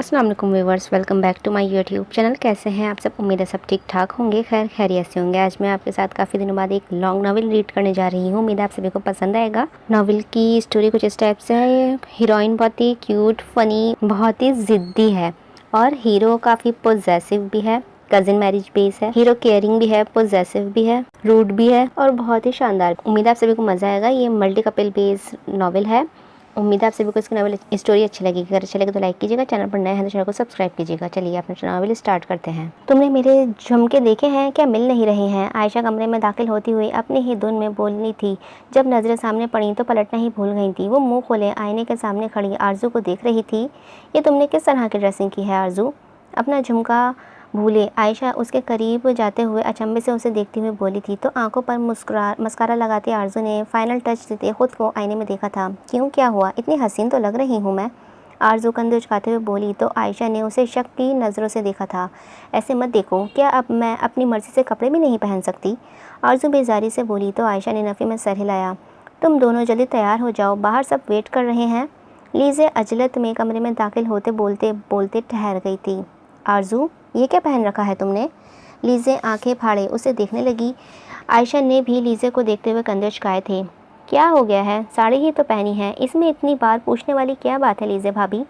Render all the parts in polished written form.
अस्सलाम वालेकुम viewers, welcome back to my YouTube channel. कैसे हैं आप सब? उम्मीद है सब ठीक ठाक होंगे, खैरियत से होंगे। आज मैं आपके साथ काफ़ी दिनों बाद एक लॉन्ग नॉवेल रीड करने जा रही हूँ। उम्मीद है आप सभी को पसंद आएगा। नॉवेल की स्टोरी कुछ इस टाइप से है। हीरोइन बहुत ही क्यूट, फनी, बहुत ही ज़िद्दी है और हीरो काफ़ी पॉजेसिव भी है। कजिन मैरिज बेस है। हीरो केयरिंग भी है, पॉजेसिव भी है, रूड भी है और बहुत ही शानदार। उम्मीद है आप सभी को मज़ा आएगा। ये मल्टी कपल बेस नॉवेल है। उम्मीद है आप सभी को इसकी नॉवेल स्टोरी अच्छी लगेगी। अगर अच्छा लगे तो लाइक कीजिएगा, चैनल पर नए हैं तो चैनल को सब्सक्राइब कीजिएगा। चलिए अपना नॉवेल स्टार्ट करते हैं। तुमने मेरे झुमके देखे हैं क्या? मिल नहीं रहे हैं। आयशा कमरे में दाखिल होती हुई अपनी ही धुन में बोलनी थी। जब नजरें सामने पड़ी तो पलटना ही भूल गई थी। वो मुंह खोले आईने के सामने खड़ी आरजू को देख रही थी। ये तुमने किस तरह की ड्रेसिंग की है आरजू? अपना झुमका भूले आयशा उसके करीब जाते हुए अचंभे से उसे देखती हुई बोली थी। तो आंखों पर मस्कारा लगाती आरजू ने फाइनल टच देते खुद को आईने में देखा था। क्यों, क्या हुआ? इतनी हसीन तो लग रही हूँ मैं, आरजू कंधे उचकाते हुए बोली। तो आयशा ने उसे शक की नज़रों से देखा था। ऐसे मत देखो, क्या अब मैं अपनी मर्ज़ी से कपड़े भी नहीं पहन सकती? आरजू बेजारी से बोली। तो आयशा ने नफ़ी में सर हिलाया। तुम दोनों जल्दी तैयार हो जाओ, बाहर सब वेट कर रहे हैं। लीज़े अजलत में कमरे में दाखिल होते बोलते बोलते ठहर गई थी। आरजू, ये क्या पहन रखा है तुमने? लीज़े आंखें फाड़े उसे देखने लगी। आयशा ने भी लीज़े को देखते हुए कंधे उचकाए थे। क्या हो गया है? साड़ी ही तो पहनी है, इसमें इतनी बार पूछने वाली क्या बात है लीज़े भाभी?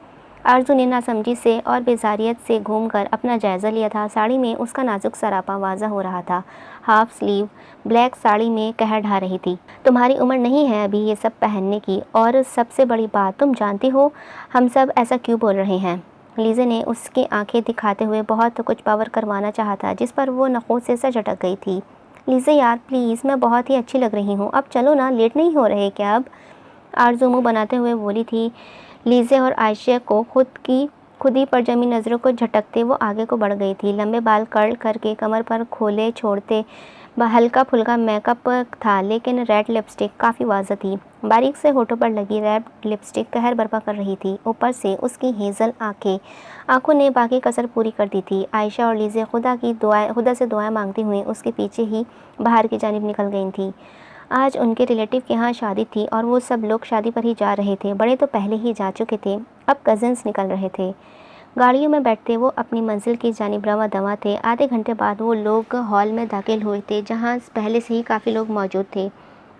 आरजू ने नासमझी से और बेजारियत से घूमकर अपना जायज़ा लिया था। साड़ी में उसका नाजुक सरापा वाज़ा हो रहा था। हाफ स्लीव ब्लैक साड़ी में कहर ढा रही थी। तुम्हारी उम्र नहीं है अभी ये सब पहनने की, और सबसे बड़ी बात तुम जानती हो हम सब ऐसा क्यों बोल रहे हैं? लीज़े ने उसकी आंखें दिखाते हुए बहुत कुछ पावर करवाना चाहा था, जिस पर वो नखों से झटक गई थी। लीज़े यार प्लीज़, मैं बहुत ही अच्छी लग रही हूँ, अब चलो ना, लेट नहीं हो रहे क्या अब? आरजू मुँह बनाते हुए बोली थी। लीज़े और आयशा को खुद ही पर जमी नज़रों को झटकते वो आगे को बढ़ गई थी। लंबे बाल कर्ल करके कमर पर खोले छोड़ते हल्का फुल्का मेकअप था, लेकिन रेड लिपस्टिक काफ़ी वाज़ह थी। बारीक से होठों पर लगी रेड लिपस्टिक कहर बर्पा कर रही थी। ऊपर से उसकी हेज़ल आंखों ने बाकी कसर पूरी कर दी थी। आयशा और लीज़े खुदा से दुआएं मांगती हुई उसके पीछे ही बाहर की जानिब निकल गई थी। आज उनके रिलेटिव के यहाँ शादी थी और वो सब लोग शादी पर ही जा रहे थे। बड़े तो पहले ही जा चुके थे, अब कज़न्स निकल रहे थे। गाड़ियों में बैठते वो अपनी मंजिल की जानिब रवां दवां थे। आधे घंटे बाद वो लोग हॉल में दाखिल हुए थे, जहाँ पहले से ही काफ़ी लोग मौजूद थे।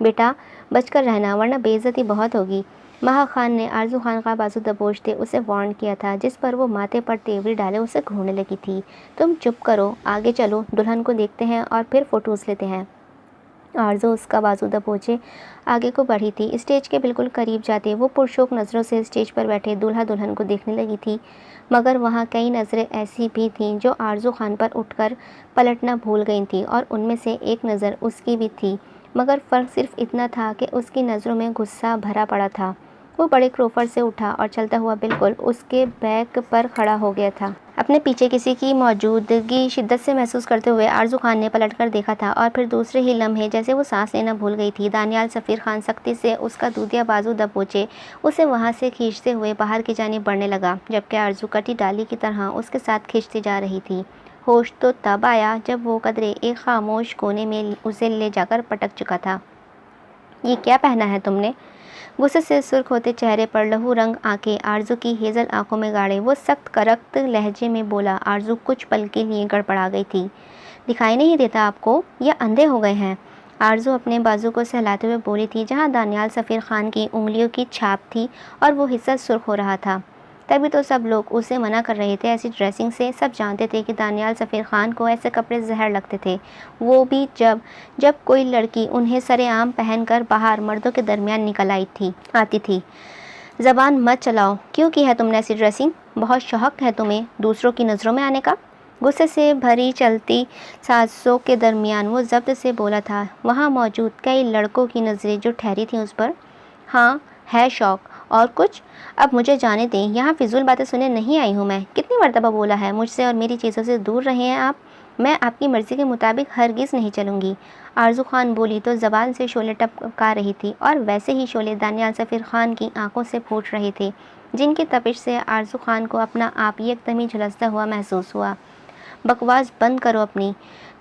बेटा बचकर रहना वरना बेइज्जती बहुत होगी, महा खान ने आरजू खान का बाजू दबोचते उसे वार्न किया था, जिस पर वो माथे पर तेवरी डाले उसे घूरने लगी थी। तुम चुप करो, आगे चलो, दुल्हन को देखते हैं और फिर फ़ोटोज़ लेते हैं। आरजू उसका बाजू दबोचे आगे को बढ़ी थी। स्टेज के बिल्कुल करीब जाते वो पुरशौक नज़रों से स्टेज पर बैठे दूल्हा दुल्हन को देखने लगी थी, मगर वहाँ कई नज़रें ऐसी भी थीं जो आरजू खान पर उठकर पलटना भूल गई थीं, और उनमें से एक नज़र उसकी भी थी, मगर फ़र्क सिर्फ इतना था कि उसकी नज़रों में गुस्सा भरा पड़ा था। वो बड़े क्रोफर से उठा और चलता हुआ बिल्कुल उसके बैक पर खड़ा हो गया था। अपने पीछे किसी की मौजूदगी शिद्दत से महसूस करते हुए आरजू खान ने पलटकर देखा था, और फिर दूसरे ही लम्हे जैसे वो सांस लेना भूल गई थी, दानियाल सफ़ीर खान सख्ती से उसका दूधिया बाजू दबोचे उसे वहाँ से खींचते हुए बाहर की जानिब बढ़ने लगा, जबकि आरजू कटी डाली की तरह उसके साथ खींचती जा रही थी। होश तो तब आया जब वो कदरे एक खामोश कोने में उसे ले जाकर पटक चुका था। ये क्या पहना है तुमने? गुस्से से सुर्ख होते चेहरे पर लहू रंग आंखें आरजू की हेजल आंखों में गाड़े वो सख्त करख्त लहजे में बोला। आरजू कुछ पल के लिए गड़बड़ा गई थी। दिखाई नहीं देता आपको, या अंधे हो गए हैं? आरजू अपने बाजू को सहलाते हुए बोली थी, जहां दानियाल सफ़ीर खान की उंगलियों की छाप थी और वो हिस्सा सुर्ख हो रहा था। तभी तो सब लोग उसे मना कर रहे थे ऐसी ड्रेसिंग से। सब जानते थे कि दानियाल सफ़ीर खान को ऐसे कपड़े जहर लगते थे, वो भी जब कोई लड़की उन्हें सरेआम पहनकर बाहर मर्दों के दरमियान निकल आती थी। ज़बान मत चलाओ, क्यों की है तुमने ऐसी ड्रेसिंग? बहुत शौक है तुम्हें दूसरों की नज़रों में आने का? गुस्से से भरी चलती सांसों के दरमियान वो ज़ब्त से बोला था। वहाँ मौजूद कई लड़कों की नज़रें जो ठहरी थी उस पर। हाँ है शौक, और कुछ? अब मुझे जाने दें, यहाँ फिजूल बातें सुनने नहीं आई हूँ मैं। कितनी मर्तबा बोला है मुझसे और मेरी चीज़ों से दूर रहे हैं आप। मैं आपकी मर्ज़ी के मुताबिक हरगिज़ नहीं चलूँगी। आरजू खान बोली तो ज़बान से शोले टपका रही थी, और वैसे ही शोले दानियाल सफ़ीर खान की आंखों से फूट रहे थे, जिनकी तपिश से आरजू खान को अपना आप यकदम ही झुलसता हुआ महसूस हुआ। बकवास बंद करो अपनी,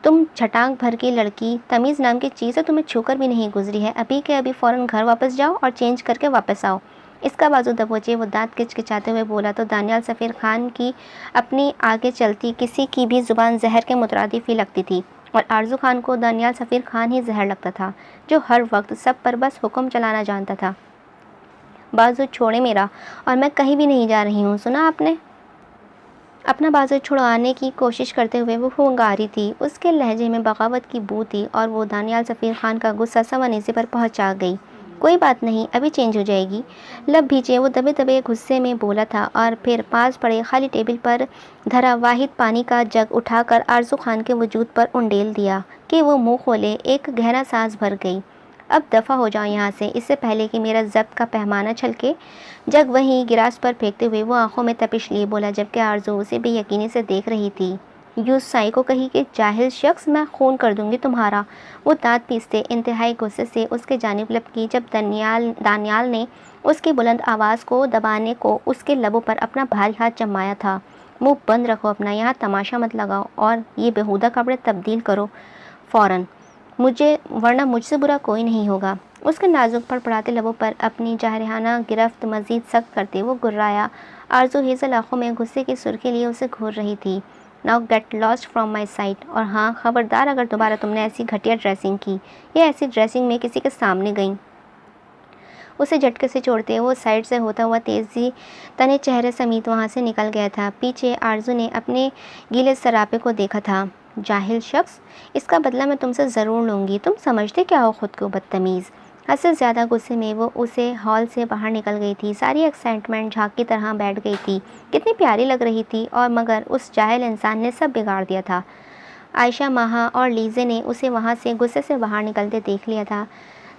तुम छटांग भर की लड़की, तमीज़ नाम की चीज़ है तुम्हें छूकर भी नहीं गुजरी है। अभी के अभी फ़ौरन घर वापस जाओ और चेंज करके वापस आओ। इसका बाजू दबोचे वो दांत किचकिचाते हुए बोला तो दानियाल सफ़ीर खान की अपनी आगे चलती किसी की भी ज़ुबान जहर के मुतरादिफ ही लगती थी, और आरजू खान को दानियाल सफ़ीर खान ही जहर लगता था, जो हर वक्त सब पर बस हुक्म चलाना जानता था। बाजू छोड़े मेरा, और मैं कहीं भी नहीं जा रही हूँ, सुना आपने? अपना बाजू छुड़वाने की कोशिश करते हुए वो हुंगारी थी। उसके लहजे में बगावत की बू थी और वो दानियाल सफ़ीर खान का गुस्सा सवानेसे पर पहुंचा गई। कोई बात नहीं, अभी चेंज हो जाएगी। लब भीजे वो दबे दबे गुस्से में बोला था, और फिर पास पड़े खाली टेबल पर धरा वाहिद पानी का जग उठाकर आरजू खान के वजूद पर उंडेल दिया कि वो मुंह खोले। एक गहरा सांस भर गई। अब दफ़ा हो जाओ यहाँ से, इससे पहले कि मेरा ज़ब्त का पैमाना छलके। जग वहीं गिलास पर फेंकते हुए वो आंखों में तपिश लिए बोला, जबकि आरजू उसे बेयकीनी से देख रही थी। यूँ साई को कही कि जाहिल शख्स, मैं खून कर दूंगी तुम्हारा। वो दांत पीसते इंतहाई गुस्से से उसके जानिब लपकी जब दानियाल ने उसकी बुलंद आवाज़ को दबाने को उसके लबों पर अपना भारी हाथ जमाया था। मुंह बंद रखो अपना, यहाँ तमाशा मत लगाओ और ये बेहुदा कपड़े तब्दील करो फ़ौरन, वरना मुझसे बुरा कोई नहीं होगा। उसके नाजुक फड़फड़ाते लबों पर अपनी जारहाना गिरफ्त मज़ीद सख्त करते वो गुर्राया। आरजू हेज़ल आँखों में गुस्से की सुर्खी लिए उसे घूर रही थी। Now get lost from my site, और हाँ ख़बरदार, अगर दोबारा तुमने ऐसी घटिया ड्रेसिंग की या ऐसी ड्रेसिंग में किसी के सामने गई। उसे झटके से छोड़ते वो साइड से होता हुआ तेज़ी तने चेहरे समेत वहाँ से निकल गया था। पीछे आरजू ने अपने गीले सरापे को देखा था। जाहिल शख्स, इसका बदला मैं तुमसे ज़रूर लूँगी। तुम समझते क्या हो खुद को, बदतमीज़। हद से ज़्यादा गुस्से में वो उसे हॉल से बाहर निकल गई थी। सारी एक्साइटमेंट झाग की तरह बैठ गई थी। कितनी प्यारी लग रही थी, और मगर उस जाहिल इंसान ने सब बिगाड़ दिया था। आयशा, माहा और लीज़े ने उसे वहाँ से गुस्से से बाहर निकलते देख लिया था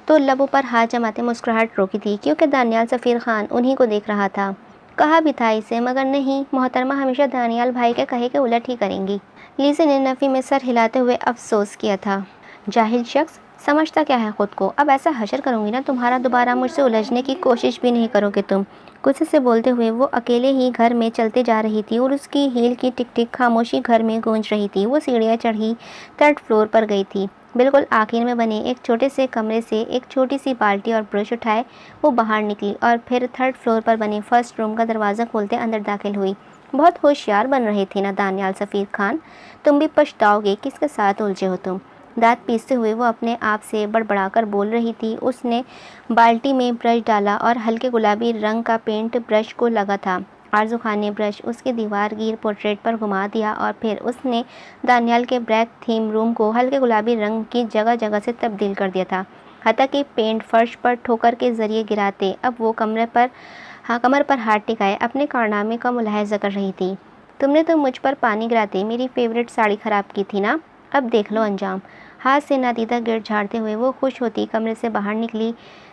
तो लबों पर हाथ जमाते मुस्कुराहट रोकी थी, क्योंकि दानियाल सफ़ीर खान उन्हीं को देख रहा था। कहा भी था इसे, मगर नहीं, मोहतरमा हमेशा दानियाल भाई के कहे के उलट ही करेंगी। लीज़े ने नफ़ी में सर हिलाते हुए अफसोस किया था। जाहिल शख्स, समझता क्या है खुद को? अब ऐसा हशर करूँगी ना तुम्हारा, दोबारा मुझसे उलझने की कोशिश भी नहीं करोगे तुम। गुस्से से बोलते हुए वो अकेले ही घर में चलते जा रही थी, और उसकी हील की टिक टिक खामोशी घर में गूंज रही थी। वो सीढ़ियाँ चढ़ी 3rd फ्लोर पर गई थी। बिल्कुल आखिर में बने एक छोटे से कमरे से एक छोटी सी बाल्टी और ब्रश उठाए वो बाहर निकली, और फिर 3rd फ्लोर पर बने फर्स्ट रूम का दरवाज़ा खोलते अंदर दाखिल हुई। बहुत होशियार बन रहे थे ना दानियाल सफ़ीर खान, तुम भी पछताओगे किसके साथ उलझे हो तुम। दांत पीसते हुए वो अपने आप से बड़बड़ाकर बोल रही थी। उसने बाल्टी में ब्रश डाला और हल्के गुलाबी रंग का पेंट ब्रश को लगा था। आरजू खान ने ब्रश उसके दीवारगीर पोर्ट्रेट पर घुमा दिया, और फिर उसने दानियाल के ब्लैक थीम रूम को हल्के गुलाबी रंग की जगह जगह से तब्दील कर दिया था। हत्ता कि पेंट फर्श पर ठोकर के ज़रिए गिराते अब वो कमर पर हाथ टिकाए अपने कारनामे का मुलाहिजा कर रही थी। तुमने तो मुझ पर पानी गिराते मेरी फेवरेट साड़ी ख़राब की थी ना, अब देख लो अंजाम। हाथ से नादीदा गिर झाड़ते हुए वो खुश होती कमरे से बाहर निकली।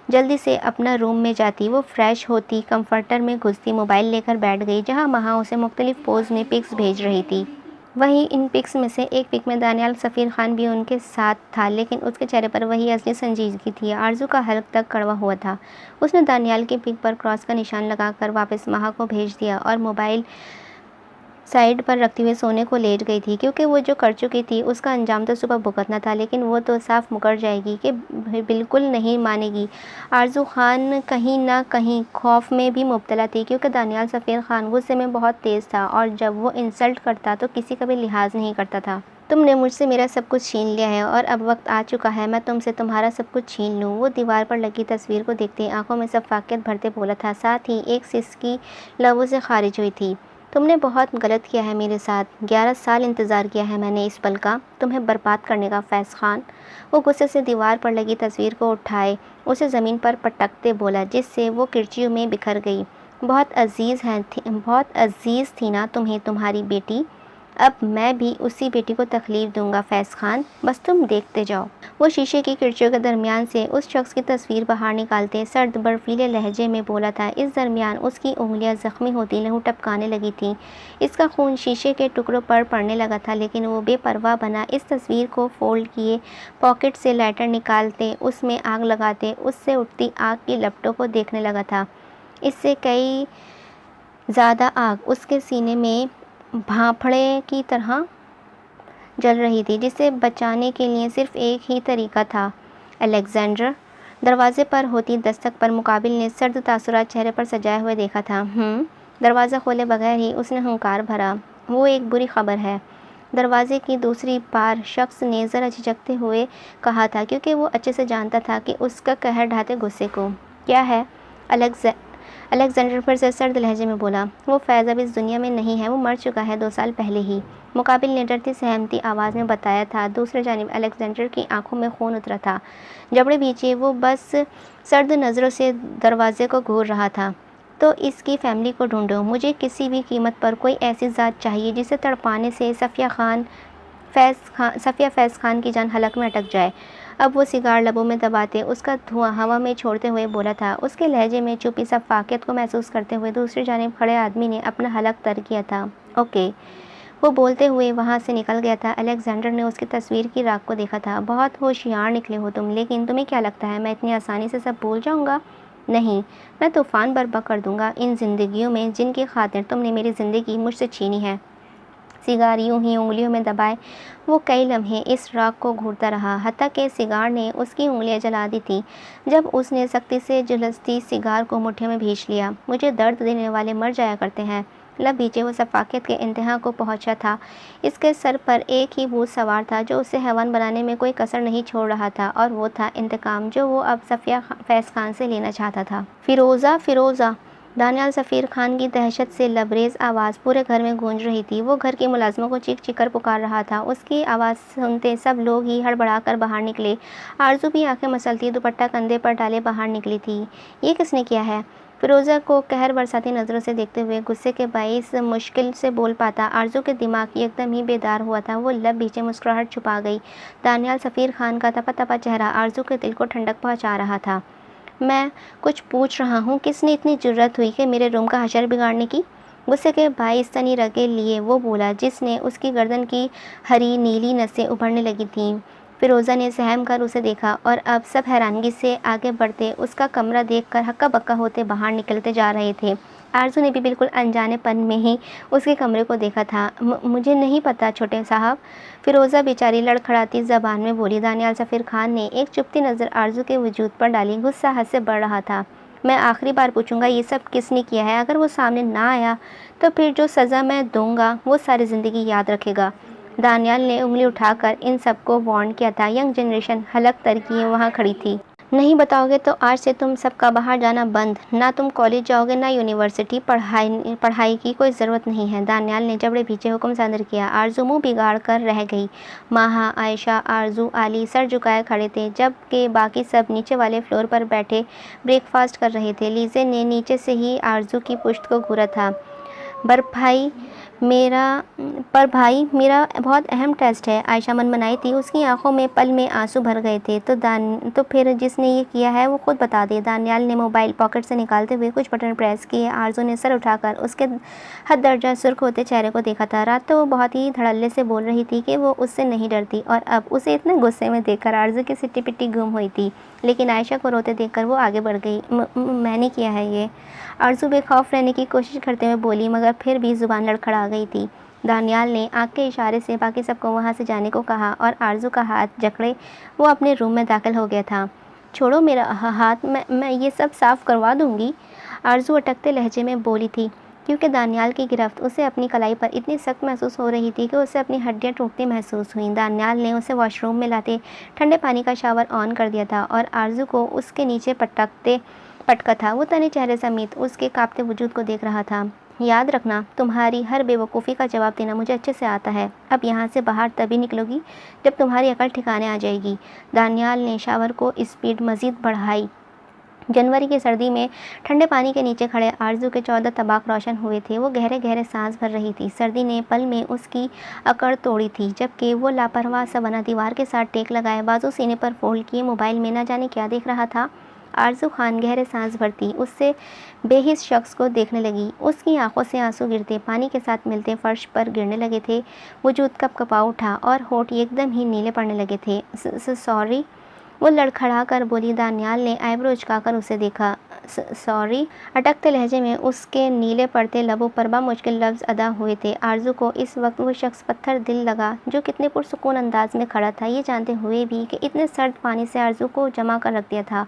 जल्दी से अपना रूम में जाती, वो फ्रेश होती, कंफर्टर में घुसती, मोबाइल लेकर बैठ गई, जहां महा उसे मुख्तलिफ पोज में पिक्स भेज रही थी। वहीं इन पिक्स में से एक पिक में दानियाल सफ़ीर खान भी उनके साथ था, लेकिन उसके चेहरे पर वही असली संजीदगी थी। आरजू का हल्क तक कड़वा हुआ था। उसने दानियाल की पिक पर क्रॉस का निशान लगाकर वापस महा को भेज दिया और मोबाइल साइड पर रखते हुए सोने को लेट गई थी, क्योंकि वो जो कर चुकी थी उसका अंजाम तो सुबह भुगतना था, लेकिन वो तो साफ मुकर जाएगी कि बिल्कुल नहीं मानेगी। आरजू खान कहीं ना कहीं खौफ में भी मुब्तला थी, क्योंकि दानियाल सफ़ीर खान गुस्से में बहुत तेज़ था, और जब वो इंसल्ट करता तो किसी का भी लिहाज नहीं करता था। तुमने मुझसे मेरा सब कुछ छीन लिया है, और अब वक्त आ चुका है मैं तुमसे तुम्हारा सब कुछ छीन लूँ। वो दीवार पर लगी तस्वीर को देखते आंखों में सफाकियत भरते बोला था, साथ ही एक सिसकी लबों से खारिज हुई थी। तुमने बहुत गलत किया है मेरे साथ। 11 साल इंतज़ार किया है मैंने इस पल का, तुम्हें बर्बाद करने का, फैज़ खान। वो गुस्से से दीवार पर लगी तस्वीर को उठाए उसे ज़मीन पर पटकते बोला, जिससे वो किरचियों में बिखर गई। बहुत अजीज़ थी ना तुम्हें तुम्हारी बेटी, अब मैं भी उसी बेटी को तकलीफ़ दूंगा फैज़ खान, बस तुम देखते जाओ। वो शीशे की खिड़कियों के दरमियान से उस शख्स की तस्वीर बाहर निकालते सर्द बर्फीले लहजे में बोला था। इस दरमियान उसकी उंगलियां ज़ख्मी होती लहू टपकाने लगी थीं। इसका खून शीशे के टुकड़ों पर पड़ने लगा था, लेकिन वो बेपरवाह बना इस तस्वीर को फोल्ड किए पॉकेट से लाइटर निकालते उसमें आग लगाते उससे उठती आग की लपटों को देखने लगा था। इससे कई ज़्यादा आग उसके सीने में भांफड़े की तरह जल रही थी, जिसे बचाने के लिए सिर्फ एक ही तरीका था। अलेक्जेंडर, दरवाजे पर होती दस्तक पर मुकाबिल ने सर्द तासुरात चेहरे पर सजाए हुए देखा था। दरवाज़ा खोले बगैर ही उसने हुंकार भरा। वो एक बुरी खबर है। दरवाजे की दूसरी पार शख्स ने ज़रा झिझकते हुए कहा था, क्योंकि वो अच्छे से जानता था कि उसका कहर ढाते गुस्से को। क्या है? अलेक्जेंडर फिर से सर्द लहजे में बोला। वो फैज़ अब इस दुनिया में नहीं है, वो मर चुका है 2 साल पहले ही। मुकाबिल ने डरती सहमती आवाज़ में बताया था। दूसरी जानिब अलेक्जेंडर की आंखों में खून उतरा था, जबड़े भींचे। वो बस सर्द नज़रों से दरवाजे को घूर रहा था। तो इसकी फैमिली को ढूंढो। मुझे किसी भी कीमत पर कोई ऐसी ज़ात चाहिए जिसे तड़पाने से सफ़िया फैज़ खान की जान हलक में अटक जाए। अब वो सिगार लबों में दबाते उसका धुआं हवा में छोड़ते हुए बोला था। उसके लहजे में छुपी सफाकियत को महसूस करते हुए दूसरी जानिब खड़े आदमी ने अपना हलक तर किया था। ओके, वो बोलते हुए वहाँ से निकल गया था। अलेक्जेंडर ने उसकी तस्वीर की राख को देखा था। बहुत होशियार निकले हो तुम, लेकिन तुम्हें क्या लगता है मैं इतनी आसानी से सब भूल जाऊँगा? नहीं, मैं तूफ़ान बर्पा कर दूँगा इन जिंदगियों में जिनकी खातिर तुमने मेरी ज़िंदगी मुझसे छीनी है। सिगार यूं ही उंगलियों में दबाए वो कई लम्हे इस राख को घूरता रहा, हत्ता कि सिगार ने उसकी उंगलियां जला दी थी। जब उसने सख्ती से झुलसती सिगार को मुट्ठी में भींच लिया। मुझे दर्द देने वाले मर जाया करते हैं। लब भींचे वो सफाकियत के इंतहा को पहुंचा था। इसके सर पर एक ही भूत सवार था जो उसे हैवान बनाने में कोई कसर नहीं छोड़ रहा था, और वो था इंतकाम जो वो अब सफ़िया फैज़ खान से लेना चाहता था। फ़िरोज़ा, फ़िरोज़ा! दानियाल सफ़ीर खान की दहशत से लबरेज आवाज़ पूरे घर में गूंज रही थी। वो घर के मुलाजमों को चीख चीख कर पुकार रहा था। उसकी आवाज़ सुनते सब लोग ही हड़बड़ा कर बाहर निकले। आरजू भी आंखें मसलती दुपट्टा कंधे पर डाले बाहर निकली थी। ये किसने किया है? फ़िरोज़ा को कहर बरसाती नज़रों से देखते हुए गुस्से के बाइस मुश्किल से बोल पाता आरजू के दिमाग एकदम ही बेदार हुआ था। वो लब पीछे मुस्कुराहट छुपा गई। दानियाल सफ़ीर खान का तपा तपा चेहरा आरजू के दिल को ठंडक पहुँचा रहा था। मैं कुछ पूछ रहा हूँ, किसने इतनी जुर्रत हुई कि मेरे रूम का हशर बिगाड़ने की? गुस्से के बाईस तनी रगे लिए वो बोला, जिसने उसकी गर्दन की हरी नीली नसें उभरने लगी थीं। फ़िरोज़ा ने सहम कर उसे देखा, और अब सब हैरानगी से आगे बढ़ते उसका कमरा देखकर हक्का बक्का होते बाहर निकलते जा रहे थे। आरज़ू ने भी बिल्कुल अनजानेपन में ही उसके कमरे को देखा था। मुझे नहीं पता छोटे साहब, फ़िरोज़ा बेचारी लड़खड़ाती ज़बान में बोली। दानियाल सफ़ीर खान ने एक चुपती नज़र आरज़ू के वजूद पर डाली। गुस्सा हद से बढ़ रहा था। मैं आखिरी बार पूछूंगा, ये सब किसने किया है? अगर वो सामने ना आया तो फिर जो सज़ा मैं दूंगा वो सारी ज़िंदगी याद रखेगा। दानियाल ने उंगली उठाकर इन सबको वार्न किया था। यंग जनरेशन हलक तर किए वहाँ खड़ी थी। नहीं बताओगे तो आज से तुम सबका बाहर जाना बंद। ना तुम कॉलेज जाओगे ना यूनिवर्सिटी। पढ़ाई की कोई ज़रूरत नहीं है। दानियाल ने जबड़े पीछे हुक्म सादर किया। आरजू मुँह बिगाड़ कर रह गई। माहा, आयशा, आरजू, आली सर झुकाए खड़े थे, जबकि बाकी सब नीचे वाले फ्लोर पर बैठे ब्रेकफास्ट कर रहे थे। लीजे ने नीचे से ही आरजू की पुश्त को घूरा था। पर भाई मेरा बहुत अहम टेस्ट है। आयशा मनमनाई थी। उसकी आंखों में पल में आंसू भर गए थे। तो फिर जिसने ये किया है वो खुद बता दे। दानियाल ने मोबाइल पॉकेट से निकालते हुए कुछ बटन प्रेस किए। आरजू ने सर उठाकर उसके हद दर्जा सुर्ख होते चेहरे को देखा था। रात तो वो बहुत ही धड़ल्ले से बोल रही थी कि वो उससे नहीं डरती, और अब उसे इतने गुस्से में देखकर आरजू की सिट्टी पिट्टी गुम हुई थी। लेकिन आयशा को रोते देखकर वो आगे बढ़ गई। मैंने किया है ये, आरजू बेखौफ रहने की कोशिश करते हुए बोली, मगर फिर भी ज़ुबान लड़खड़ा गई थी। दानियाल ने आँख के इशारे से बाकी सबको वहाँ से जाने को कहा, और आरजू का हाथ जकड़े वो अपने रूम में दाखिल हो गया था। छोड़ो मेरा हाथ, मैं ये सब साफ़ करवा दूँगी, आरजू अटकते लहजे में बोली थी, क्योंकि दानियाल की गिरफ्त उसे अपनी कलाई पर इतनी सख्त महसूस हो रही थी कि उसे अपनी हड्डियाँ टूटती महसूस हुईं। दानियाल ने उसे वॉशरूम में लाते ठंडे पानी का शावर ऑन कर दिया था, और आरजू को उसके नीचे पटका था। वो तने चेहरे समेत उसके कांपते वजूद को देख रहा था। याद रखना, तुम्हारी हर बेवकूफ़ी का जवाब देना मुझे अच्छे से आता है। अब यहाँ से बाहर तभी निकलोगी जब तुम्हारी अकल ठिकाने आ जाएगी। दानियाल ने शावर को स्पीड मज़ीद बढ़ाई। जनवरी की सर्दी में ठंडे पानी के नीचे खड़े आरजू के 14 तबाक रोशन हुए थे। वो गहरे गहरे सांस भर रही थी। सर्दी ने पल में उसकी अकड़ तोड़ी थी, जबकि वो लापरवाह सा बना दीवार के साथ टेक लगाए बाजू सीने पर फोल्ड किए मोबाइल में न जाने क्या देख रहा था। आरजू खान गहरे सांस भरती उससे बेहिस शख्स को देखने लगी। उसकी आंखों से आंसू गिरते पानी के साथ मिलते फर्श पर गिरने लगे थे। वजूद कपकपा उठा और होठ एकदम ही नीले पड़ने लगे थे। सॉरी, वो लड़खड़ा कर बोली। दानियाल ने आईब्रो उचकाकर उसे देखा। सॉरी। अटकते लहजे में उसके नीले पड़ते लबों पर बामुश्किल लफ्ज़ अदा हुए थे। आरज़ू को इस वक्त वो शख्स पत्थर दिल लगा जो कितने पुरसुकून अंदाज में खड़ा था, ये जानते हुए भी कि इतने सर्द पानी से आरज़ू को जमा कर रख दिया था।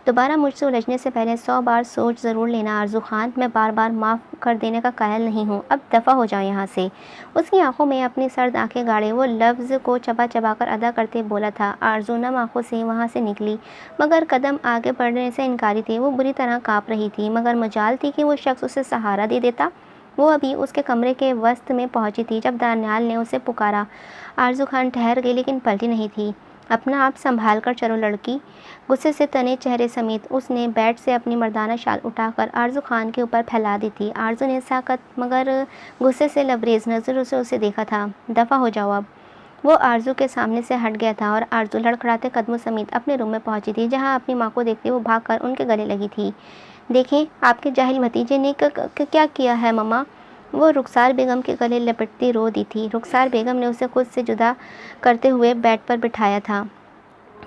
दोबारा मुझसे उलझने से पहले 100 बार सोच ज़रूर लेना आरज़ू खान, मैं बार बार माफ़ कर देने का कायल नहीं हूँ, अब दफ़ा हो जाओ यहाँ से। उसकी आंखों में अपनी सर्द आंखें गाड़े वो लफ्ज़ को चबा चबा कर अदा करते बोला था। आरज़ू नम आंखों से वहाँ से निकली, मगर कदम आगे बढ़ने से इनकारी थी। वो बुरी तरह काँप रही थी, मगर मजाल थी कि वो शख्स उसे सहारा दे देता। वो अभी उसके कमरे के वस्त में पहुंची थी जब दानियाल ने उसे पुकारा। आरज़ू खान ठहर गई लेकिन पलटी नहीं थी। अपना आप संभाल कर चलो लड़की। गुस्से से तने चेहरे समेत उसने बेड से अपनी मर्दाना शाल उठाकर आरज़ू खान के ऊपर फैला दी थी। आरज़ू ने साकत मगर गुस्से से लबरेज नज़रों से उसे देखा था। दफ़ा हो जाओ अब। वो आरज़ू के सामने से हट गया था और आरज़ू लड़खड़ाते कदमों समेत अपने रूम में पहुंची थी, जहां अपनी माँ को देखते वो भागकर उनके गले लगी थी। देखें आपके जाहिल भतीजे ने क्या किया है मम्मा। वो रुखसार बेगम के गले लपेटती रो दी थी। रुखसार बेगम ने उसे खुद से जुदा करते हुए बेड पर बिठाया था।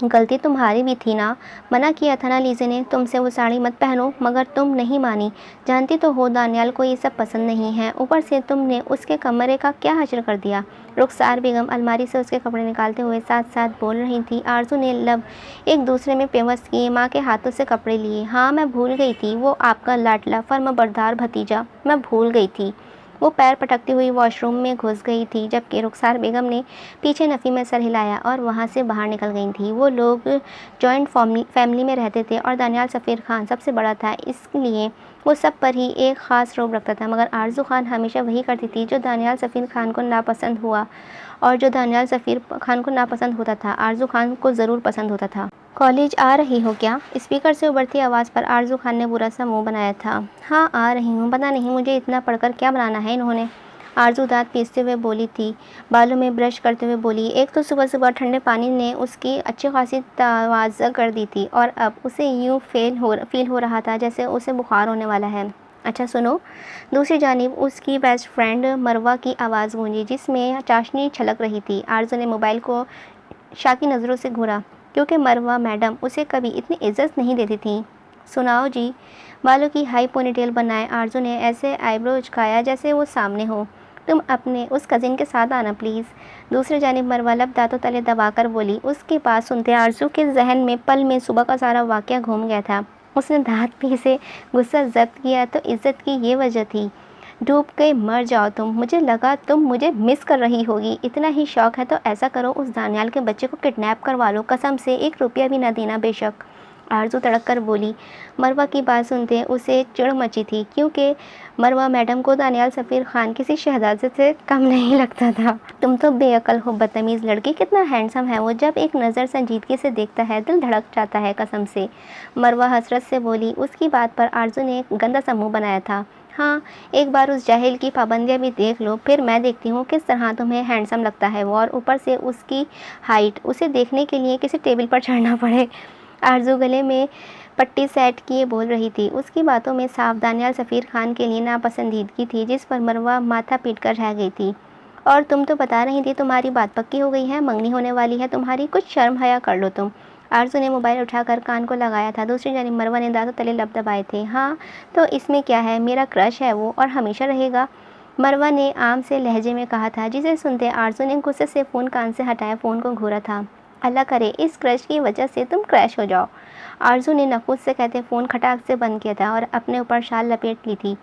गलती तुम्हारी भी थी ना, मना किया था ना लीज़े ने तुमसे वो साड़ी मत पहनो, मगर तुम नहीं मानी। जानती तो हो दानियाल को ये सब पसंद नहीं है, ऊपर से तुमने उसके कमरे का क्या हश्र कर दिया। रुखसार बेगम अलमारी से उसके कपड़े निकालते हुए साथ साथ बोल रही थी। आरज़ू ने लब एक दूसरे में पेवस्त किए माँ के हाथों से कपड़े लिए। हाँ मैं भूल गई थी, वो आपका लाडला फर्माबरदार भतीजा, मैं भूल गई थी। वो पैर पटकती हुई वॉशरूम में घुस गई थी, जबकि रुखसार बेगम ने पीछे नफ़ी में सर हिलाया और वहाँ से बाहर निकल गई थी। वो लोग जॉइंट फैमिली में रहते थे और दानियाल सफ़ीर खान सबसे बड़ा था, इसलिए वो सब पर ही एक ख़ास रौब रखता था। मगर आरज़ू खान हमेशा वही करती थी जो दानियाल सफ़ीर खान को नापसंद हुआ, और जो दानियाल सफ़ीर खान को नापसंद होता था आरज़ू खान को ज़रूर पसंद होता था। कॉलेज आ रही हो क्या? स्पीकर से उभरती आवाज़ पर आरज़ू खान ने बुरा सा मुंह बनाया था। हाँ आ रही हूँ, पता नहीं मुझे इतना पढ़कर क्या बनाना है इन्होंने। आरज़ू दांत पीसते हुए बोली थी, बालों में ब्रश करते हुए बोली। एक तो सुबह सुबह ठंडे पानी ने उसकी अच्छी खासी तवाज़ा कर दी थी और अब उसे यूँ फील हो रहा था जैसे उसे बुखार होने वाला है। अच्छा सुनो। दूसरी जानिब उसकी बेस्ट फ्रेंड मरवा की आवाज़ गूंजी, जिसमें चाशनी छलक रही थी। आरज़ू ने मोबाइल को शाकी नज़रों से घूरा, क्योंकि मरवा मैडम उसे कभी इतनी इज्जत नहीं देती थी। सुनाओ जी। बालों की हाई पोनीटेल बनाए आरज़ू ने ऐसे आईब्रो उचकाया जैसे वो सामने हो। तुम अपने उस कज़िन के साथ आना प्लीज़। दूसरी जानिब मरवा लब दांतों तले दबाकर बोली। उसके पास सुनते आरज़ू के जहन में पल में सुबह का सारा वाक़या घूम गया था। उसने दांत पीसे गुस्सा जब्त किया तो इज़्ज़त की ये वजह थी। डूब के मर जाओ तुम, मुझे लगा तुम मुझे मिस कर रही होगी। इतना ही शौक है तो ऐसा करो, उस दानियाल के बच्चे को किडनैप करवा लो, कसम से 1 रुपया भी ना देना बेशक। आरज़ू तड़क कर बोली। मरवा की बात सुनते उसे चिढ़ मची थी, क्योंकि मरवा मैडम को दानियाल सफ़ीर खान किसी शहजादे से कम नहीं लगता था। तुम तो बेअकल हो बदतमीज़ लड़की, कितना हैंडसम है वो, जब एक नज़र संजीदगी से देखता है दिल धड़क जाता है कसम से। मरवा हसरत से बोली। उसकी बात पर आरज़ू ने एक गंदा सा मुँह बनाया था। हाँ एक बार उस जाहिल की पाबंदियाँ भी देख लो, फिर मैं देखती हूँ किस तरह तुम्हें हैंडसम लगता है वो, और ऊपर से उसकी हाइट, उसे देखने के लिए किसी टेबल पर चढ़ना पड़े। आरज़ू गले में पट्टी सेट किए बोल रही थी। उसकी बातों में साफ दानियाल सफ़ीर खान के लिए नापसंदीदगी थी, जिस पर मरवा माथा पीट कर रह गई थी। और तुम तो बता रही थी तुम्हारी बात पक्की हो गई है, मंगनी होने वाली है तुम्हारी, कुछ शर्म हया कर लो तुम। आरज़ू ने मोबाइल उठाकर कान को लगाया था। दूसरी जानिब मरवा ने दांतों तले लब दबाए थे। हाँ तो इसमें क्या है, मेरा क्रश है वो और हमेशा रहेगा, मरवा ने आम से लहजे में कहा था, जिसे सुनते आरज़ू ने गुस्से से फ़ोन कान से हटाया फ़ोन को घूरा था। अल्लाह करे इस क्रश की वजह से तुम क्रैश हो जाओ। आरज़ू ने नफूस से कहते फ़ोन खटाक से बंद किया था और अपने ऊपर शाल लपेट ली थी।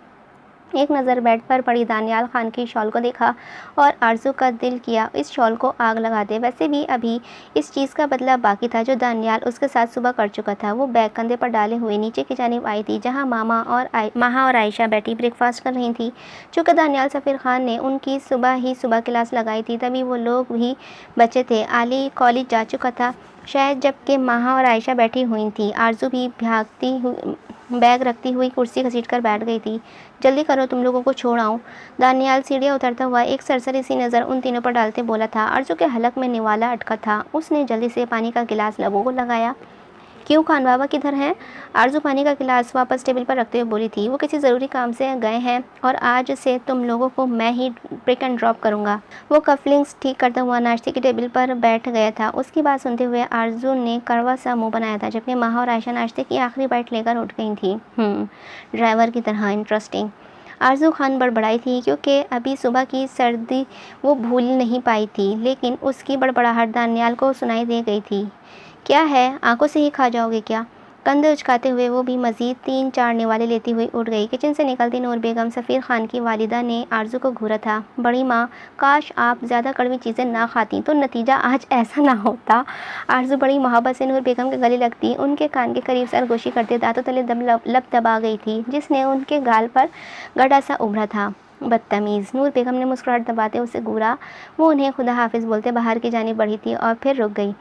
एक नज़र बेड पर पड़ी दानियाल खान की शॉल को देखा और आरज़ू का दिल किया इस शॉल को आग लगा दे। वैसे भी अभी इस चीज़ का बदला बाकी था जो दानियाल उसके साथ सुबह कर चुका था। वो बैग कंधे पर डाले हुए नीचे की जानिब आई थी, जहां माहा और आयशा बैठी ब्रेकफास्ट कर रही थी। चूँकि दानियाल सफ़ीर खान ने उनकी सुबह क्लास लगाई थी, तभी वो लोग भी बचे थे। आली कॉलेज जा चुका था शायद, जबकि माहा और आयशा बैठी हुई थी। आरज़ू भी भागती हुई बैग रखती हुई कुर्सी घसीटकर बैठ गई थी। जल्दी करो तुम लोगों को छोड़ आऊँ। दानियाल सीढ़ियाँ उतरता हुआ एक सरसरी सी नज़र उन तीनों पर डालते बोला था। आरज़ू के हलक में निवाला अटका था। उसने जल्दी से पानी का गिलास लबों को लगाया। क्यों, खान बाबा किधर हैं? आरजू पानी का गिलास वापस टेबल पर रखते हुए बोली थी। वो किसी ज़रूरी काम से गए हैं और आज से तुम लोगों को मैं ही पिक एंड ड्रॉप करूँगा। वो कफलिंग्स ठीक करता हुआ नाश्ते की टेबल पर बैठ गया था। उसकी बात सुनते हुए आरजू ने कड़वा सा मुंह बनाया था, जबकि माहा और आयशा नाश्ते की आखिरी बाइट लेकर उठ गई थी। ड्राइवर की तरह इंटरेस्टिंग। आरजू खान बड़बड़ाई थी क्योंकि अभी सुबह की सर्दी वो भूल नहीं पाई थी, लेकिन उसकी बड़बड़ाहट दानियाल को सुनाई दे गई थी। क्या है, आंखों से ही खा जाओगे क्या? कंधे उचकाते हुए वो भी मज़ीद 3-4 निवाले लेती हुई उठ गई। किचन से निकलती नूर बेगम सफ़ीर खान की वालिदा ने आरजू को घूरा था। बड़ी माँ, काश आप ज़्यादा कड़वी चीज़ें ना खाती तो नतीजा आज ऐसा ना होता। आरजू बड़ी मोहब्बत से नूर बेगम के गले लगती, उनके कान के करीब सरगोशी करते दांतों तले लब दबा गई थी, जिसने उनके गाल पर गड़ा सा उभरा था। बदतमीज़, नूर बेगम ने मुस्कुराहट दबाते उसे घूरा। वो उन्हें खुदा हाफिज़ बोलते बाहर की जानिब बढ़ी थी और फिर रुक गई।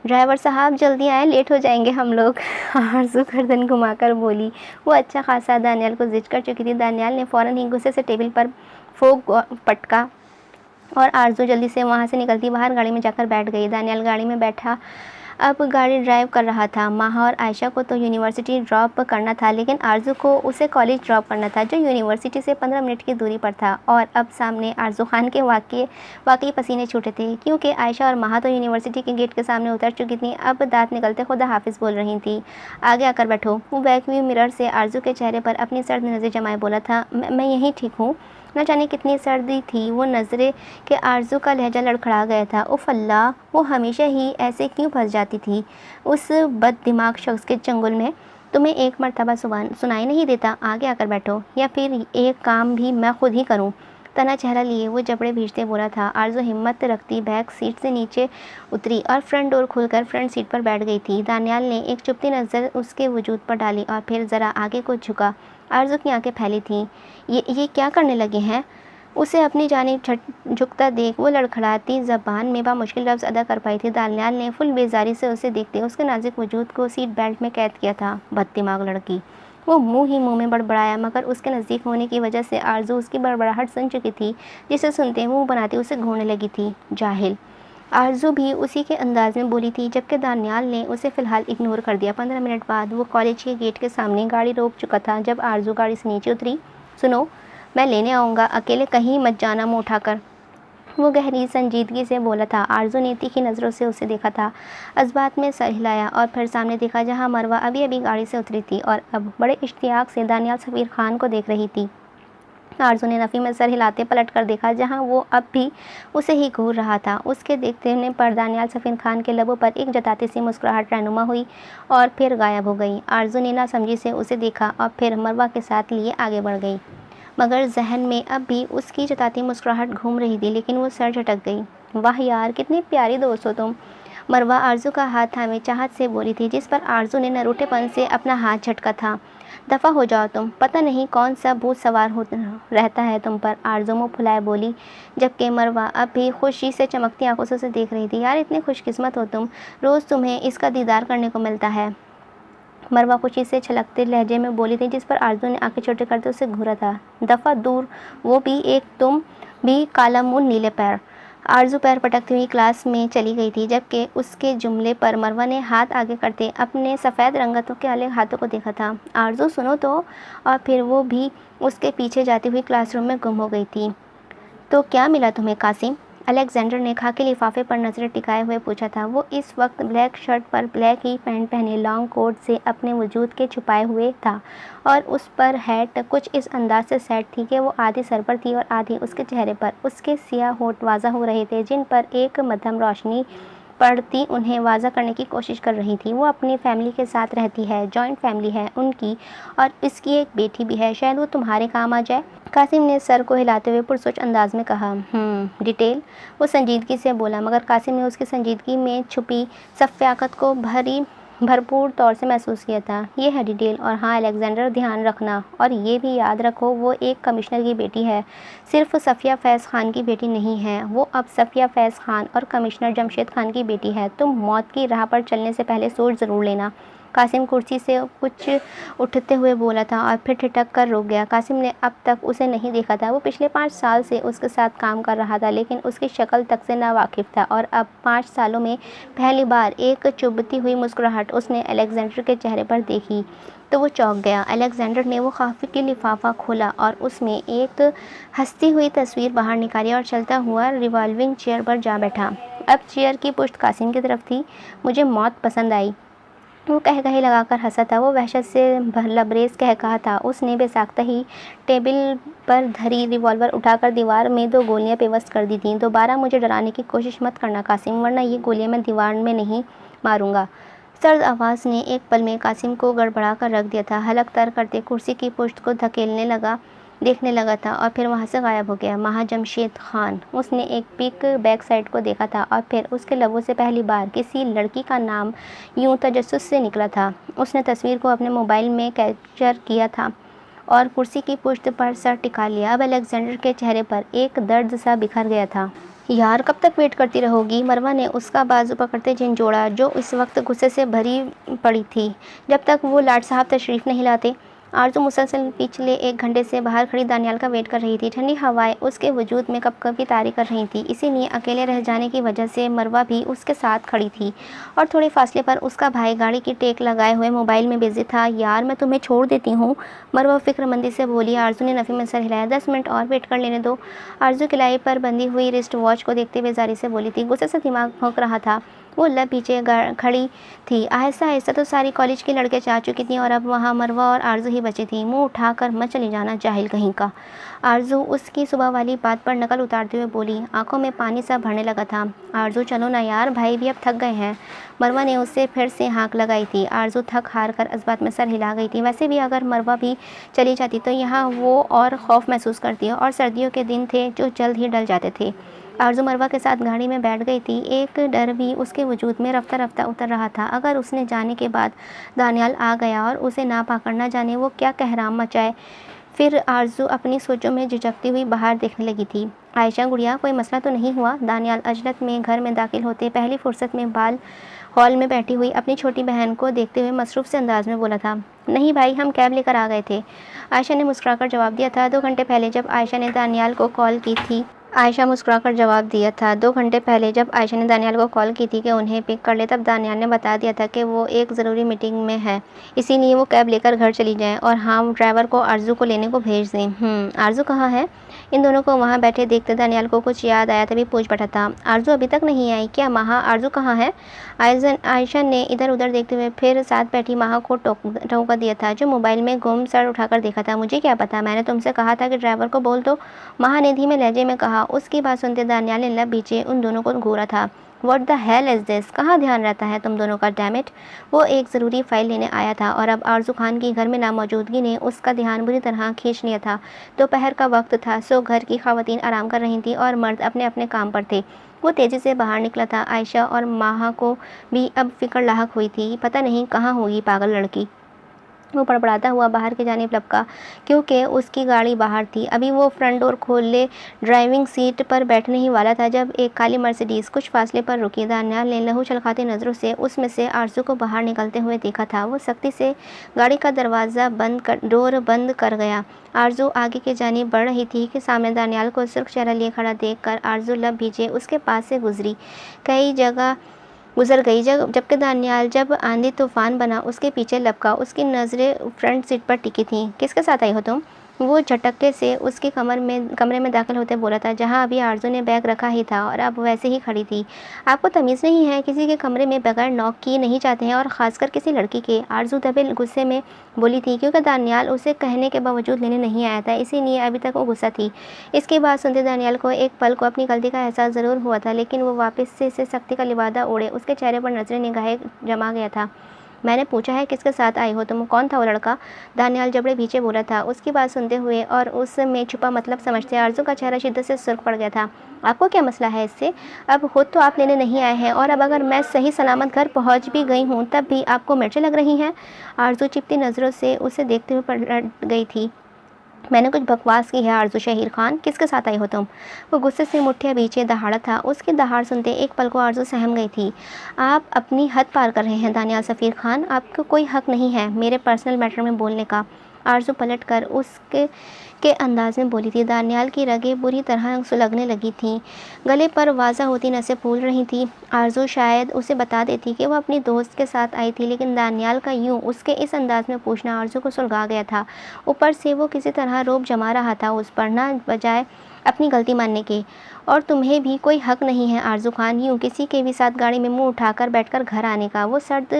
ड्राइवर साहब जल्दी आए, लेट हो जाएंगे हम लोग। आरजू गर्दन घुमाकर बोली। वो अच्छा खासा दानियाल को जिद कर चुकी थी। दानियाल ने फ़ौरन ही गुस्से से टेबल पर फोक पटका और आरजू जल्दी से वहाँ से निकलती बाहर गाड़ी में जाकर बैठ गई। दानियाल गाड़ी में बैठा अब गाड़ी ड्राइव कर रहा था। माहा और आयशा को तो यूनिवर्सिटी ड्रॉप करना था, लेकिन आरजू को उसे कॉलेज ड्रॉप करना था, जो यूनिवर्सिटी से 15 मिनट की दूरी पर था। और अब सामने आरजू खान के वाकई पसीने छूटे थे, क्योंकि आयशा और माहा तो यूनिवर्सिटी के गेट के सामने उतर चुकी थी। अब दांत निकलते खुदा हाफिज़ बोल रही थी, आगे आकर बैठो। वो बैकव्यू मिरर से आरजू के चेहरे पर अपनी सर्द नज़र जमाए बोला था, मैं यहीं ठीक हूँ। न जाने कितनी सर्दी थी वो नज़रें के आरजू का लहजा लड़खड़ा गया था। उफ़ अल्लाह, वो हमेशा ही ऐसे क्यों फंस जाती थी उस बद दिमाग शख्स के चंगुल में। तुम्हें एक मर्तबा सुनाई नहीं देता, आगे आकर बैठो, या फिर एक काम भी मैं खुद ही करूं। तना चेहरा लिए वो जबड़े भींचते बोला था। आरजू हिम्मत रखती बैक सीट से नीचे उतरी और फ्रंट डोर खुलकर फ्रंट सीट पर बैठ गई थी। दानियाल ने एक चुपती नज़र उसके वजूद पर डाली और फिर ज़रा आगे को झुका। आरजू की आंखें फैली थीं। ये क्या करने लगे हैं? उसे अपनी जानिब झुकता देख वो लड़खड़ाती ज़बान में बामुश्किल लफ्ज़ अदा कर पाई थी। दानियाल ने फुल बेजारी से उसे देखते उसके नाजुक वजूद को सीट बेल्ट में कैद किया था। बददिमाग लड़की, वो मुंह ही मुंह में बड़बड़ाया, मगर उसके नज़दीक होने की वजह से आरजू उसकी बड़बड़ाहट सुन चुकी थी, जिसे सुनते मुंह बनाती उसे घूरने लगी थी। जाहिल। आरजू भी उसी के अंदाज में बोली थी, जबकि दानियाल ने उसे फ़िलहाल इग्नोर कर दिया। 15 मिनट बाद वो कॉलेज के गेट के सामने गाड़ी रोक चुका था। जब आरजू गाड़ी से नीचे उतरी, सुनो, मैं लेने आऊँगा, अकेले कहीं मत जाना मुँह उठाकर, वो गहरी संजीदगी से बोला था। आरजू ने तीखी नज़रों से उसे देखा था, अज़बात में सर हिलाया और फिर सामने देखा, जहाँ मरवा अभी अभी गाड़ी से उतरी थी और अब बड़े इश्तियाक से दानियाल सफ़ीर खान को देख रही थी। आरजू ने नफ़ी में सर हिलाते पलट कर देखा, जहाँ वो अब भी उसे ही घूर रहा था। उसके देखने पर दानियाल सफ़ीर खान के लबों पर एक जताती सी मुस्कुराहट रहनुमा हुई और फिर गायब हो गई। आरजू ने नासमझी से उसे देखा और फिर मरवा के साथ लिए आगे बढ़ गई, मगर जहन में अब भी उसकी जताती मुस्कुराहट घूम रही थी, लेकिन वो सर झटक गई। वाह यार, कितनी प्यारी दोस्त हो तुम, मरवा आरजू का हाथ थामे चाहत से बोली थी, जिस पर आरजू ने नरूठेपन से अपना हाथ झटका था। दफ़ा हो जाओ तुम, पता नहीं कौन सा भूत सवार हो रहता है तुम पर, आरजू मुँह फुलाए बोली, जबकि मरवा अब भी खुशी से चमकती आंखों से उसे देख रही थी। यार, इतनी खुशकिस्मत हो तुम, रोज़ तुम्हें इसका दीदार करने को मिलता है, मरवा खुशी से छलकते लहजे में बोली थी, जिस पर आरजू ने आंखें छोटे करते उसे घूरा था। दफ़ा दूर, वो भी एक, तुम भी काला मुंह नीले पैर। आरजू पैर पटकती हुई क्लास में चली गई थी, जबकि उसके जुमले पर मरवा ने हाथ आगे करते अपने सफ़ेद रंगतों के अलग हाथों को देखा था। आरजू सुनो तो, और फिर वो भी उसके पीछे जाती हुई क्लासरूम में गुम हो गई थी। तो क्या मिला तुम्हें कासिम? अलेक्जेंडर ने खाकी लिफाफे पर नज़रें टिकाए हुए पूछा था। वो इस वक्त ब्लैक शर्ट पर ब्लैक ही पैंट पहने लॉन्ग कोट से अपने वजूद के छुपाए हुए था, और उस पर हैट कुछ इस अंदाज से सेट थी कि वो आधी सर पर थी और आधी उसके चेहरे पर। उसके सियाह होंठ वाज़ा हो रहे थे, जिन पर एक मध्यम रोशनी पड़ती उन्हें वाज़ा करने की कोशिश कर रही थी। वो अपनी फैमिली के साथ रहती है, जॉइंट फैमिली है उनकी, और इसकी एक बेटी भी है, शायद वो तुम्हारे काम आ जाए। कासिम ने सर को हिलाते हुए पुरसोच अंदाज में कहा। डिटेल, वो संजीदगी से बोला, मगर कासिम ने उसकी संजीदगी में छुपी सफ़्याकत को भरपूर तौर से महसूस किया था। ये है डिटेल, और हाँ अलेक्जेंडर, ध्यान रखना और ये भी याद रखो, वो एक कमिश्नर की बेटी है, सिर्फ सफ़िया फैज़ खान की बेटी नहीं है। वो अब सफ़िया फैज़ खान और कमिश्नर जमशेद खान की बेटी है। तुम मौत की राह पर चलने से पहले सोच ज़रूर लेना। कासिम कुर्सी से कुछ उठते हुए बोला था और फिर ठिठक कर रुक गया। कासिम ने अब तक उसे नहीं देखा था। वो पिछले 5 साल से उसके साथ काम कर रहा था, लेकिन उसकी शक्ल तक से नावाकिफ़ था और अब 5 सालों में पहली बार एक चुभती हुई मुस्कुराहट उसने अलेक्जेंडर के चेहरे पर देखी तो वो चौंक गया। अलेक्जेंडर ने वो काफ़ी की लिफाफा खोला और उसमें एक हंसती हुई तस्वीर बाहर निकाली और चलता हुआ रिवॉल्विंग चेयर पर जा बैठा। अब चेयर की पुश्त कासिम की तरफ थी। मुझे मौत पसंद आई, वो कहकही लगाकर हंसा था। वो वहशत से लबरेज कहकहा था। उसने बेसाख्ता ही टेबल पर धरी रिवॉल्वर उठाकर दीवार में 2 गोलियां पेवस्त कर दी थीं। दोबारा मुझे डराने की कोशिश मत करना कासिम, वरना ये गोलियां मैं दीवार में नहीं मारूंगा। सर्द आवाज़ ने एक पल में कासिम को गड़बड़ा कर रख दिया था। हलक तर करते कुर्सी की पुश्त को धकेलने लगा, देखने लगा था और फिर वहाँ से गायब हो गया। महाजमशेद खान। उसने एक पिक बैक साइड को देखा था और फिर उसके लबों से पहली बार किसी लड़की का नाम यूं तजस्सुस से निकला था। उसने तस्वीर को अपने मोबाइल में कैप्चर किया था और कुर्सी की पुश्त पर सर टिका लिया। अब अलेक्जेंडर के चेहरे पर एक दर्द सा बिखर गया था। यार कब तक वेट करती रहोगी? मरवा ने उसका बाजू पकड़ते झिंझोड़ा, जो इस वक्त गुस्से से भरी पड़ी थी। जब तक वो लाट साहब तशरीफ़ नहीं लाते। आरज़ू मुसलसल पिछले 1 घंटे से बाहर खड़ी दानियाल का वेट कर रही थी। ठंडी हवाएं उसके वजूद में कपकपी तारी कर रही थी। इसीलिए अकेले रह जाने की वजह से मरवा भी उसके साथ खड़ी थी और थोड़े फासले पर उसका भाई गाड़ी की टेक लगाए हुए मोबाइल में बिजी था। यार मैं तुम्हें छोड़ देती हूँ, मरवा फिक्रमंदी से बोली। आरज़ू ने नफ़ी में सर हिलाया। 10 मिनट और वेट कर लेने दो। आरज़ू किलाई पर बंधी हुई रिस्ट वॉच को देखते हुए जारी से बोली थी। गुस्से से दिमाग भौंक रहा था। वो लब पीछे खड़ी थी। आहिस्ता आहिस्ता तो सारी कॉलेज की लड़के जा चुकी थी और अब वहाँ मरवा और आरज़ू ही बची थी। मुंह उठाकर मत चली जाना जाहिल कहीं का। आरज़ू उसकी सुबह वाली बात पर नकल उतारते हुए बोली। आंखों में पानी सा भरने लगा था। आरज़ू चलो ना यार, भाई भी अब थक गए हैं। मरवा ने उससे फिर से हाँक लगाई थी। आरज़ू थक हार कर इस बात में सर हिला गई थी। वैसे भी अगर मरवा भी चली जाती तो यहाँ वो और खौफ महसूस करती और सर्दियों के दिन थे जो जल्द ही डल जाते थे। आरज़ू मरवा के साथ गाड़ी में बैठ गई थी। एक डर भी उसके वजूद में रफ्ता रफ्ता उतर रहा था। अगर उसने जाने के बाद दानियाल आ गया और उसे ना पाकर ना जाने वो क्या कहराम मचाए। फिर आरज़ू अपनी सोचों में झिझकती हुई बाहर देखने लगी थी। आयशा गुड़िया, कोई मसला तो नहीं हुआ? दानियाल अजलत में घर में दाखिल होते पहली फुर्सत में हॉल में बैठी हुई अपनी छोटी बहन को देखते हुए मसरूफ़ से अंदाज में बोला था। नहीं भाई, हम कैब लेकर आ गए थे, आयशा ने मुस्कुराकर जवाब दिया था। 2 घंटे पहले जब आयशा ने दानियाल को कॉल की थी। आयशा मुस्कुराकर जवाब दिया था। 2 घंटे पहले जब आयशा ने दानियाल को कॉल की थी कि उन्हें पिक कर ले, तब दानियाल ने बता दिया था कि वो एक ज़रूरी मीटिंग में है, इसीलिए वो कैब लेकर घर चली जाएं और हाँ, ड्राइवर को आरज़ू को लेने को भेज दें। आरज़ू कहाँ है? इन दोनों को वहाँ बैठे देखते दानियाल को कुछ याद आया, तभी पूछ बैठा था। आरज़ू अभी तक नहीं आई क्या? महा, आरज़ू कहाँ है? आयशा ने इधर उधर देखते हुए फिर साथ बैठी महा को टोका दिया था, जो मोबाइल में गुम सर उठाकर देखा था। मुझे क्या पता, मैंने तुमसे कहा था कि ड्राइवर को बोल दो, महा ने धीमे लहजे में कहा। उसकी बात सुनते दानियाल ने लब बीचे उन दोनों को घूरा था। What the hell is this? कहाँ ध्यान रहता है तुम दोनों का, डैम इट। वो एक ज़रूरी फ़ाइल लेने आया था और अब आरज़ू खान की घर में नामौजूदगी ने उसका ध्यान बुरी तरह खींच लिया था। दोपहर का वक्त था, सो घर की ख़वातीन आराम कर रही थी और मर्द अपने अपने काम पर थे। वो तेज़ी से बाहर निकला था। आयशा और माहा को भी अब फ़िक्र लाहक हुई थी। पता नहीं कहाँ होगी पागल लड़की। वो बड़बड़ाता हुआ बाहर की जानिब लपका, क्योंकि उसकी गाड़ी बाहर थी। अभी वो फ्रंट डोर खोले ड्राइविंग सीट पर बैठने ही वाला था जब एक काली मर्सिडीज़ कुछ फासले पर रुकी। दानियाल ने लहू छलकाती नज़रों से उसमें से आरज़ू को बाहर निकलते हुए देखा था। वो सख्ती से गाड़ी का दरवाज़ा डोर बंद कर गया। आरज़ू आगे की जानिब बढ़ रही थी कि सामने दानियाल को सुर्ख चेहरा लिए खड़ा देखकर आरज़ू लब भीजे उसके पास से गुजर गई जबकि दानियाल जब आंधी तूफान बना उसके पीछे लपका। उसकी नज़रें फ्रंट सीट पर टिकी थीं। किसके साथ आई हो तुम? वो झटके से उसके कमरे में दाखिल होते बोला था, जहाँ अभी आरज़ू ने बैग रखा ही था और अब वैसे ही खड़ी थी। आपको तमीज़ नहीं है? किसी के कमरे में बगैर नॉक किए नहीं जाते हैं, और ख़ासकर किसी लड़की के। आरज़ू दबे गुस्से में बोली थी, क्योंकि दानियाल उसे कहने के बावजूद लेने नहीं आया था, इसीलिए अभी तक वो गुस्सा थी। इसकी बात सुनते दानियाल को एक पल को अपनी गलती का एहसास ज़रूर हुआ था, लेकिन वो वापस से इसे सख्ती का लिबादा ओढ़े उसके चेहरे पर नजरें निगाहें जमा गया था। मैंने पूछा है किसके साथ आई हो तुम? कौन था वो लड़का? दानियाल जबड़े पीछे बोला था। उसकी बात सुनते हुए और उसमें छुपा मतलब समझते आरज़ू का चेहरा शिद्दत से सुर्ख पड़ गया था। आपको क्या मसला है इससे? अब खुद तो आप लेने नहीं आए हैं, और अब अगर मैं सही सलामत घर पहुंच भी गई हूं तब भी आपको मिर्चें लग रही हैं। आरज़ू चिपती नज़रों से उसे देखते हुए पलट गई थी। मैंने कुछ बकवास की है आरजू शहीर खान, किसके साथ आई हो तुम? वो गुस्से से मुठ्ठियां पीछे दहाड़ा था। उसकी दहाड़ सुनते एक पल को आरजू सहम गई थी। आप अपनी हद पार कर रहे हैं दानियाल सफ़ीर खान, आपको कोई हक नहीं है मेरे पर्सनल मैटर में बोलने का। आरजू पलट कर उसके अंदाज में बोली थी। दानियाल की रगें बुरी तरह सुलगने लगी थीं, गले पर वाज़ा होती नसें फूल रही थीं। आरजू शायद उसे बता देती कि वह अपनी दोस्त के साथ आई थी, लेकिन दानियाल का यूं उसके इस अंदाज में पूछना आरजू को सुलगा गया था। ऊपर से वो किसी तरह रोब जमा रहा था उस पर, ना बजाय अपनी गलती मानने के। और तुम्हें भी कोई हक नहीं है आरजू खान यूँ किसी के भी साथ गाड़ी में मुंह उठाकर बैठकर घर आने का। वो सर्द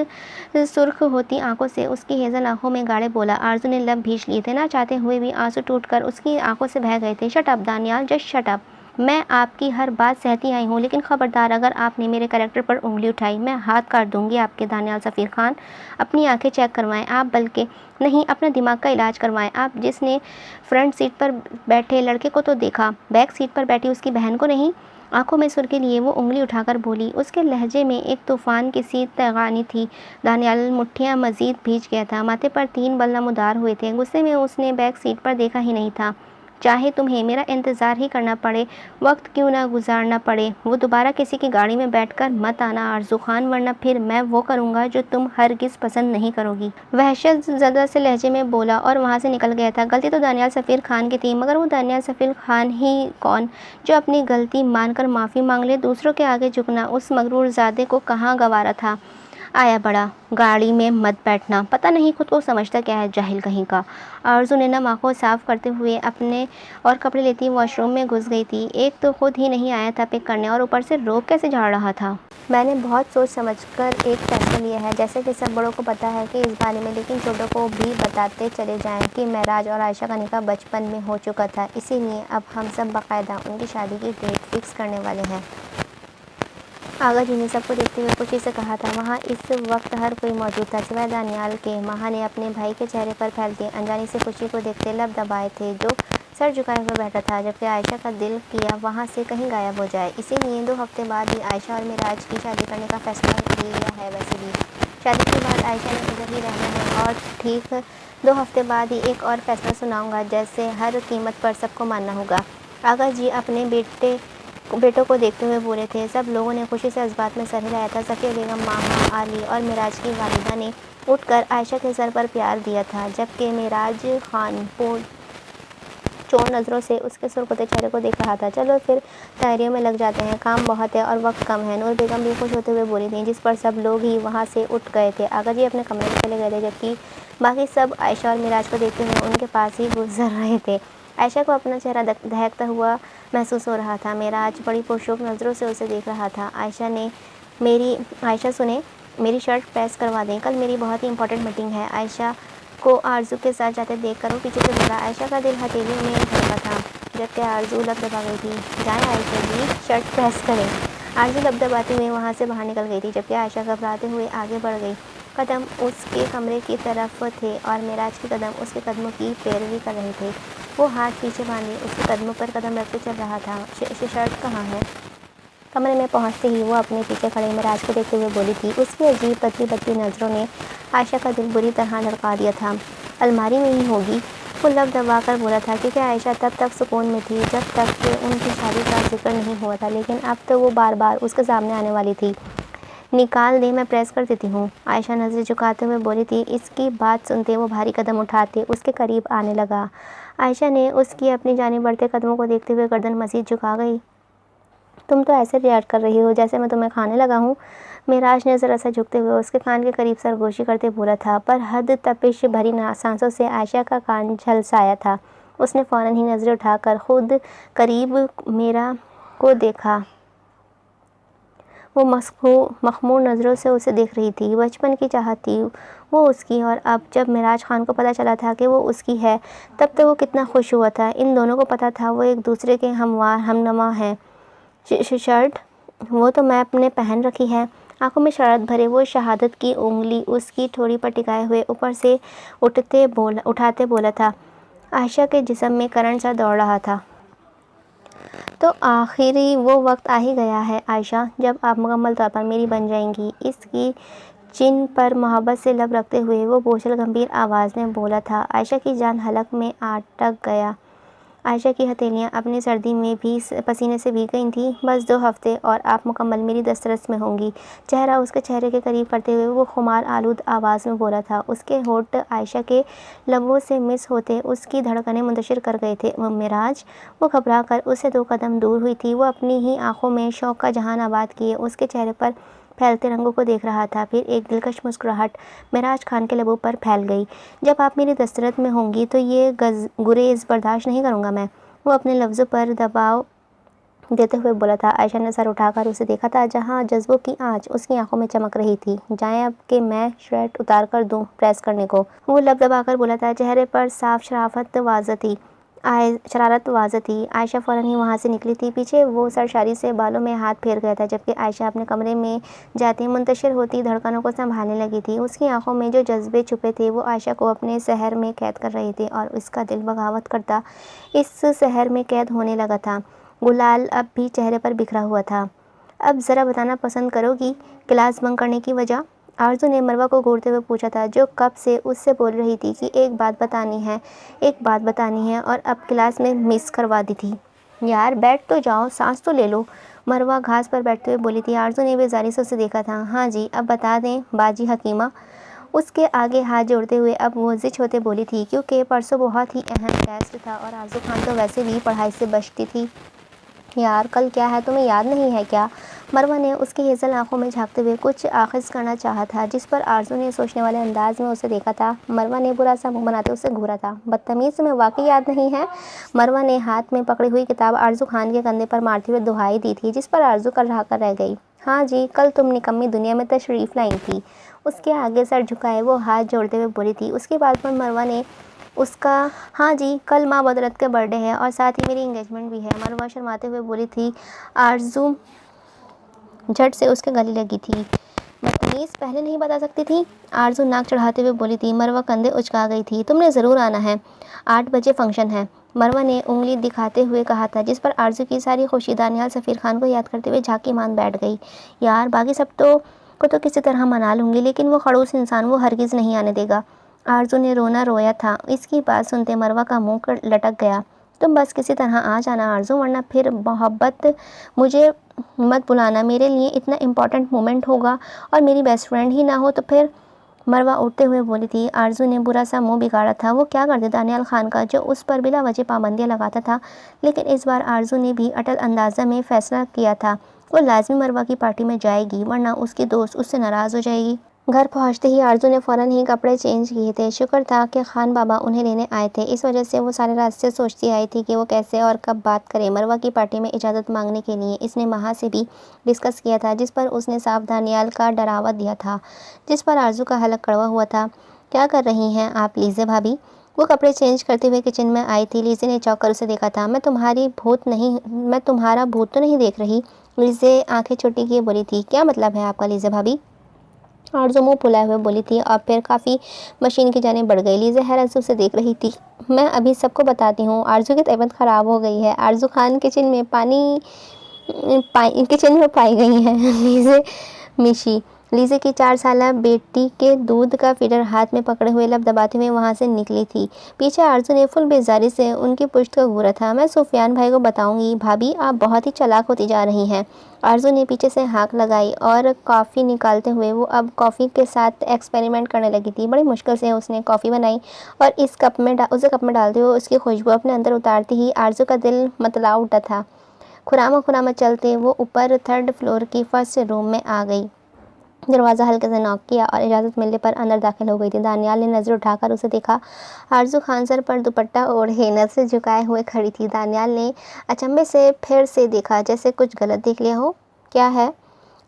सुर्ख होती आंखों से उसकी हेजल आंखों में गाड़े बोला। आरजू ने लब भींच लिए थे, ना चाहते हुए भी आंसू टूटकर उसकी आंखों से बह गए थे। Shut up Daniyal, just shut up. मैं आपकी हर बात सहती आई हूँ, लेकिन ख़बरदार अगर आपने मेरे कैरेक्टर पर उंगली उठाई मैं हाथ काट दूंगी आपके। दानियाल सफ़ीर खान, अपनी आंखें चेक करवाएं आप, बल्कि नहीं अपना दिमाग का इलाज करवाएं आप। जिसने फ्रंट सीट पर बैठे लड़के को तो देखा, बैक सीट पर बैठी उसकी बहन को नहीं? आंखों में सुर्खी लिए वो उंगली उठाकर बोली। उसके लहजे में एक तूफ़ान की सी तैगानी थी। दानियाल मुट्ठियाँ मज़ीद भींच गया था, माथे पर 3 बल नमूदार हुए थे। गुस्से में उसने बैक सीट पर देखा ही नहीं था। चाहे तुम्हें मेरा इंतज़ार ही करना पड़े, वक्त क्यों ना गुजारना पड़े, वो दोबारा किसी की गाड़ी में बैठकर मत आना आरजू खान, वरना फिर मैं वो करूँगा जो तुम हरगिज़ पसंद नहीं करोगी। वहशत ज़दा से लहजे में बोला और वहाँ से निकल गया था। गलती तो दानियाल सफ़ीर खान की थी, मगर वो दानियाल सफ़ीर खान ही कौन जो अपनी गलती मानकर माफ़ी मांग ले। दूसरों के आगे झुकना उस मगरूर ज़ादे को कहाँ गवारा था। आया बड़ा, गाड़ी में मत बैठना, पता नहीं खुद को समझता क्या है, जाहिल कहीं का। आरजू ने नम आँखों साफ करते हुए अपने और कपड़े लेती वॉशरूम में घुस गई थी। एक तो खुद ही नहीं आया था पिक करने, और ऊपर से रोब कैसे झाड़ रहा था। मैंने बहुत सोच समझकर एक फैसला लिया है, जैसे कि सब बड़ों को पता है कि इस बारे में, लेकिन छोटों को भी बताते चले जाएं कि महराज और आयशा का निकाह बचपन में हो चुका था। इसीलिए अब हम सब बाकायदा उनकी शादी की डेट फिक्स करने वाले हैं। आगा जी ने सबको देखते हुए खुशी से कहा था। वहाँ इस वक्त हर कोई मौजूद था सिवाय दानियाल के। माँ ने अपने भाई के चेहरे पर फैलती अनजानी से खुशी को देखते लब दबाए थे, जो सर झुकाए हुए बैठा था, जबकि आयशा का दिल किया वहाँ से कहीं गायब हो जाए। इसीलिए 2 हफ्ते बाद ही आयशा और मिराज की शादी करने का फैसला लिया है। वैसे भी शादी के बाद आयशा ने इधर ही रहना है, और ठीक 2 हफ्ते बाद ही एक और फैसला सुनाऊंगा, जैसे हर कीमत पर सबको मानना होगा। आगा जी अपने बेटों को देखते हुए बोले थे। सब लोगों ने खुशी से इस बात में सर हिलाया था। सफ़िया बेगम, मामा, आली और मिराज की वालिदा ने उठकर आयशा के सर पर प्यार दिया था, जबकि मिराज खान चोर नज़रों से उसके सुरखुते चेहरे को देख रहा था। चलो फिर तैयारियों में लग जाते हैं, काम बहुत है और वक्त कम है। नूर बेगम भी खुश होते हुए बोली थी, जिस पर सब लोग ही वहाँ से उठ गए थे। आगा जी अपने कमरे में चले गए थे, जबकि बाकी सब आयशा और मिराज को देखते हुए उनके पास ही गुजर रहे थे। आयशा को अपना चेहरा दहकता हुआ महसूस हो रहा था। मिराज बड़ी पुरशौक नज़रों से उसे देख रहा था। आयशा सुने, मेरी शर्ट प्रेस करवा दें, कल मेरी बहुत ही इंपॉर्टेंट मीटिंग है। आयशा को आरजू के साथ जाते देखकर वो पीछे से बोला। आयशा का दिल हथेली में धड़का था, जबकि आरजू लब दबा गई थी। जाएं आयशा जी, शर्ट प्रेस करें। आरजू लब दबाते हुए वहाँ से बाहर निकल गई थी, जबकि आयशा घबराते हुए आगे बढ़ गई। कदम उसके कमरे की तरफ थे और मिराज के कदम उसके कदमों की पैरवी कर रहे थे। वो हाथ पीछे बांधे उसके कदमों पर कदम रखते चल रहा था। शर्ट कहाँ है? कमरे में पहुंचते ही वो अपने पीछे खड़े मिराज को देखते हुए बोली थी। उसकी अजीब पतली पतली नज़रों ने आयशा का दिल बुरी तरह धड़का दिया था। अलमारी में ही होगी, वो लब दबा कर बोला था, क्योंकि आयशा तब तक सुकून में थी जब तक कि उनकी शादी का जिक्र नहीं हुआ था, लेकिन अब तो वो बार बार उसके सामने आने वाली थी। निकाल दे, मैं प्रेस कर देती हूँ, आयशा नज़र झुकाते हुए बोली थी। इसकी बात सुनते वो भारी कदम उठाते उसके करीब आने लगा। आयशा ने उसकी अपनी जानिब बढ़ते कदमों को देखते हुए गर्दन मज़ीद झुका गई। तुम तो ऐसे रिएक्ट कर रही हो जैसे मैं तुम्हें खाने लगा हूँ। मिराज ने ज़रा सा झुकते हुए उसके कान के करीब सरगोशी करते बोला था, पर हद तपिश भरी सांसों से आयशा का कान झलसाया था। उसने फ़ौरन ही नज़रें उठाकर खुद करीब मेरा को देखा। वो मखमूर नज़रों से उसे देख रही थी। बचपन की चाहत थी वो उसकी, और अब जब मिराज खान को पता चला था कि वो उसकी है, तब तो वो कितना खुश हुआ था। इन दोनों को पता था वो एक दूसरे के हमनमा हैं। शर्ट वो तो मैं अपने पहन रखी है। आंखों में शरारत भरे वो शहादत की उंगली उसकी ठोड़ी पर टिकाए हुए ऊपर से उठाते बोला था। आयशा के जिस्म में करंट सा दौड़ रहा था। तो आखिरी वो वक्त आ ही गया है आयशा, जब आप मुकम्मल तौर पर मेरी बन जाएंगी। इसकी चिन पर मोहब्बत से लब रखते हुए वो बोझल गंभीर आवाज़ में बोला था। आयशा की जान हलक में अटक गया। आयशा की हथेलियाँ अपनी सर्दी में भी पसीने से भीग गई थीं। बस 2 हफ्ते और आप मुकम्मल मेरी दस्तरस में होंगी। चेहरा उसके चेहरे के करीब करते हुए वो खुमार आलूद आवाज़ में बोला था। उसके होंठ आयशा के लबों से मिस होते उसकी धड़कनें मुंतशिर कर गए थे। वो मिराज, वो घबरा कर उससे 2 कदम दूर हुई थी। वो अपनी ही आंखों में शौक़ का जहान आबाद किए उसके चेहरे पर फैलते रंगों को देख रहा था। फिर एक दिलकश मुस्कुराहट मिराज खान के लबों पर फैल गई। जब आप मेरी दस्तरस में होंगी तो ये गुरेज बर्दाश्त नहीं करूँगा मैं। वो अपने लफ्ज़ों पर दबाव देते हुए बोला था। आयशा ने सर उठाकर उसे देखा था, जहाँ जज्बों की आंच उसकी आंखों में चमक रही थी। जाएं अब कि मैं शर्ट उतार कर दूं प्रेस करने को। वो लब दबाकर बोला था, चेहरे पर साफ शरारत वाज़ थी। आयशा फ़ौरन ही वहाँ से निकली थी। पीछे वो सरशारी से बालों में हाथ फेर गया था, जबकि आयशा अपने कमरे में जाती मुंतशिर होती धड़कनों को संभालने लगी थी। उसकी आंखों में जो जज्बे छुपे थे वो आयशा को अपने शहर में कैद कर रहे थे और उसका दिल बगावत करता इस शहर में कैद होने लगा था। गुलाल अब भी चेहरे पर बिखरा हुआ था। अब ज़रा बताना पसंद करोगी क्लास बंक करने की वजह? आरज़ू ने मरवा को घूरते हुए पूछा था, जो कब से उससे बोल रही थी कि एक बात बतानी है और अब क्लास में मिस करवा दी थी। यार बैठ तो जाओ, सांस तो ले लो। मरवा घास पर बैठते हुए बोली थी। आरज़ू ने बेजारी से उसे देखा था। हाँ जी, अब बता दें बाजी हकीमा। उसके आगे हाथ जोड़ते हुए अब वो ज़िद होते बोली थी, क्योंकि परसों बहुत ही अहम टेस्ट था और आरज़ू खान तो वैसे भी पढ़ाई से बचती थी। यार कल क्या है तुम्हें याद नहीं है क्या? मरवा ने उसकी हेज़ल आंखों में झांकते हुए कुछ आखिज़ करना चाहा था, जिस पर आरज़ू ने सोचने वाले अंदाज में उसे देखा था। मरवा ने बुरा सा मुंह बनाते उसे घूरा था। बदतमीज़, तुम्हें वाकई याद नहीं है? मरवा ने हाथ में पकड़ी हुई किताब आरज़ू खान के कंधे पर मारते हुए दुहाई दी थी, जिस पर आरज़ू कल रह गई। हाँ जी, कल तुम निकम्मी दुनिया में तशरीफ़ लाई थी। उसके आगे सर झुकाए वो हाथ जोड़ते हुए बोली थी। उसके बाद पर मरवा ने उसका हाँ जी, कल माँ बदरत का बर्थडे है और साथ ही मेरी इंगेजमेंट भी है। मरवा शर्माते हुए बोली थी। आरज़ू झट से उसके गले लगी थी। बदतमीज़, पहले नहीं बता सकती थी? आरज़ू नाक चढ़ाते हुए बोली थी। मरवा कंधे उचका गई थी। तुमने ज़रूर आना है, 8 बजे फंक्शन है, मरवा ने उंगली दिखाते हुए कहा था, जिस पर आरज़ू की सारी खुशी दानियाल सफ़ीर खान को याद करते हुए झांकी मान बैठ गई। यार बाकी सब को तो किसी तरह मना लूँगी, लेकिन वो खड़ूस इंसान वो हरगिज़ नहीं आने देगा। आरज़ू ने रोना रोया था। इसकी बात सुनते मरवा का मुंह लटक गया। तुम बस किसी तरह आ जाना आरज़ू, वरना फिर मोहब्बत मुझे मत बुलाना। मेरे लिए इतना इम्पॉर्टेंट मोमेंट होगा और मेरी बेस्ट फ्रेंड ही ना हो तो फिर। मरवा उठते हुए बोली थी। आरज़ू ने बुरा सा मुंह बिगाड़ा था। वो क्या करते दानियाल खान का, जो उस पर बिला वजह पाबंदियाँ लगाता था। लेकिन इस बार आरज़ू ने भी अटल अंदाज़ा में फ़ैसला किया था, वो लाजमी मरवा की पार्टी में जाएगी, वरना उसकी दोस्त उससे नाराज़ हो जाएगी। घर पहुंचते ही आरज़ू ने फ़ौरन ही कपड़े चेंज किए थे। शुक्र था कि खान बाबा उन्हें लेने आए थे। इस वजह से वो सारे रास्ते सोचती आई थी कि वो कैसे और कब बात करे। मरवा की पार्टी में इजाज़त मांगने के लिए इसने महा से भी डिस्कस किया था, जिस पर उसने साफ दानियाल का डरावा दिया था, जिस पर आरज़ू का हलक कड़वा हुआ था। क्या कर रही हैं आप लीज़े भाभी? वो कपड़े चेंज करते हुए किचन में आई थी। लीज़े ने चौंक कर उसे देखा था। मैं तुम्हारा भूत तो नहीं देख रही? लीज़े आंखें छोटी किए बोली थी। क्या मतलब है आपका लीज़े भाभी? आरज़ू मुँह फुलाए हुए बोली थी और फिर काफ़ी मशीन की जाने बढ़ गई। लीज़ा हैरत से उसे देख रही थी। मैं अभी सबको बताती हूँ। आरज़ू की तबीयत ख़राब हो गई है। आरज़ू खान किचन में पाई गई है। लीज़े की 4 साला बेटी के दूध का फीडर हाथ में पकड़े हुए लब दबाते हुए वहाँ से निकली थी। पीछे आरज़ू ने फुल बेजारी से उनकी पुश्त को घूरा था। मैं सुफियान भाई को बताऊंगी। भाभी आप बहुत ही चालाक होती जा रही हैं। आरज़ू ने पीछे से हाँक लगाई और कॉफ़ी निकालते हुए वो अब कॉफ़ी के साथ एक्सपेरिमेंट करने लगी थी। बड़ी मुश्किल से उसने कॉफ़ी बनाई और उसे कप में डालते हुए उसकी खुशबू अपने अंदर उतारती ही आरज़ू का दिल मतला उठा था। खुरामा चलते वो ऊपर 3rd फ्लोर की फर्स्ट रूम में आ गई। दरवाज़ा हल्के से नॉक किया और इजाज़त मिलने पर अंदर दाखिल हो गई थी। दानियाल ने नज़र उठाकर उसे देखा। आरज़ू खान सर पर दुपट्टा ओढ़े नज़र झुकाए हुए खड़ी थी। दानियाल ने अचंभे से फिर से देखा, जैसे कुछ गलत देख लिया हो। क्या है?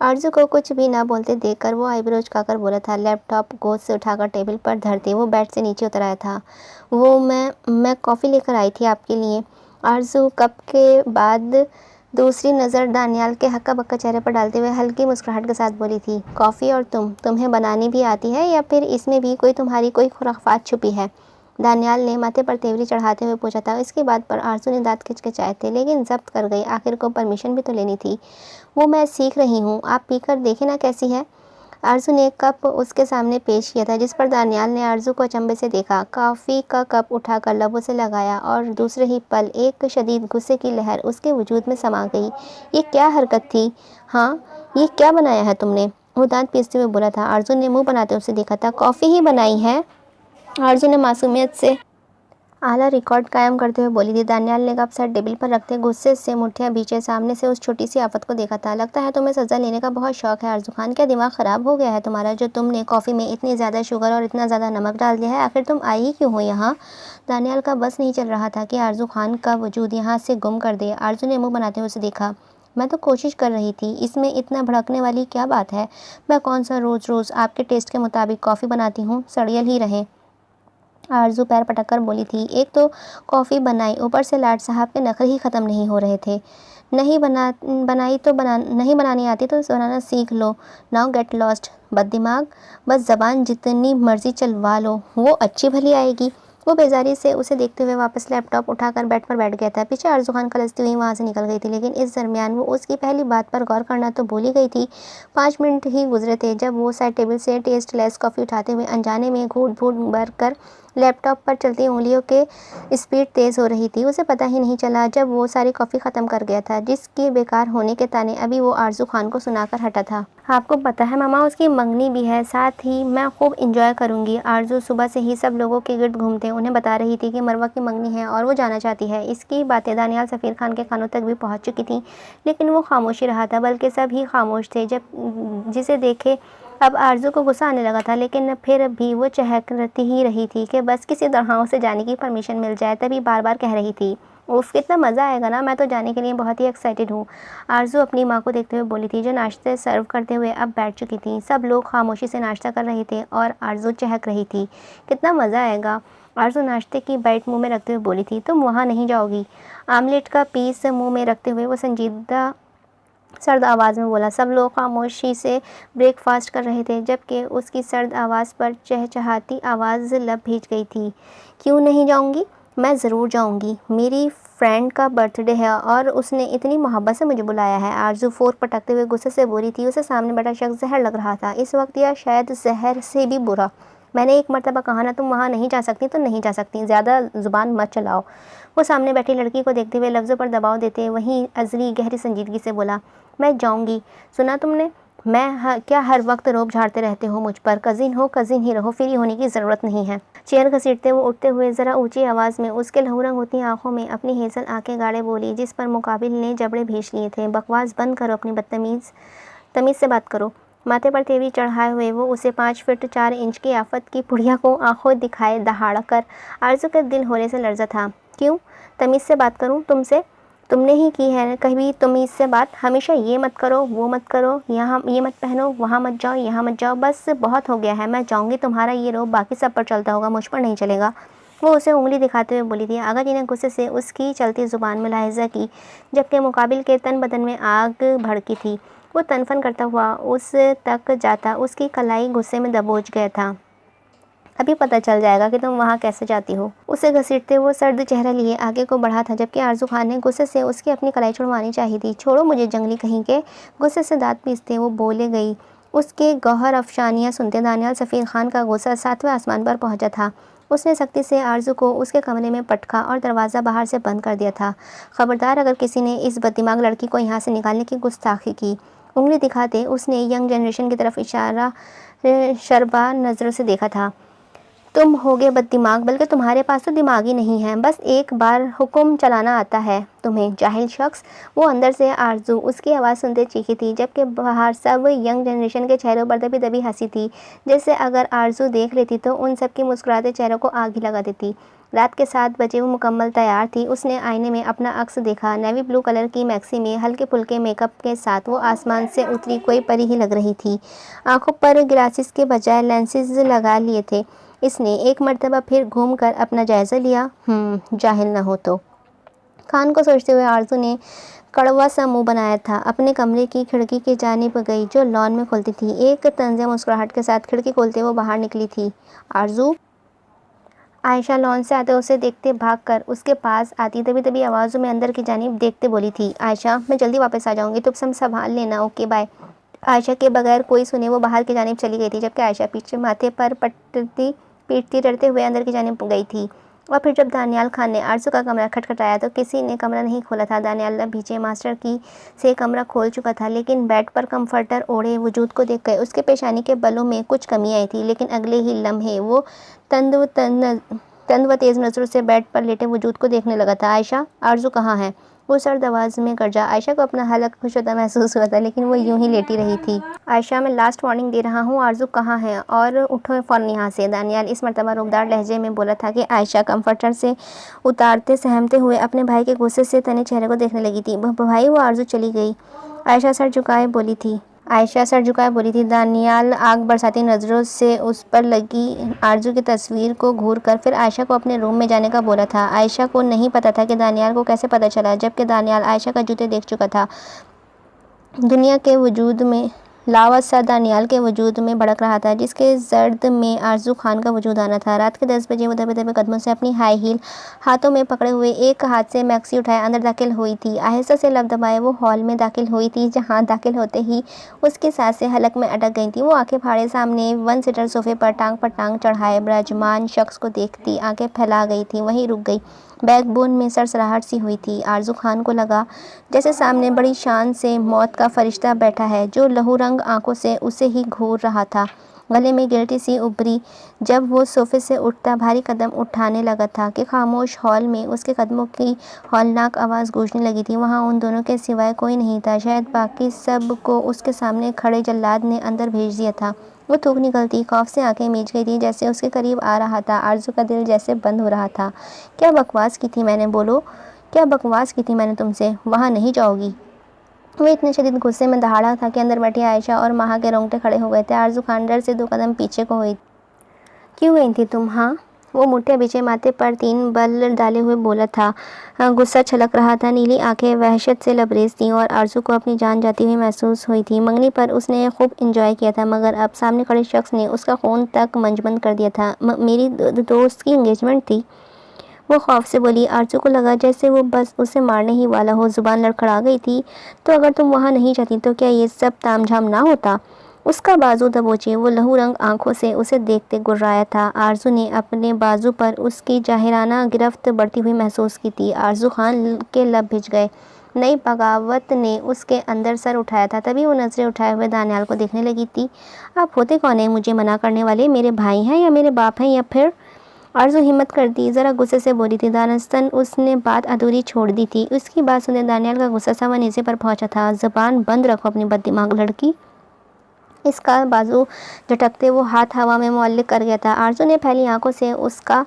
आरज़ू को कुछ भी ना बोलते देखकर वो आईब्रो झुकाकर बोला था। लैपटॉप गोद से उठाकर टेबल पर धरते वो बेड से नीचे उतर आया था। वो मैं कॉफ़ी लेकर आई थी आपके लिए। आरज़ू कप के बाद दूसरी नज़र दानियाल के हक्का बक्का चेहरे पर डालते हुए हल्की मुस्कुराहट के साथ बोली थी। कॉफ़ी और तुम्हें बनानी भी आती है या फिर इसमें भी तुम्हारी कोई खुराफात छुपी है? दानियाल ने माथे पर तेवरी चढ़ाते हुए पूछा था। इसकी बात पर आरज़ू ने दांत खिचखिचाए थे, लेकिन जब्त कर गई। आखिर को परमिशन भी तो लेनी थी। वो मैं सीख रही हूँ, आप पीकर देखें ना कैसी है। आरजू ने एक कप उसके सामने पेश किया था, जिस पर दानियाल ने आरजू को अचंभे से देखा। कॉफ़ी का कप उठाकर लबों से लगाया और दूसरे ही पल एक शदीद गुस्से की लहर उसके वजूद में समा गई। ये क्या हरकत थी? हाँ, ये क्या बनाया है तुमने? वो दांत पीसते हुए बोला था। आरजू ने मुंह बनाते उसे देखा था। कॉफ़ी ही बनाई है, आरजू ने मासूमियत से आला रिकॉर्ड कायम करते हुए बोली थी। दानियाल ने कप सर टेबल पर रखते गुस्से से मुठ्ठियां भींचे सामने से उस छोटी सी आफत को देखा था। लगता है तुम्हें सजा लेने का बहुत शौक है आरजू खान। क्या दिमाग ख़राब हो गया है तुम्हारा, जो तुमने कॉफ़ी में इतनी ज़्यादा शुगर और इतना ज़्यादा नमक डाल दिया है? आखिर तुम आई ही क्यों हो यहाँ? दानियाल का बस नहीं चल रहा था कि आरजू खान का वजूद यहाँ से गुम कर दे। आरजू ने मुँह बनाते हुए उसे देखा। मैं तो कोशिश कर रही थी, इसमें इतना भड़कने वाली क्या बात है? मैं कौन सा रोज़ रोज़ आपके टेस्ट के मुताबिक कॉफ़ी बनाती हूँ? सड़ियल ही रहे, आरजू पैर पटक कर बोली थी। एक तो कॉफ़ी बनाई, ऊपर से लाट साहब के नखरे ही ख़त्म नहीं हो रहे थे। नहीं बनानी आती तो बनाना सीख लो। नाउ गेट लॉस्ट बददिमाग, बस ज़बान जितनी मर्ज़ी चलवा लो, वो अच्छी भली आएगी। वो बेजारी से उसे देखते हुए वापस लैपटॉप उठाकर बेड पर बैठ गया था। पीछे आरजू खान कलसती हुई वहाँ से निकल गई थी, लेकिन इस दरमियान वो उसकी पहली बात पर गौर करना तो भूल ही गई थी। 5 मिनट ही गुजरे थे जब वो साइड टेबल से टेस्टलेस कॉफ़ी उठाते हुए अनजाने में घूंट घूंट भर कर लैपटॉप पर चलती उंगलियों के स्पीड तेज़ हो रही थी। उसे पता ही नहीं चला जब वो सारी कॉफ़ी ख़त्म कर गया था, जिसके बेकार होने के ताने अभी वो आरजू खान को सुनाकर हटा था। आपको पता है मामा, उसकी मंगनी भी है, साथ ही मैं खूब इंजॉय करूंगी। आरजू सुबह से ही सब लोगों के गिर्द घूमते उन्हें बता रही थी कि मरवा की मंगनी है और वो जाना चाहती है। इसकी बातें दानियाल सफ़ीर खान के कानों तक भी पहुंच चुकी थीं, लेकिन वो खामोश ही रहा था, बल्कि सब ही खामोश थे। जब जिसे देखे अब आरजू को गुस्सा आने लगा था, लेकिन फिर भी वो चहकती ही रही थी कि बस किसी तरह उसे जाने की परमिशन मिल जाए। तभी बार बार कह रही थी, उफ कितना मज़ा आएगा ना, मैं तो जाने के लिए बहुत ही एक्साइटेड हूँ। आरजू अपनी माँ को देखते हुए बोली थी, जो नाश्ते सर्व करते हुए अब बैठ चुकी थी। सब लोग खामोशी से नाश्ता कर रहे थे और आरजू चहक रही थी। कितना मज़ा आएगा, आरजू नाश्ते की बाइट मुंह में रखते हुए बोली थी। तुम वहाँ नहीं जाओगी? आमलेट का पीस मुंह में रखते हुए वो संजीदा सर्द आवाज़ में बोला। सब लोग खामोशी से ब्रेकफास्ट कर रहे थे, जबकि उसकी सर्द आवाज़ पर चहचहाती आवाज़ लब भीज गई थी। क्यों नहीं जाऊंगी? मैं ज़रूर जाऊंगी। मेरी फ्रेंड का बर्थडे है और उसने इतनी मोहब्बत से मुझे बुलाया है। आरजू फोर्क पटकते हुए गुस्से से बोली थी। उसे सामने बैठा शख्स जहर लग रहा था इस वक्त, या शायद जहर से भी बुरा। मैंने एक मरतबा कहा ना, तुम वहाँ नहीं जा सकती तो नहीं जा सकती, ज़्यादा ज़ुबान मत चलाओ। वो सामने बैठी लड़की को देखते हुए लफ्ज़ों पर दबाव देते वहीं अजली गहरी संजीदगी से बोला, मैं जाऊंगी। सुना तुमने? क्या हर वक्त रोब झाड़ते रहते हो मुझ पर? कज़िन हो, कज़िन ही रहो, फ्री होने की ज़रूरत नहीं है। चेयर घसीटते वो उठते हुए ज़रा ऊंची आवाज़ में उसके लहूरंग होती आंखों में अपनी हेज़ल आंखें गाड़े बोली, जिस पर मुकाबिल ने जबड़े भींच लिए थे। बकवास बंद करो, अपनी तमीज़ से बात करो। माथे पर तेवरी चढ़ाए हुए वो उसे 5 फीट 4 इंच की आफत की पुड़िया को आंखों दिखाए दहाड़ कर आरजू के दिल होने से लर्जा था। क्यों तमीज़ से बात करूं तुमसे? तुमने ही की है कभी तमीज़ से बात? हमेशा ये मत करो, वो मत करो, यहाँ ये मत पहनो, वहाँ मत जाओ, यहाँ मत जाओ, बस बहुत हो गया है। मैं जाऊँगी, तुम्हारा ये रोब बाकी सब पर चलता होगा, मुझ पर नहीं चलेगा। वो उसे उंगली दिखाते हुए बोली थी। आगा जी ने गुस्से से उसकी चलती ज़ुबान में लाहिजा की, जबकि मुकाबिल के तन बदन में आग भड़की थी। वो तनफन करता हुआ उस तक जाता उसकी कलाई गुस्से में दबोच गया था। अभी पता चल जाएगा कि तुम वहाँ कैसे जाती हो। उसे घसीटते वो सर्द चेहरा लिए आगे को बढ़ा था, जबकि आरजू खान ने गुस्से से उसकी अपनी कलाई छुड़वानी चाहिए थी। छोड़ो मुझे जंगली कहीं के, गुस्से से दांत पीसते वो बोले गई। उसके गौहर अफशानियाँ सुनते दानियाल सफ़ीर खान का गुस्सा 7वें आसमान पर पहुँचा था। उसने सख्ती से आरजू को उसके कमरे में पटका और दरवाज़ा बाहर से बंद कर दिया था। ख़बरदार, अगर किसी ने इस बददिमाग लड़की को यहाँ से निकालने की गुस्ताखी की। उंगली दिखाते उसने यंग जनरेशन की तरफ इशारा शर्बा नज़रों से देखा था। तुम होगे बददिमाग, बल्कि तुम्हारे पास तो दिमाग ही नहीं है। बस एक बार हुक्म चलाना आता है तुम्हें, जाहिल शख्स। वो अंदर से आरजू उसकी आवाज़ सुनते चीखी थी, जबकि बाहर सब यंग जनरेशन के चेहरों पर दबी दबी हंसी थी, जैसे अगर आरजू देख लेती तो उन सब के मुस्कुराते चेहरों को आग ही लगा देती। रात के 7 बजे वो मुकम्मल तैयार थी। उसने आईने में अपना अक्स देखा। नेवी ब्लू कलर की मैक्सी में हल्के फुल्के मेकअप के साथ वो आसमान से उतरी कोई परी ही लग रही थी। आंखों पर ग्लासेस के बजाय लेंसेज लगा लिए थे इसने। एक मर्तबा फिर घूम कर अपना जायज़ा लिया। जाहिल न हो तो। खान को सोचते हुए आरजू ने कड़वा सा मुंह बनाया था। अपने कमरे की खिड़की की जानिब गई, जो लॉन में खुलती थी। एक तंज़ मुस्कुराहट के साथ खिड़की खोलते वो बाहर निकली थी। आरजू, आयशा लॉन से आते उसे देखते भागकर उसके पास आती दबी दबी आवाज़ों में अंदर की जानिब देखते बोली थी। आयशा, मैं जल्दी वापस आ जाऊंगी, तुम सब संभाल लेना, ओके बाय। आयशा के बगैर कोई सुने वो बाहर की जानिब चली गई थी, जबकि आयशा पीछे माथे पर पीटती डरते हुए अंदर की जानिब गई थी। और फिर जब दानियाल खान ने आरजू का कमरा खटखटाया तो किसी ने कमरा नहीं खोला था। दानियाल अब भीचे मास्टर की से कमरा खोल चुका था, लेकिन बेड पर कंफर्टर ओढ़े वजूद को देखकर उसके पेशानी के बलों में कुछ कमी आई थी। लेकिन अगले ही लम्हे वो तंद व तेज़ नज़रों से बेड पर लेटे वजूद को देखने लगा था। आयशा, आरजू कहाँ है? वो सर्द आवाज़ में गरजा। आयशा को अपना हलक खुशदा महसूस हुआ था, लेकिन वो यूं ही लेटी रही थी। आयशा, मैं लास्ट वार्निंग दे रहा हूँ, आरजू कहाँ है? और उठो फ़ौरन यहाँ से। दानियाल इस मरतबा रुखदार लहजे में बोला था कि आयशा कंफर्टर से उतारते सहमते हुए अपने भाई के गुस्से से तने चेहरे को देखने लगी थी। भाई, वो आरजू चली गई। आयशा सर झुकाए बोली थी। दानियाल आग बरसाती नज़रों से उस पर लगी आरजू की तस्वीर को घूर कर फिर आयशा को अपने रूम में जाने का बोला था। आयशा को नहीं पता था कि दानियाल को कैसे पता चला, जबकि दानियाल आयशा का जूते देख चुका था। दुनिया के वजूद में लावा सा दानियाल के वजूद में भड़क रहा था, जिसके जर्द में आरजू खान का वजूद आना था। रात के 10 बजे वो दबे दबे कदमों से अपनी हाई हील हाथों में पकड़े हुए एक हाथ से मैक्सी उठाए अंदर दाखिल हुई थी। आहिस्ता से लब दबाए वो हॉल में दाखिल हुई थी, जहां दाखिल होते ही उसकी सांसें हलक में अटक गई थी। वो आंखें फाड़े सामने वन सीटर सोफे पर टांग चढ़ाए विराजमान शख्स को देखती आंखें फैला गई थी, वहीं रुक गई। बैकबोन में सरसराहट सी हुई थी। आरजू खान को लगा जैसे सामने बड़ी शान से मौत का फरिश्ता बैठा है, जो लहू रंग आंखों से उसे ही घूर रहा था। गले में गिल्टी सी उभरी जब वो सोफे से उठता भारी कदम उठाने लगा था कि खामोश हॉल में उसके कदमों की हौलनाक आवाज़ गूंजने लगी थी। वहाँ उन दोनों के सिवाय कोई नहीं था। शायद बाकी सब को उसके सामने खड़े जल्लाद ने अंदर भेज दिया था। वो थूक निकलती, खौफ से आंखें मीच गई थी, जैसे उसके करीब आ रहा था। आरजू का दिल जैसे बंद हो रहा था। क्या बकवास की थी मैंने? बोलो, क्या बकवास की थी मैंने तुमसे? वहाँ नहीं जाओगी। वो इतने शदीद गुस्से में दहाड़ा था कि अंदर बैठी आयशा और महा के रोंगटे खड़े हो गए थे। आरजू खान डर से 2 कदम पीछे को हुई। क्यों गई थी तुम? हाँ, वो मुठ्ठियाँ बिछे माथे पर 3 बल डाले हुए बोला था। गुस्सा छलक रहा था। नीली आंखें वहशत से लबरेज थीं और आरजू को अपनी जान जाती हुई महसूस हुई थी। मंगनी पर उसने खूब इंजॉय किया था, मगर अब सामने खड़े शख्स ने उसका खून तक मंजबंद कर दिया था। मेरी दोस्त की एंगेजमेंट थी, वो खौफ से बोली। आरजू को लगा जैसे वो बस उसे मारने ही वाला हो। जुबान लड़खड़ा गई थी। तो अगर तुम वहाँ नहीं जाती तो क्या ये सब तामझाम ना होता? उसका बाजू दबोचे। वो लहू रंग आंखों से उसे देखते गुर्राया था। आरजू ने अपने बाजू पर उसकी जाहिराना गिरफ्त बढ़ती हुई महसूस की थी। आरजू खान के लब भिज गए। नई बगावत ने उसके अंदर सर उठाया था। तभी वो नजरें उठाए हुए दानियाल को देखने लगी थी। आप होते कौन हैं मुझे मना करने वाले? मेरे भाई हैं या मेरे बाप हैं या फिर? आरजू हिम्मत करती ज़रा गुस्से से बोली थी। दानस्तन उसने बात अधूरी छोड़ दी थी। उसकी बात सुने दानियाल का गुस्सा सवा नेज़े पर पहुंचा था। ज़बान बंद रखो अपनी बददिमाग लड़की। इसका बाजू झटकते वो हाथ हवा में मुअल्लिक कर गया था। आरजू ने पहली आंखों से उसका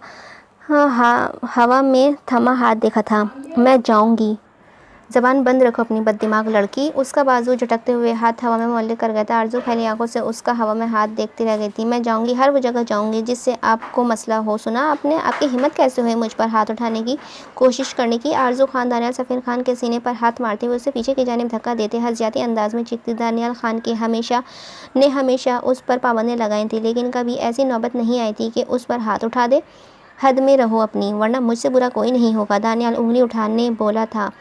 हवा में थमा हाथ देखा था। मैं जाऊंगी। ज़बान बंद रखो अपनी बददिमाग लड़की। उसका बाजू झटकते हुए हाथ हवा में मुअल्लिक कर गया था। आरजू फैली आंखों से उसका हवा में हाथ देखती रह गई थी। मैं जाऊंगी, हर वो जगह जाऊंगी जिससे आपको मसला हो। सुना आपने? आपकी हिम्मत कैसे हुई मुझ पर हाथ उठाने की कोशिश करने की? आरजू खान दानियाल सफ़ीर खान के सीने पर हाथ मारते हुए उसे पीछे की जानिब धक्का देते हज़ियाती अंदाज में चीखती। दानियाल खान की हमेशा उस पर पाबंदियाँ लगाई थी, लेकिन कभी ऐसी नौबत नहीं आई थी कि उस पर हाथ उठा दे। हद में रहो अपनी, वरना मुझसे बुरा कोई नहीं होगा। दानियाल उंगली उठाने बोला था।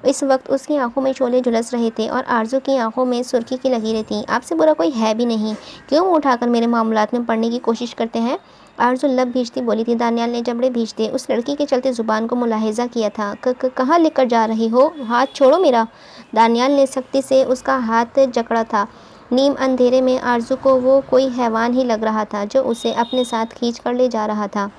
इस वक्त उसकी आंखों में शोले झुलस रहे थे और आरजू की आंखों में सुर्खी की लकीरें थीं। आपसे बुरा कोई है भी नहीं, क्यों मुँह उठाकर मेरे मामलात में पढ़ने की कोशिश करते हैं? आरजू लब भीजती बोली थी। दानियाल ने जबड़े भीजते उस लड़की के चलते ज़ुबान को मुलाहिजा किया था। कहाँ लेकर जा रही हो? हाथ छोड़ो मेरा। दानियाल ने सख्ती से उसका हाथ जकड़ा था। नीम अंधेरे में आरजू को वो कोई हैवान ही लग रहा था, जो उसे अपने साथ खींच कर ले जा रहा था।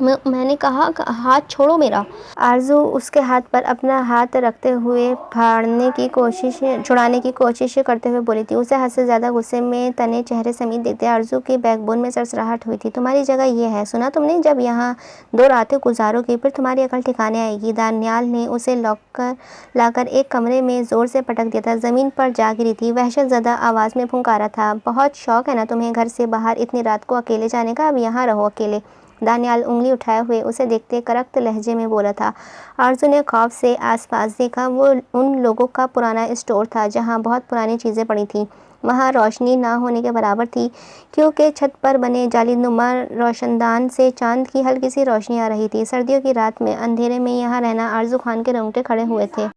मैंने कहा हाथ छोड़ो मेरा। आरजू उसके हाथ पर अपना हाथ रखते हुए छुड़ाने की कोशिश करते हुए बोली थी। उसे हद से ज़्यादा गुस्से में तने चेहरे समेत देखते आरजू के बैकबोन में सरसराहट हुई थी। तुम्हारी जगह ये है, सुना तुमने? जब यहाँ 2 रातें गुजारोगी फिर तुम्हारी अकल ठिकाने आएगी। दानियाल ने उसे लाकर एक कमरे में ज़ोर से पटक दिया था। ज़मीन पर जा गिरी थी। वहशत ज़दा आवाज़ में फुंकारा था। बहुत शौक है ना तुम्हें घर से बाहर इतनी रात को अकेले जाने का? अब यहाँ रहो अकेले। दानियाल उंगली उठाए हुए उसे देखते करख्त लहजे में बोला था। आरजू ने खौफ से आसपास देखा। वो उन लोगों का पुराना स्टोर था जहां बहुत पुरानी चीज़ें पड़ी थीं। वहां रोशनी ना होने के बराबर थी, क्योंकि छत पर बने जालीनुमा रोशनदान से चांद की हल्की सी रोशनी आ रही थी। सर्दियों की रात में अंधेरे में यहाँ रहना आरजू खान के रोंगटे खड़े हुए थे।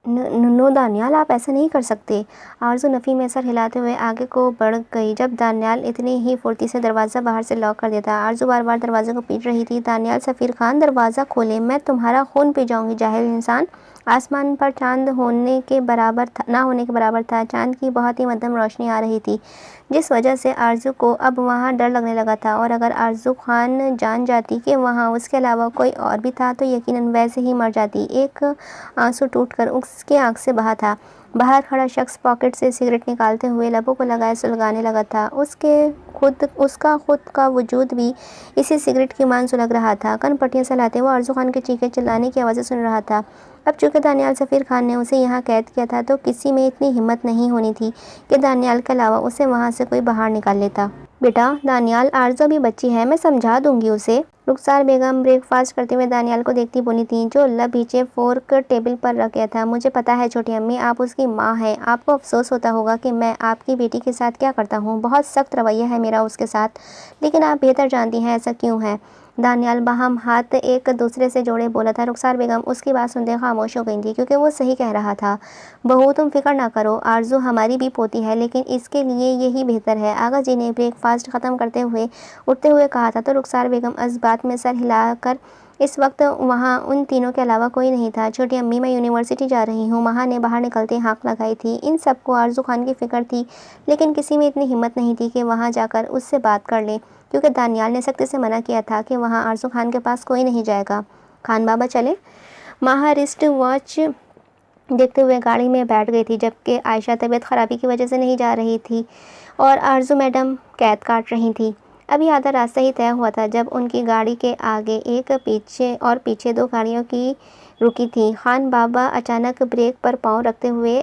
नो दानियाल, आप ऐसा नहीं कर सकते। आरज़ू नफ़ी में सर हिलाते हुए आगे को बढ़ गई जब दानियाल इतनी ही फुर्ती से दरवाज़ा बाहर से लॉक कर देता। आरज़ू बार बार दरवाजे को पीट रही थी। दानियाल, सफ़ीर खान दरवाज़ा खोले, मैं तुम्हारा खून पी जाऊंगी जाहिल इंसान। आसमान पर चांद होने के बराबर था ना होने के बराबर था। चांद की बहुत ही मध्यम रोशनी आ रही थी, जिस वजह से आरज़ू को अब वहाँ डर लगने लगा था। और अगर आरज़ू खान जान जाती कि वहाँ उसके अलावा कोई और भी था तो यकीनन वैसे ही मर जाती। एक आंसू टूटकर उसकी आंख से बहा था। बाहर खड़ा शख्स पॉकेट से सिगरेट निकालते हुए लबों को लगाए सुलगाने लगा था। उसका खुद का वजूद भी इसी सिगरेट की मान सुलग रहा था। कनपट्टियां सहलाते वो आरज़ू खान के चीखे चिल्लाने की आवाज़ें सुन रहा था। अब चूंकि दानियाल सफ़ीर खान ने उसे यहाँ कैद किया था तो किसी में इतनी हिम्मत नहीं होनी थी कि दानियाल के अलावा उसे वहाँ से कोई बाहर निकाल लेता। बेटा दानियाल, आरज़ू अभी बच्ची है, मैं समझा दूंगी उसे। रुखसार बेगम ब्रेकफास्ट करते हुए दानियाल को देखती बोली थी, जो लबीचे फोर्क टेबल पर रख गया था। मुझे पता है छोटी अम्मी, आप उसकी माँ हैं। आपको अफसोस होता होगा कि मैं आपकी बेटी के साथ क्या करता हूँ। बहुत सख्त रवैया है मेरा उसके साथ, लेकिन आप बेहतर जानती हैं ऐसा क्यों है। दानियाल बाहम हाथ एक दूसरे से जोड़े बोला था। रुखसार बेगम उसकी बात सुनते खामोश हो गई थी, क्योंकि वो सही कह रहा था। बहू, तुम फिक्र ना करो, आरज़ू हमारी भी पोती है, लेकिन इसके लिए यही बेहतर है। आगा जी ने ब्रेकफास्ट ख़त्म करते हुए उठते हुए कहा था तो रुखसार बेगम इस बात में सर हिलाकर, इस वक्त वहाँ उन तीनों के अलावा कोई नहीं था। छोटी अम्मी, मैं यूनिवर्सिटी जा रही हूँ, माँ ने बाहर निकलते हाँक लगाई थी। इन सबको आरज़ू खान की फ़िक्र थी, लेकिन किसी में इतनी हिम्मत नहीं थी कि वहाँ जाकर उससे बात कर ले, क्योंकि दानियाल ने सख्ती से मना किया था कि वहाँ आरज़ू खान के पास कोई नहीं जाएगा। खान बाबा चले। माँ रिस्ट वॉच देखते हुए गाड़ी में बैठ गई थी, जबकि आयशा तबीयत ख़राबी की वजह से नहीं जा रही थी और आरज़ू मैडम कैद काट रही थी। अभी आधा रास्ता ही तय हुआ था जब उनकी गाड़ी के आगे एक पीछे दो गाड़ियों की रुकी थी। खान बाबा अचानक ब्रेक पर पाँव रखते हुए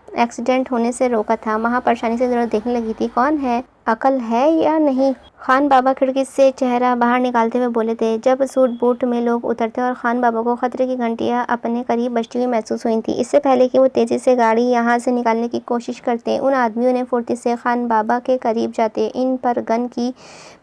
एक्सीडेंट होने से रोका था। वहाँ परेशानी से ज़रा देखने लगी थी। कौन है, अकल है या नहीं? खान बाबा खिड़की से चेहरा बाहर निकालते हुए बोले थे। जब सूट बूट में लोग उतरते और खान बाबा को खतरे की घंटियां अपने करीब बजती हुई महसूस हुई थी। इससे पहले कि वो तेज़ी से गाड़ी यहाँ से निकालने की कोशिश करते, उन आदमियों ने फुर्ती से खान बाबा के करीब जाते इन पर गन की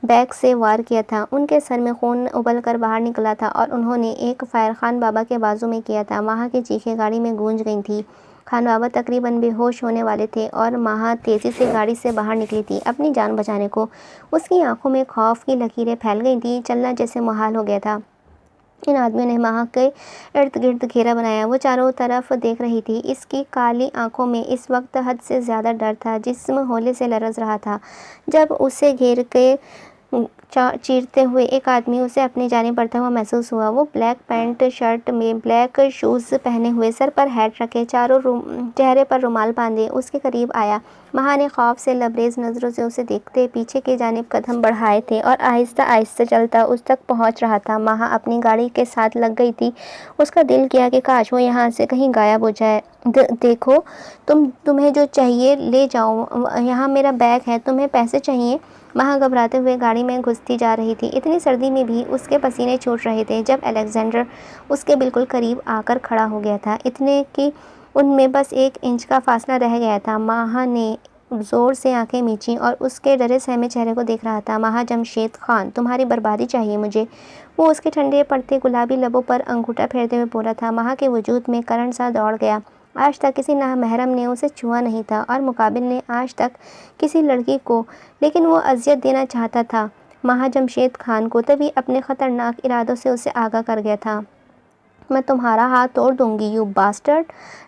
बैग से वार किया था। उनके सर में खून उबल कर बाहर निकला था और उन्होंने एक फायर खान बाबा के बाजू में किया था। वहाँ की चीखें गाड़ी में गूंज गई थी। खान बाबा तकरीबन बेहोश होने वाले थे और माँ तेज़ी से गाड़ी से बाहर निकली थी अपनी जान बचाने को। उसकी आंखों में खौफ की लकीरें फैल गई थी, चलना जैसे मुहाल हो गया था। इन आदमियों ने माँ के इर्द गिर्द घेरा बनाया। वो चारों तरफ देख रही थी। इसकी काली आंखों में इस वक्त हद से ज़्यादा डर था। जिस्म होले से लरज़ रहा था। जब उसे घेर के चीरते हुए एक आदमी उसे अपनी जानिब बढ़ता हुआ महसूस हुआ। वो ब्लैक पैंट शर्ट में ब्लैक शूज़ पहने हुए, सर पर हैट रखे, चेहरे पर रुमाल बांधे उसके करीब आया। माँ ने खौफ से लबरेज नज़रों से उसे देखते पीछे की जानिब कदम बढ़ाए थे और आहिस्ता आहिस्ता चलता उस तक पहुंच रहा था। माँ अपनी गाड़ी के साथ लग गई थी। उसका दिल किया कि काश वो यहाँ से कहीं गायब हो जाए। देखो, तुम्हें जो चाहिए ले जाओ, यहाँ मेरा बैग है। तुम्हें पैसे चाहिए? माँ घबराते हुए गाड़ी में घुसती जा रही थी। इतनी सर्दी में भी उसके पसीने छूट रहे थे। जब अलेक्जेंडर उसके बिल्कुल करीब आकर खड़ा हो गया था, इतने कि उनमें बस 1 इंच का फासला रह गया था, माँ ने ज़ोर से आंखें मींची और उसके डरे सहमे चेहरे को देख रहा था। माँ, जमशेद खान, तुम्हारी बर्बादी चाहिए मुझे। वो उसके ठंडे पड़ते गुलाबी लबों पर अंगूठा फेरते हुए बोला था। माँ के वजूद में करंट सा दौड़ गया। आज तक किसी नामहरम ने उसे छुआ नहीं था और मुकाबिल ने आज तक किसी लड़की को, लेकिन वो अजियत देना चाहता था माँ जमशेद खान को, तभी अपने ख़तरनाक इरादों से उसे आगाह कर गया था। मैं तुम्हारा हाथ तोड़ दूंगी, यू बास्टर्ड।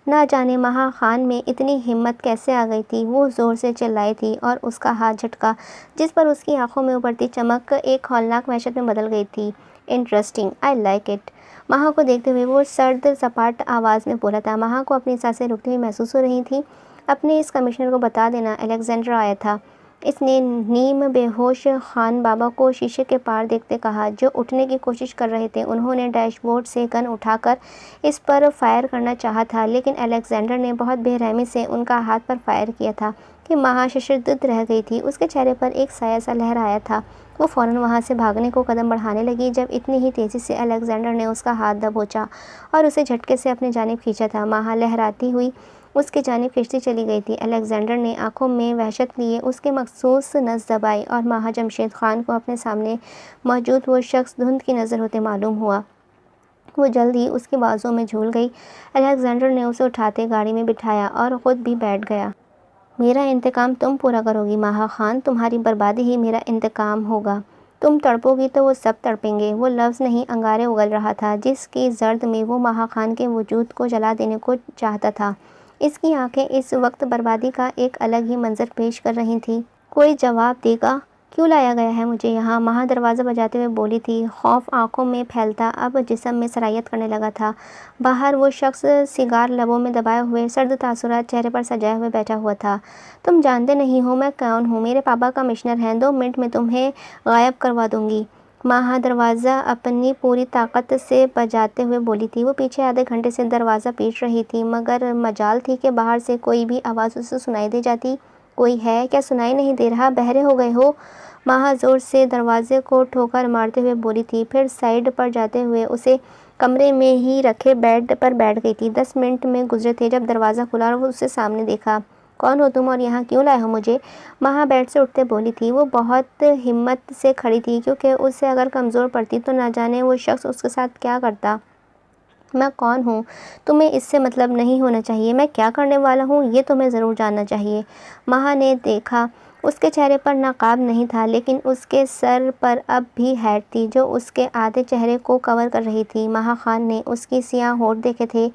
ना जाने माँ खान में इतनी हिम्मत कैसे आ गई थी। वो ज़ोर से चिल्लाई थी और उसका हाथ झटका, जिस पर उसकी आंखों में उभरती चमक एक हौलनाक वहशत में बदल गई थी। Interesting, I like it. माँ को देखते हुए वो सर्द सपाट आवाज़ में बोला था। माँ को अपनी सांसें रुकती हुई महसूस हो रही थी। अपने इस कमिश्नर को बता देना अलेक्जेंडर आया था। इसने नीम बेहोश खान बाबा को शीशे के पार देखते कहा, जो उठने की कोशिश कर रहे थे। उन्होंने डैशबोर्ड से गन उठाकर इस पर फायर करना चाहा था, लेकिन अलेक्जेंडर ने बहुत बेरहमी से उनका हाथ पर फायर किया था कि माँ शशरद रह गई थी। उसके चेहरे पर एक साया सा लहर आया था। वो फ़ौरन वहाँ से भागने को कदम बढ़ाने लगी, जब इतनी ही तेज़ी से अलेक्जेंडर ने उसका हाथ दबोचा और उसे झटके से अपनी जानिब खींचा था। माँ लहराती हुई उसकी जानिब खींचती चली गई थी। अलेक्जेंडर ने आंखों में वहशत लिए उसके मखसूस नस दबाई और माँ जमशेद खान को अपने सामने मौजूद वो शख्स धुंध की नज़र होते मालूम हुआ। वो जल्द ही उसकी बाजुओं में झूल गई। अलेक्जेंडर ने उसे उठाते गाड़ी में बिठाया और ख़ुद भी बैठ गया। मेरा इंतकाम तुम पूरा करोगी माहा खान, तुम्हारी बर्बादी ही मेरा इंतकाम होगा। तुम तड़पोगी तो वो सब तड़पेंगे। वो लफ्ज़ नहीं अंगारे उगल रहा था जिसकी जर्द में वो माहा खान के वजूद को जला देने को चाहता था। इसकी आंखें इस वक्त बर्बादी का एक अलग ही मंजर पेश कर रही थी। कोई जवाब देगा? क्यों लाया गया है मुझे यहाँ? माहा दरवाज़ा बजाते हुए बोली थी। खौफ आंखों में फैलता अब जिस्म में सरायत करने लगा था। बाहर वो शख्स सिगार लबों में दबाए हुए, सर्द तासुरात चेहरे पर सजाए हुए बैठा हुआ था। तुम जानते नहीं हो मैं कौन हूँ? मेरे पापा कमिश्नर हैं। 2 मिनट में तुम्हें गायब करवा दूँगी। माहा दरवाज़ा अपनी पूरी ताकत से बजाते हुए बोली थी। वो पीछे आधे घंटे से दरवाज़ा पीट रही थी, मगर मजाल थी कि बाहर से कोई भी आवाज़ उसे सुनाई दे जाती। कोई है क्या? सुनाई नहीं दे रहा? बहरे हो गए हो? माहा ज़ोर से दरवाजे को ठोकर मारते हुए बोली थी। फिर साइड पर जाते हुए उसे कमरे में ही रखे बेड पर बैठ गई थी। 10 मिनट में गुजरे थे जब दरवाज़ा खुला और वो उससे सामने देखा। कौन हो तुम और यहाँ क्यों लाए हो मुझे? माहा बेड से उठते बोली थी। वो बहुत हिम्मत से खड़ी थी क्योंकि उससे अगर कमज़ोर पड़ती तो ना जाने वो शख्स उसके साथ क्या करता। मैं कौन हूँ तुम्हें इससे मतलब नहीं होना चाहिए। मैं क्या करने वाला हूँ ये तुम्हें ज़रूर जानना चाहिए। माहा ने देखा उसके चेहरे पर नकाब नहीं था, लेकिन उसके सर पर अब भी हैट थी जो उसके आधे चेहरे को कवर कर रही थी। माहा खान ने उसकी सियाह होठ देखे थे।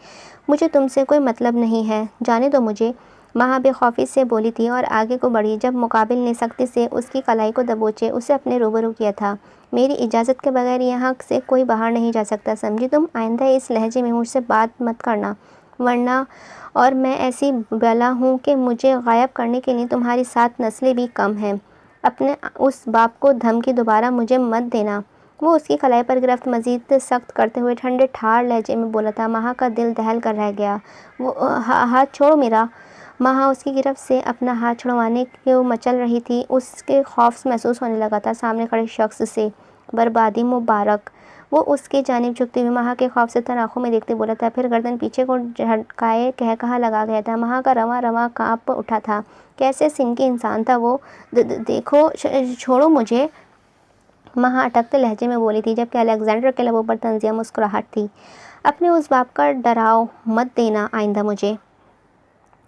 मुझे तुमसे कोई मतलब नहीं है, जाने दो मुझे। माहा बेखौफी से बोली थी और आगे को बढ़ी जब मुकाबिल ने सख्ती से उसकी कलाई को दबोचे उसे अपने रूबरू किया था। मेरी इजाज़त के बगैर यहाँ से कोई बाहर नहीं जा सकता, समझी तुम? आइंदा इस लहजे में मुझसे बात मत करना, वरना और मैं ऐसी बला हूँ कि मुझे गायब करने के लिए तुम्हारी 7 नस्लें भी कम हैं। अपने उस बाप को धमकी दोबारा मुझे मत देना। वो उसकी कलाई पर गिरफ्त मज़ीद सख्त करते हुए ठंडे ठार लहजे में बोला था। माहा का दिल दहल कर रह गया। वो हाथ छोड़ो मेरा। माहा उसकी गिरफ्त से अपना हाथ छुड़वाने को मचल रही थी। उसके खौफ महसूस होने लगा था सामने खड़े शख्स से। बर्बादी मुबारक। वो उसकी जानिब झुकते हुए माहा के खौफ से तर आँखों में देखते बोला था, फिर गर्दन पीछे को झटकाए कहा लगा गया था। माहा का रवा रवा काँप उठा था। कैसे सिंकी इंसान था वो। देखो छोड़ो मुझे। माहा अटकते लहजे में बोली थी जबकि अलेक्जेंडर के लबों पर तंजिया मुस्कुराहट थी। अपने उस बाप का डराव मत देना आइंदा मुझे।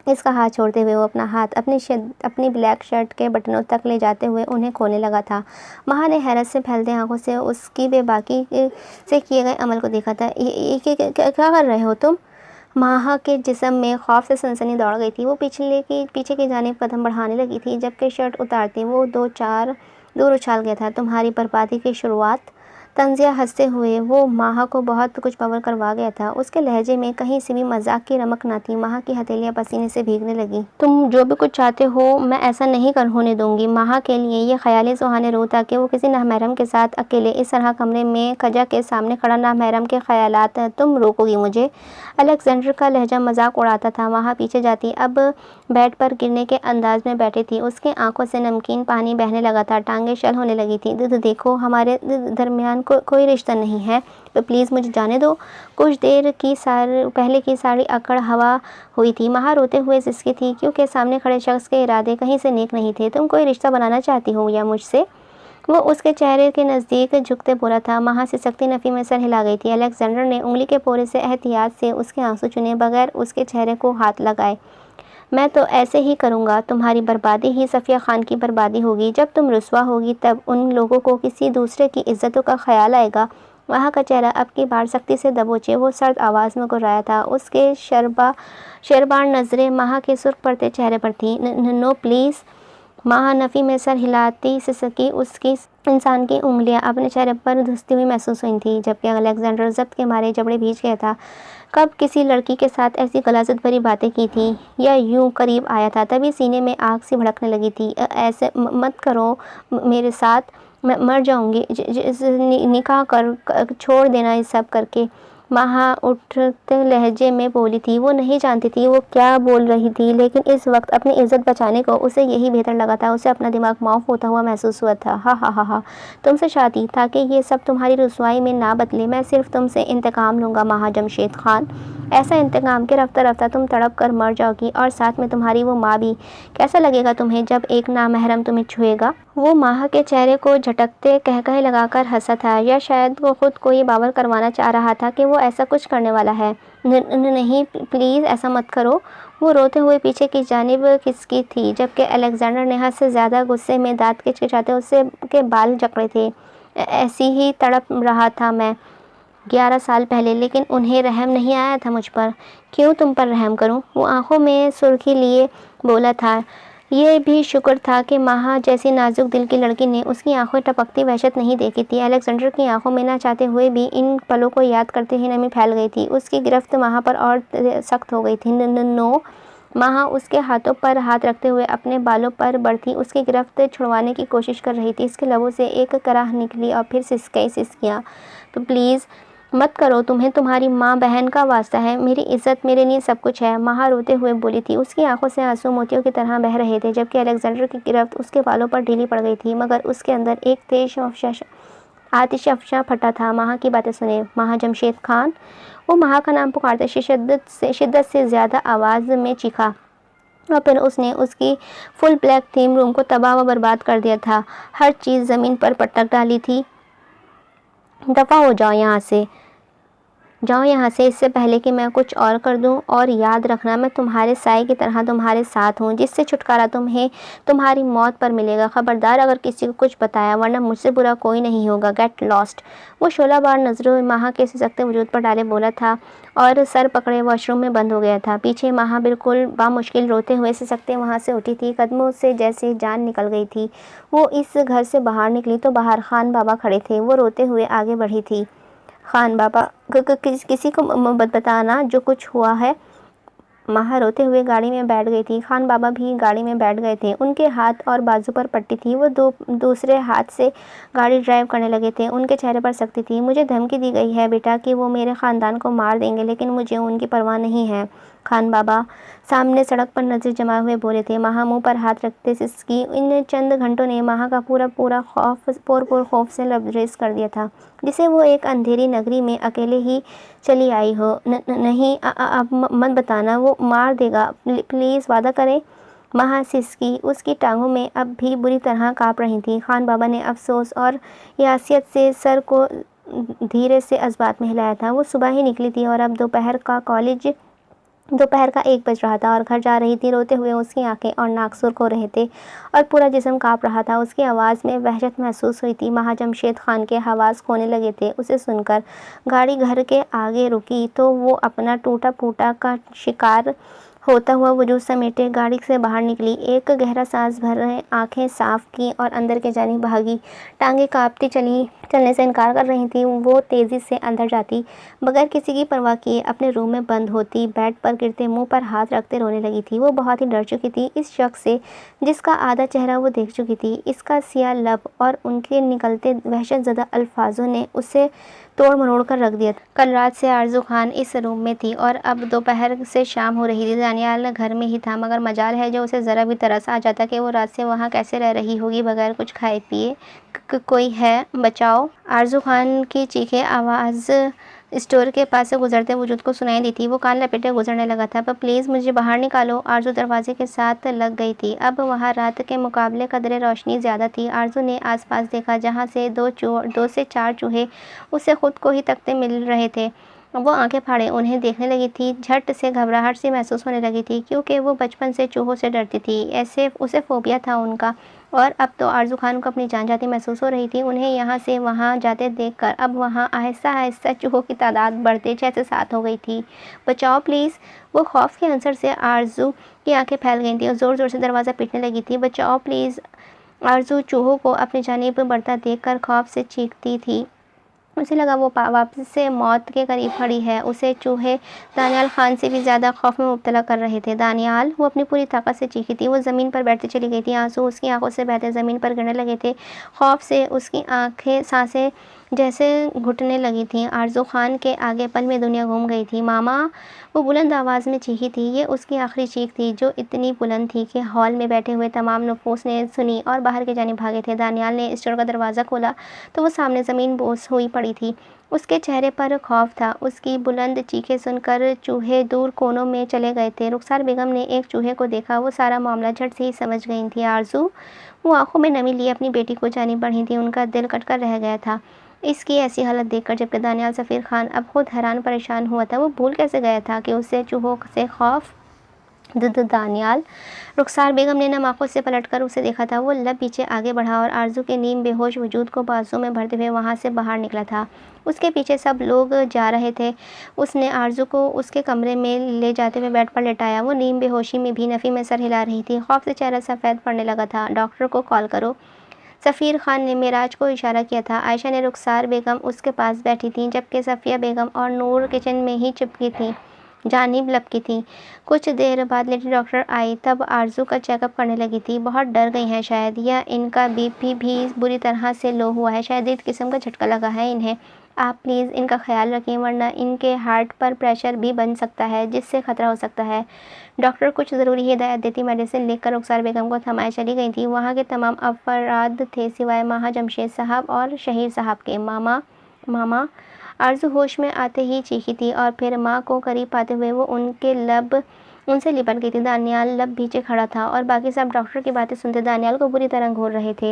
इसका हाथ छोड़ते हुए वो अपना हाथ अपनी ब्लैक शर्ट के बटनों तक ले जाते हुए उन्हें खोलने लगा था। माहा ने हैरत से फैलते आंखों से उसकी बेबाकी से किए गए अमल को देखा था। ये क्या कर रहे हो तुम? माहा के जिस्म में खौफ से सनसनी दौड़ गई थी। वो पीछे की जानिब कदम बढ़ाने लगी थी जबकि शर्ट उतारती वो 2-4 दूर उछाल गया था। तुम्हारी बर्बादी की शुरुआत। तंजिया हंसते हुए वो माहा को बहुत कुछ पवर करवा गया था। उसके लहजे में कहीं से भी मजाक की रमक ना थी। माहा की हथेलियां पसीने से भीगने लगी। तुम जो भी कुछ चाहते हो मैं ऐसा नहीं कर होने दूंगी। माहा के लिए ये ख्याली सुहाने रोज था कि वो किसी नामहरम के साथ अकेले इस तरह कमरे में खजा के सामने खड़ा नामहरम के ख्यालात। तुम रोकोगी मुझे? अलेक्जेंडर का लहजा मजाक उड़ाता था। माहा पीछे जाती अब बेड पर गिरने के अंदाज में बैठी थी। उसकी आंखों से नमकीन पानी बहने लगा था। टांगें शल होने लगी थी। देखो हमारे दरमियान कोई रिश्ता नहीं है, तो प्लीज़ मुझे जाने दो। कुछ देर पहले की सारी अकड़ हवा हुई थी। माहा रोते हुए सिसकी थी क्योंकि सामने खड़े शख्स के इरादे कहीं से नेक नहीं थे। तुम कोई रिश्ता बनाना चाहती हो या मुझसे? वो उसके चेहरे के नज़दीक झुकते बोला था। माहा से सख्ती नफ़ी में सर हिला गई थी। अलेक्जेंडर ने उंगली के पोरे से एहतियात से उसके आंसू चुने बगैर उसके चेहरे को हाथ लगाए। मैं तो ऐसे ही करूँगा। तुम्हारी बर्बादी ही सफ़िया खान की बर्बादी होगी। जब तुम रुसवा होगी तब उन लोगों को किसी दूसरे की इज्जतों का ख्याल आएगा। वहाँ का चेहरा अब की बार सख्ती से दबोचे वो सर्द आवाज़ में गुर्राया था। उसके शेरबान नज़रें माहा के सुर्ख पड़ते चेहरे पर थी। No please. माहा नफ़ी में सर हिलाती सिसकी। उसकी इंसान की उंगलियां अपने चेहरे पर धुसती हुई महसूस हुई थी जबकि अलेक्जेंडर जब्त के मारे जबड़े भींच गया था। कब किसी लड़की के साथ ऐसी गलाजत भरी बातें की थी या यूं करीब आया था तभी सीने में आग सी भड़कने लगी थी। ऐसे मत करो मेरे साथ, मैं मर जाऊंगी। निकाह कर छोड़ देना इस सब करके। माहा उठते लहजे में बोली थी। वो नहीं जानती थी वो क्या बोल रही थी, लेकिन इस वक्त अपनी इज्जत बचाने को उसे यही बेहतर लगा था। उसे अपना दिमाग माफ होता हुआ महसूस हुआ था। हा हा हा हा, तुमसे शादी ताकि ये सब तुम्हारी रुसवाई में ना बदले। मैं सिर्फ तुमसे इंतकाम लूँगा माहा जमशेद खान। ऐसा इंतकाम के रफ्ता रफ्ता तुम तड़प कर मर जाओगी और साथ में तुम्हारी वो माँ भी। कैसा लगेगा तुम्हें जब एक नामहरम तुम्हें छुएगा? वो माह के चेहरे को झटकते कहकहे लगाकर हंसा था, या शायद वो खुद को ये बावर करवाना चाह रहा था कि वो ऐसा कुछ करने वाला है। नहीं प्लीज़ ऐसा मत करो। वो रोते हुए पीछे की जानिब खिसकी थी, जबकि अलेक्जेंडर ने हद से ज़्यादा गुस्से में दांत किचकिचाते उससे के बाल जकड़े थे। ऐसी ही तड़प रहा था मैं 11 साल पहले, लेकिन उन्हें रहम नहीं आया था मुझ पर। क्यों तुम पर रहम करूं? वो आंखों में सुर्खी लिए बोला था। ये भी शुक्र था कि माह जैसी नाजुक दिल की लड़की ने उसकी आंखों टपकती वहशत नहीं देखी थी। अलेक्जेंडर की आंखों में ना चाहते हुए भी इन पलों को याद करते ही नमी फैल गई थी। उसकी गिरफ्त माह पर और सख्त हो गई थी। नो। माह उसके हाथों पर हाथ रखते हुए अपने बालों पर बढ़ती उसकी गिरफ्त छुड़वाने की कोशिश कर रही थी। इसके लबों से एक कराह निकली और फिर सिसकियाँ। तो प्लीज़ मत करो, तुम्हें तुम्हारी माँ बहन का वास्ता है, मेरी इज्जत मेरे लिए सब कुछ है, माह रोते हुए बोली थी। उसकी आंखों से आंसू मोतियों की तरह बह रहे थे, जबकि अलेक्जेंडर की गिरफ्त उसके बालों पर ढीली पड़ गई थी, मगर उसके अंदर एक तेज आतिश अफशा फटा था। माह की बातें सुने। माह जमशेद खान। वो माह का नाम पुकारते शिद्दत से ज़्यादा आवाज़ में चीखा, और फिर उसने उसकी फुल ब्लैक थीम रूम को तबाह व बर्बाद कर दिया था। हर चीज़ ज़मीन पर पटक डाली थी। दफ़ा हो जाओ यहाँ से, जाओ यहाँ से, इससे पहले कि मैं कुछ और कर दूँ। और याद रखना, मैं तुम्हारे साए की तरह तुम्हारे साथ हूँ, जिससे छुटकारा तुम्हें तुम्हारी मौत पर मिलेगा। खबरदार अगर किसी को कुछ बताया, वरना मुझसे बुरा कोई नहीं होगा। Get lost. वो 16 बार नज़रों माह के सिसकते वजूद पर डाले बोला था और सर पकड़े वॉशरूम में बंद हो गया था। पीछे माह बिल्कुल बामुश्किल रोते हुए सिसकते वहाँ से उठी थी। कदमों से जैसे जान निकल गई थी। वो इस घर से बाहर निकली तो बाहर खान बाबा खड़े थे। वो रोते हुए आगे बढ़ी थी। खान बाबा, किसी को बताना जो कुछ हुआ है। माह रोते हुए गाड़ी में बैठ गई थी। खान बाबा भी गाड़ी में बैठ गए थे। उनके हाथ और बाजू पर पट्टी थी। वो दूसरे हाथ से गाड़ी ड्राइव करने लगे थे। उनके चेहरे पर सख्ती थी। मुझे धमकी दी गई है बेटा कि वो मेरे ख़ानदान को मार देंगे, लेकिन मुझे उनकी परवाह नहीं है। खान बाबा सामने सड़क पर नजर जमाए हुए बोले थे। माह मुंह पर हाथ रखते सिसकी। इन चंद घंटों ने माह का पूरा खौफ से लबरेज कर दिया था, जिसे वो एक अंधेरी नगरी में अकेले ही चली आई हो। नहीं, अब मत बताना, वो मार देगा, प्लीज़ वादा करें। माह सिसकी। उसकी टांगों में अब भी बुरी तरह काँप रही थी। खान बाबा ने अफसोस और यासियत से सर को धीरे से इस्बात में हिलाया था। वो सुबह ही निकली थी और अब दोपहर का 1 बज रहा था और घर जा रही थी। रोते हुए उसकी आंखें और नाक सुर्ख हो रहे थे और पूरा जिस्म काँप रहा था। उसकी आवाज़ में वहशत महसूस हुई थी। माह जमशेद खान के हवास खोने लगे थे। उसे सुनकर गाड़ी घर के आगे रुकी तो वो अपना टूटा फूटा का शिकार होता हुआ वजूद समेटे गाड़ी से बाहर निकली। एक गहरा सांस भर आंखें साफ की और अंदर के जानिब भागी। टांगें कांपती चलने से इनकार कर रही थी। वो तेज़ी से अंदर जाती, बगैर किसी की परवाह किए अपने रूम में बंद होती, बेड पर गिरते, मुंह पर हाथ रखते रोने लगी थी। वो बहुत ही डर चुकी थी इस शख्स से, जिसका आधा चेहरा वो देख चुकी थी। इसका सियाह लब और उनके निकलते वहशतज़दा अल्फाजों ने उसे तोड़ मरोड़ कर रख दिया था। कल रात से आरजू खान इस रूम में थी और अब दोपहर से शाम हो रही थी। दानियाल घर में ही था, मगर मजाल है जो उसे ज़रा भी तरस आ जाता कि वो रात से वहाँ कैसे रह रही होगी बगैर कुछ खाए पिए। कोई है, बचाओ। आरजू खान की चीखें आवाज़ स्टोर के पास से गुजरते वजूद को सुनाई दी थी। वो कान लपेटे गुजरने लगा था। पर प्लीज़ मुझे बाहर निकालो। आरजू दरवाजे के साथ लग गई थी। अब वहाँ रात के मुकाबले कदरे रोशनी ज़्यादा थी। आरजू ने आसपास देखा, जहाँ से 2 से 4 चूहे उसे खुद को ही तकते मिल रहे थे। वो आंखें फाड़े उन्हें देखने लगी थी। झट से घबराहट सी महसूस होने लगी थी, क्योंकि वो बचपन से चूहों से डरती थी। ऐसे उसे फोबिया था उनका, और अब तो आरजू खान को अपनी जान जाती महसूस हो रही थी। उन्हें यहाँ से वहाँ जाते देखकर अब वहाँ आहिस्ता आहिस्ता चूहों की तादाद बढ़ते 6 से 7 हो गई थी। बचाओ प्लीज़। वो खौफ के अंसर से आरजू की आंखें फैल गई थी और ज़ोर ज़ोर से दरवाज़ा पीटने लगी थी। बचाओ प्लीज़। आरजू चूहों को अपनी जानिब बढ़ता देखकर खौफ से चीखती थी। उसे लगा वो वापस से मौत के करीब खड़ी है। उसे चूहे दानियाल खान से भी ज़्यादा खौफ में मुब्तला कर रहे थे। दानियाल, वो अपनी पूरी ताकत से चीखी थी। वो ज़मीन पर बैठती चली गई थी। आंसू उसकी आंखों से बहते ज़मीन पर गिरने लगे थे। खौफ से उसकी सांसें जैसे घुटने लगी थीं। आरज़ू खान के आगे पल में दुनिया घूम गई थी। मामा, वो बुलंद आवाज़ में चीखी थी। ये उसकी आखिरी चीख थी जो इतनी बुलंद थी कि हॉल में बैठे हुए तमाम नफूस ने सुनी और बाहर की जानिब भागे थे। दानियाल ने स्टोर का दरवाज़ा खोला तो वो सामने ज़मीन बोस हुई पड़ी थी। उसके चेहरे पर खौफ था। उसकी बुलंद चीखें सुनकर चूहे दूर कोनों में चले गए थे। रुखसार बेगम ने एक चूहे को देखा। वो सारा मामला झट से ही समझ गई थी। आरज़ू, वो आंखों में नमी लिए अपनी बेटी को जानिब बढ़ी थी। उनका दिल कटकर रह गया था इसकी ऐसी हालत देखकर, जबकि दानियाल सफ़ीर खान अब खुद हैरान परेशान हुआ था। वो भूल कैसे गया था कि उससे चूहों से खौफ। दानियाल, रुखसार बेगम ने नम आंखों से पलटकर उसे देखा था। वो लब पीछे आगे बढ़ा और आरज़ू के नीम बेहोश वजूद को बाजू में भरते हुए वहाँ से बाहर निकला था। उसके पीछे सब लोग जा रहे थे। उसने आरज़ू को उसके कमरे में ले जाते हुए बेड पर लेटाया। वो नीम बेहोशी में भी नफ़ी में सर हिला रही थी। खौफ से चेहरा सफ़ेद पड़ने लगा था। डॉक्टर को कॉल करो, सफ़ीर खान ने मेराज को इशारा किया था। आयशा ने रुखसार बेगम उसके पास बैठी थीं, जबकि सफ़िया बेगम और नूर किचन में ही चिपकी थीं, जानिब लपकी थीं। कुछ देर बाद लेडी डॉक्टर आई, तब आरज़ू का चेकअप करने लगी थी। बहुत डर गई हैं शायद, या इनका बीपी भी बुरी तरह से लो हुआ है। शायद इस किस्म का झटका लगा है इन्हें। आप प्लीज़ इनका ख्याल रखें, वरना इनके हार्ट पर प्रेशर भी बन सकता है, जिससे ख़तरा हो सकता है। डॉक्टर कुछ ज़रूरी हिदायत देती मेडिसिन लिखकर रुखसार बेगम को थमाए चली गई थी। वहाँ के तमाम अफराद थे सिवाय माह जमशेद साहब और शहीर साहब के। मामा, मामा, आरज़ू होश में आते ही चीखी थी और फिर माँ को करीब पाते हुए वो उनसे लिपट गई थी। दानियाल लब पीछे खड़ा था और बाकी सब डॉक्टर की बातें सुनते दानियाल को बुरी तरह घूर रहे थे।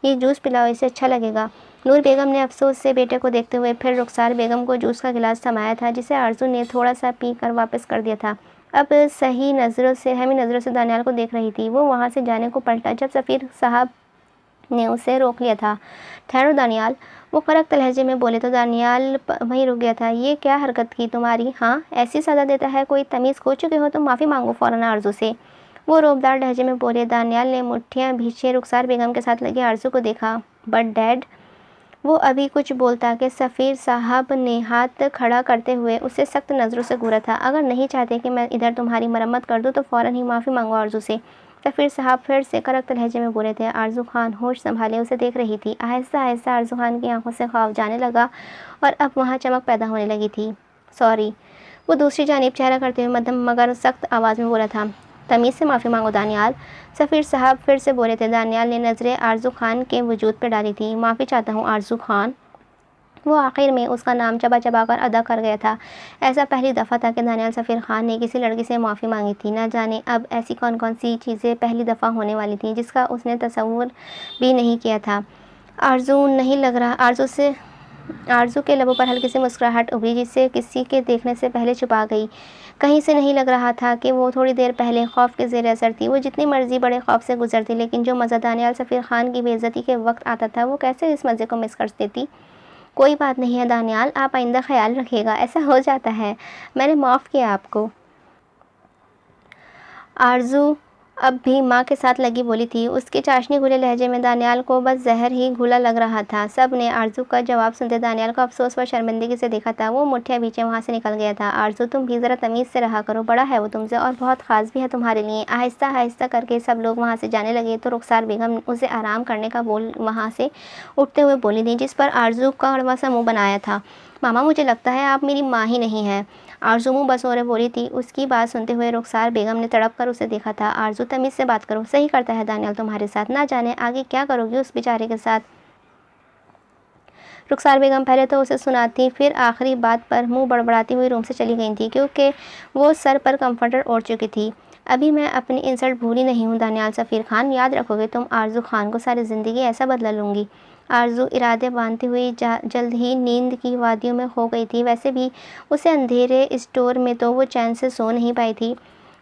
ये जूस पिलाओ, इससे अच्छा लगेगा। नूर बेगम ने अफसोस से बेटे को देखते हुए फिर रुखसार बेगम को जूस का गिलास थमाया था, जिसे आरज़ू ने थोड़ा सा पी कर वापस कर दिया था। अब हमी नज़रों से दानियाल को देख रही थी। वो वहाँ से जाने को पलटा जब सफ़ीर साहब ने उसे रोक लिया था। ठहरो दानियाल, वो करक लहजे में बोले तो दानियाल वहीं रुक गया था। ये क्या हरकत की तुम्हारी? हाँ, ऐसी सज़ा देता है कोई? तमीज़ खो चुके हो तो माफ़ी मांगो फ़ौरन आरज़ू से, वो रोबदार लहजे में बोले। दानियाल ने मुठ्ठियाँ भींचे रुखसार बेगम के साथ लगे आरज़ू को देखा। बट डैड, वो अभी कुछ बोलता कि सफ़ीर साहब ने हाथ खड़ा करते हुए उसे सख्त नज़रों से घूरा था। अगर नहीं चाहते कि मैं इधर तुम्हारी मरम्मत कर दूँ तो फ़ौरन ही माफ़ी मांगो आरज़ू से, सफ़ीर साहब फिर से करक लहजे में बोले थे। आरज़ू खान होश संभाले उसे देख रही थी। आहिस्ता आहिस्ता आरज़ू खान की आंखों से खौफ जाने लगा और अब वहाँ चमक पैदा होने लगी थी। सॉरी, वो दूसरी जानिब चेहरा करते हुए मध्यम मगर सख्त आवाज़ में बोला था। तमीज़ से माफ़ी मांगो दानियाल, सफ़ीर साहब फिर से बोले थे। दानियाल ने नज़रें आरज़ू खान के वजूद पर डाली थी। माफ़ी चाहता हूँ आरज़ू खान, वो आखिर में उसका नाम चबा चबा कर अदा कर गया था। ऐसा पहली दफ़ा था कि दानियाल सफ़ीर खान ने किसी लड़की से माफ़ी मांगी थी। न जाने अब ऐसी कौन कौन सी चीज़ें पहली दफ़ा होने वाली थीं जिसका उसने तसव्वुर भी नहीं किया था। आरज़ू के लबों पर हल्की सी मुस्कुराहट उभरी, जिससे किसी के देखने से पहले छुपा गई। कहीं से नहीं लग रहा था कि वो थोड़ी देर पहले खौफ के ज़ेर असर थी। वो जितनी मर्जी बड़े खौफ से गुजरती, लेकिन जो मज़ा दानियाल सफ़ीर खान की बेइज्जती के वक्त आता था, वो कैसे इस मज़े को मिस कर देती। कोई बात नहीं है दानियाल, आप आइंदा ख्याल रखिएगा, ऐसा हो जाता है, मैंने माफ़ किया आपको। आरज़ू अब भी माँ के साथ लगी बोली थी। उसके चाशनी घुले लहजे में दानियाल को बस जहर ही घुला लग रहा था। सब ने आरज़ू का जवाब सुनते दानियाल को अफसोस व शर्मिंदगी से देखा था। वो मुठ्ठियाँ भींचे वहाँ से निकल गया था। आरज़ू, तुम भी ज़रा तमीज़ से रहा करो, बड़ा है वो तुमसे और बहुत ख़ास भी है तुम्हारे लिए। आहिस्ता आहिस्ता करके सब लोग वहाँ से जाने लगे तो रुखसार बेगम उसे आराम करने का बोल वहाँ से उठते हुए बोली थी, जिस पर आरज़ू का कड़वा सा मुँह बनाया था। मामा, मुझे लगता है आप मेरी माँ ही नहीं है। आरज़ू मुँह बसोरे बोली थी। उसकी बात सुनते हुए रुखसार बेगम ने तड़प कर उसे देखा था। आरज़ू, तमीज़ से बात करो, सही करता है दानियाल तुम्हारे साथ, ना जाने आगे क्या करोगी उस बेचारे के साथ। रुखसार बेगम पहले तो उसे सुनाती, फिर आखिरी बात पर मुंह बड़बड़ाती हुई रूम से चली गई थी, क्योंकि वो सर पर कंफर्टर ओढ़ चुकी थी। अभी मैं अपनी इंसल्ट भूली नहीं हूँ दानियाल सफ़ीर खान, याद रखोगे तुम आरज़ू खान को, सारी ज़िंदगी ऐसा बदला लूँगी। आरज़ू इरादे बांधती हुई जल्द ही नींद की वादियों में खो गई थी। वैसे भी उसे अंधेरे स्टोर में तो वो चैन से सो नहीं पाई थी।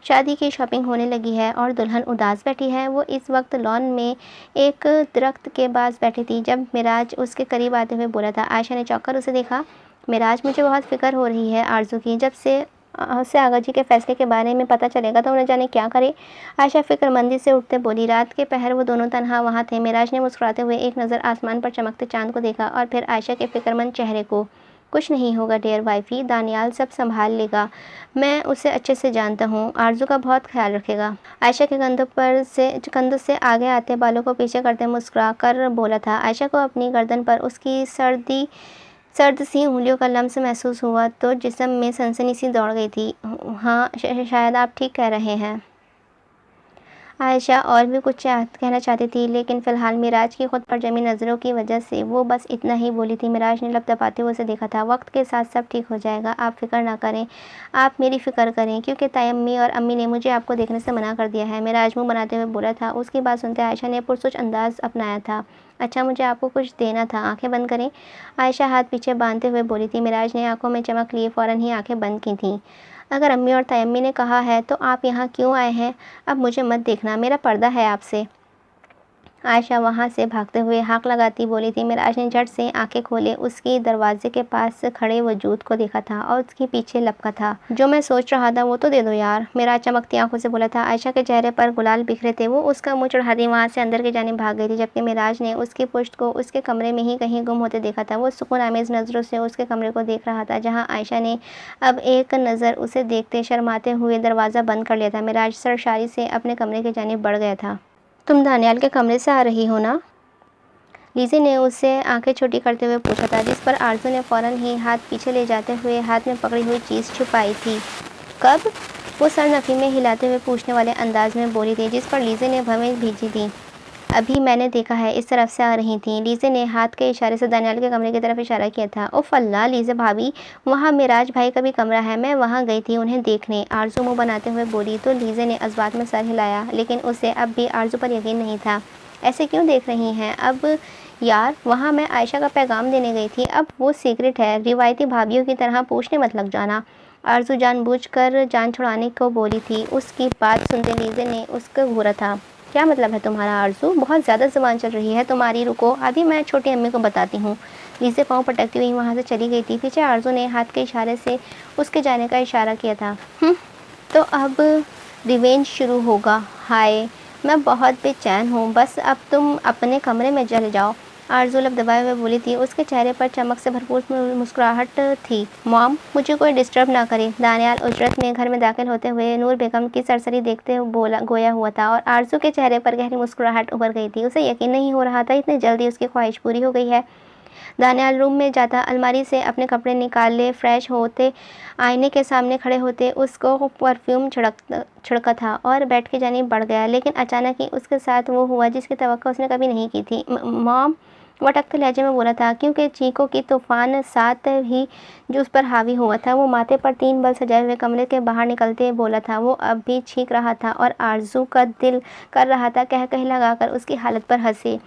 शादी की शॉपिंग होने लगी है और दुल्हन उदास बैठी है। वो इस वक्त लॉन में एक दरख्त के पास बैठी थी जब मिराज उसके करीब आते हुए बोला था। आयशा ने चौंक कर उसे देखा। मिराज, मुझे बहुत फ़िक्र हो रही है आरज़ू की, जब से आगा जी के फ़ैसले के बारे में पता चलेगा तो उन्हें जाने क्या करे। आयशा फ़िक्रमंदी से उठते बोली। रात के पहर वो दोनों तन्हा वहाँ थे। मिराज ने मुस्कुराते हुए एक नज़र आसमान पर चमकते चांद को देखा और फिर आयशा के फ़िक्रमंद चेहरे को। कुछ नहीं होगा डियर वाइफी, दानियाल सब संभाल लेगा, मैं उसे अच्छे से जानता हूँ, आरजू का बहुत ख्याल रखेगा। आयशा के कंधों से आगे आते बालों को पीछे करते मुस्कुरा कर बोला था। आयशा को अपनी गर्दन पर उसकी सर्द सी उंगलियों का लम्स महसूस हुआ तो जिस्म में सनसनी सी दौड़ गई थी। हाँ शायद आप ठीक कह रहे हैं। आयशा और भी कुछ कहना चाहती थी, लेकिन फ़िलहाल मिराज की खुद पर जमी नज़रों की वजह से वो बस इतना ही बोली थी। मिराज ने लब दबाते हुए उसे देखा था। वक्त के साथ सब ठीक हो जाएगा, आप फ़िक्र ना करें, आप मेरी फ़िक्र करें, क्योंकि तायम्मी और अम्मी ने मुझे आपको देखने से मना कर दिया है। मिराज मुँह बनाते हुए बोला था। उसकी बात सुनते आयशा ने पुरसुच अंदाज अपनाया था। अच्छा, मुझे आपको कुछ देना था, आंखें बंद करें। आयशा हाथ पीछे बांधते हुए बोली थी। मिराज ने आंखों में चमक लिए फ़ौरन ही आंखें बंद की थीं। अगर अम्मी और तायम्मी ने कहा है तो आप यहाँ क्यों आए हैं? अब मुझे मत देखना, मेरा पर्दा है आपसे। आयशा वहाँ से भागते हुए हाँक लगाती बोली थी। मिराज ने झट से आंखें खोले उसकी दरवाजे के पास खड़े वजूद को देखा था और उसके पीछे लपका था। जो मैं सोच रहा था वो तो दे दो यार, मिराज चमकती आंखों से बोला था। आयशा के चेहरे पर गुलाल बिखरे थे। वो उसका मुँह चढ़ाती वहाँ से अंदर की जानिब भाग गई थी, जबकि मिराज ने उसकी पुश्त को उसके कमरे में ही कहीं गुम होते देखा था। वो सुकून आमेज़ नज़रों से उसके कमरे को देख रहा था, जहाँ आयशा ने अब एक नज़र उसे देखते शर्माते हुए दरवाज़ा बंद कर लिया था। मिराज सरशारी से अपने कमरे की जानिब बढ़ गया था। तुम दानियाल के कमरे से आ रही हो ना? लीज़ी ने उससे आंखें छोटी करते हुए पूछा था, जिस पर आरजू ने फ़ौरन ही हाथ पीछे ले जाते हुए हाथ में पकड़ी हुई चीज़ छुपाई थी। कब? वो सर नफ़ी में हिलाते हुए पूछने वाले अंदाज में बोली थी, जिस पर लीज़ी ने भवें भेजी थी। अभी मैंने देखा है, इस तरफ से आ रही थी। लीज़ी ने हाथ के इशारे से दानियाल के कमरे की तरफ इशारा किया था। उफ़ अल्लाह लीज़ी भाभी, वहाँ मिराज भाई का भी कमरा है, मैं वहाँ गई थी उन्हें देखने। आरजू मुँह बनाते हुए बोली तो लीज़ी ने इस में सर हिलाया, लेकिन उसे अब भी आरजू पर यकीन नहीं था। ऐसे क्यों देख रही हैं? अब यार, वहाँ मैं आयशा का पैगाम देने गई थी, अब वो सीक्रेट है, रिवायती भाभीियों की तरह पूछने मत लग जाना। आरजू जानबूझकर जान छुड़ाने को बोली थी। उसकी बात सुनते लीज़ी ने उसको घूरा था। क्या मतलब है तुम्हारा आरजू? बहुत ज़्यादा ज़ुबान चल रही है तुम्हारी, रुको अभी मैं छोटी अम्मी को बताती हूँ। लीज़ी पाँव पटकती हुई वहाँ से चली गई थी। पीछे आरजू ने हाथ के इशारे से उसके जाने का इशारा किया था। तो अब रिवेंज शुरू होगा। हाय, मैं बहुत बेचैन हूँ, बस अब तुम अपने कमरे में चले जाओ। आरजू लब दबाए हुए बोली थी। उसके चेहरे पर चमक से भरपूर मुस्कुराहट थी। मॉम, मुझे कोई डिस्टर्ब ना करे। दानियाल उजरत में घर में दाखिल होते हुए नूर बेगम की सरसरी देखते बोला गोया हुआ था और आरजू के चेहरे पर गहरी मुस्कुराहट उभर गई थी। उसे यकीन नहीं हो रहा था इतनी जल्दी उसकी ख्वाहिश पूरी हो गई है। दानियाल रूम में जाता, अलमारी से अपने कपड़े निकाल ले, फ्रेश होते, आईने के सामने खड़े होते उसको परफ्यूम छिड़का था और बेड की जानिब बढ़ गया। लेकिन अचानक ही उसके साथ वो हुआ जिसकी तवक्को उसने कभी नहीं की थी। मॉम, वो अटकते लहजे में बोला था, क्योंकि चीखों की तूफान साथ ही जो उस पर हावी हुआ था। वो माथे पर 3 बल सजाए हुए कमरे के बाहर निकलते बोला था। वो अब भी छींक रहा था और आरजू का दिल कर रहा था कह कह लगाकर उसकी हालत पर हंसे।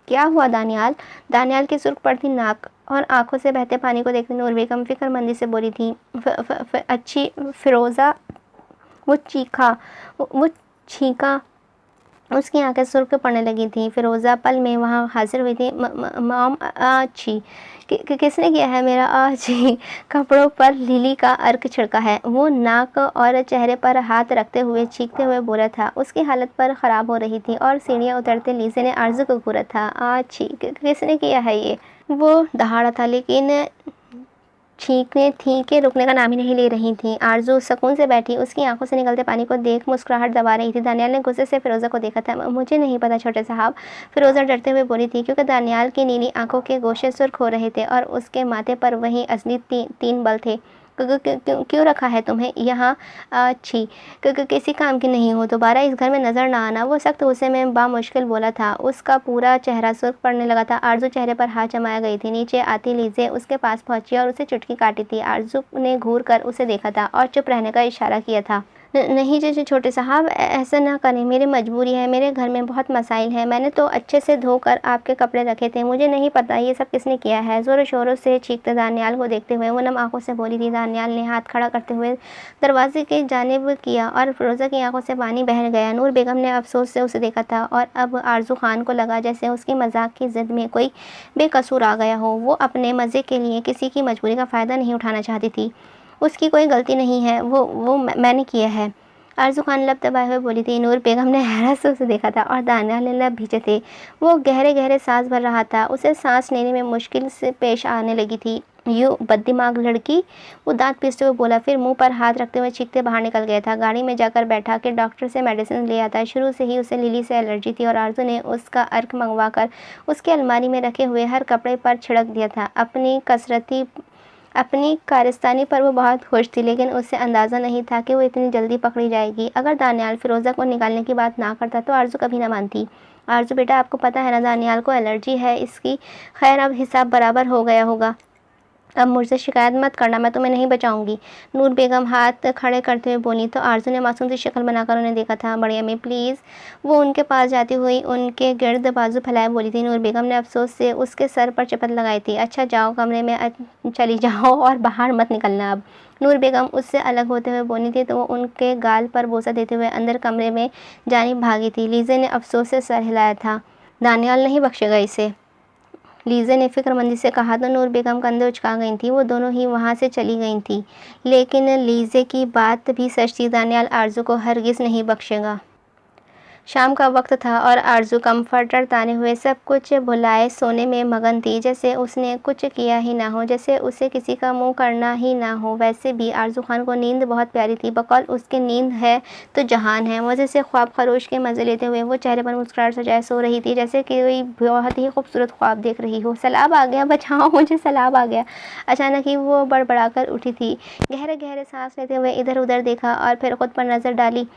क्या हुआ दानियाल? दानियाल की सुर्ख पड़ती नाक और आंखों से बहते पानी को देखते नूर बेगम फिक्रमंदी से बोली थी। अच्छी फ़िरोज़ा, वो छींका। उसकी आंखें सुर्ख पड़ने लगी थी। फ़िरोज़ा पल में वहाँ हाजिर हुई थी। मॉम, अच्छी किसने किया है मेरा अच्छी? कपड़ों पर लिली का अर्क छिड़का है। वो नाक और चेहरे पर हाथ रखते हुए चीखते हुए बोला था। उसकी हालत पर ख़राब हो रही थी और सीढ़ियाँ उतरते लीज़ी ने आरजू को घूरा था। अच्छी किसने किया है ये? वो दहाड़ा था, लेकिन चीखने थी कि रुकने का नाम ही नहीं ले रही थी। आरजू सुकून से बैठी उसकी आंखों से निकलते पानी को देख मुस्कुराहट दबा रही थी। दानियाल ने गुस्से से फ़िरोज़ा को देखा था। मुझे नहीं पता छोटे साहब, फ़िरोज़ा डरते हुए बोली थी, क्योंकि दानियाल की नीली आंखों के गोशे सुर्ख हो रहे थे और उसके माथे पर वही असली 3 बल थे। क्यों रखा है तुम्हें यहाँ? अच्छी किसी काम की नहीं हो, दोबारा इस घर में नज़र ना आना। वो सख्त गुस्से में बामुश्किल बोला था। उसका पूरा चेहरा सुर्ख पड़ने लगा था। आरजू चेहरे पर हाथ जमाया गई थी। नीचे आती लीज़े उसके पास पहुंची और उसे चुटकी काटी थी। आरजू ने घूर कर उसे देखा था और चुप रहने का इशारा किया था। नहीं जैसे छोटे साहब, ऐसा ना करें, मेरी मजबूरी है, मेरे घर में बहुत मसाइल हैं। मैंने तो अच्छे से धोकर आपके कपड़े रखे थे, मुझे नहीं पता ये सब किसने किया है। ज़ोरों शोरों से चीखते दानियाल को देखते हुए वो नम आंखों से बोली थी। दानियाल ने हाथ खड़ा करते हुए दरवाजे की जानिब किया और फ़िरोज़ा की आंखों से पानी बह गया। नूर बेगम ने अफसोस से उसे देखा था और अब आरजू खान को लगा जैसे उसकी मजाक की ज़िद में कोई बेकसूर आ गया हो। वो अपने मज़े के लिए किसी की मजबूरी का फ़ायदा नहीं उठाना चाहती थी। उसकी कोई गलती नहीं है, वो मैंने किया है। आरजू खान लब दबाए हुए बोली थी। नूर बेगम ने हैरत से उसे देखा था और दानियाल ने लब भींचे थे। वो गहरे गहरे सांस भर रहा था। उसे सांस लेने में मुश्किल से पेश आने लगी थी। यू बददिमाग लड़की, वो दांत पीसते हुए बोला, फिर मुंह पर हाथ रखते हुए चीखते बाहर निकल गया था। गाड़ी में जाकर बैठा कि डॉक्टर से मेडिसिन ले आता। शुरू से ही उसे लिली से एलर्जी थी और आरजू ने उसका अर्क मंगवाकर उसके अलमारी में रखे हुए हर कपड़े पर छिड़क दिया था। अपनी कारस्तानी पर वो बहुत खुश थी, लेकिन उसे अंदाज़ा नहीं था कि वो इतनी जल्दी पकड़ी जाएगी। अगर दानियाल फिरोज़ा को निकालने की बात ना करता तो आरजू कभी ना मानती। आरजू बेटा, आपको पता है ना दानियाल को एलर्जी है इसकी। खैर, अब हिसाब बराबर हो गया होगा। अब मुझसे शिकायत मत करना, मैं तुम्हें नहीं बचाऊंगी। नूर बेगम हाथ खड़े करते हुए बोली तो आरजू ने मासूम सी शक्ल बनाकर उन्हें देखा था। बड़ी अम्मी प्लीज़। वो उनके पास जाती हुई उनके गिर्द बाजू फैलाए बोली थी। नूर बेगम ने अफसोस से उसके सर पर चपत लगाई थी। अच्छा जाओ, कमरे में चली जाओ और बाहर मत निकलना अब। नूर बेगम उससे अलग होते हुए बोली थी तो वो उनके गाल पर बोसा देते हुए अंदर कमरे में जानी भागी थी। लीजे ने अफसोस से सर हिलाया था। दानियाल नहीं बख्शेगा इसे, लीज़ा ने फिक्रमंदी से कहा तो नूर बेगम कंधे उचका गई थी। वो दोनों ही वहाँ से चली गई थी। लेकिन लीज़े की बात भी सच थी, दानियाल आरजू को हरगिज़ नहीं बख्शेगा। शाम का वक्त था और आरजू कम्फर्टर ताने हुए सब कुछ भुलाए सोने में मगन थी, जैसे उसने कुछ किया ही ना हो, जैसे उसे किसी का मुंह करना ही ना हो। वैसे भी आरजू खान को नींद बहुत प्यारी थी। बकौल उसकी नींद है तो जहान है। मज़े से ख्वाब खरोश के मज़े लेते हुए वो चेहरे पर मुस्कुराहट सजाए सो रही थी, जैसे कि कोई बहुत ही खूबसूरत ख्वाब देख रही हो। सैलाब आ गया, बचाओ मुझे, सैलाब आ गया। अचानक ही वो बड़बड़ाकर उठी थी। गहरे गहरे सांस लेते हुए इधर उधर देखा और फिर खुद पर नज़र डाली।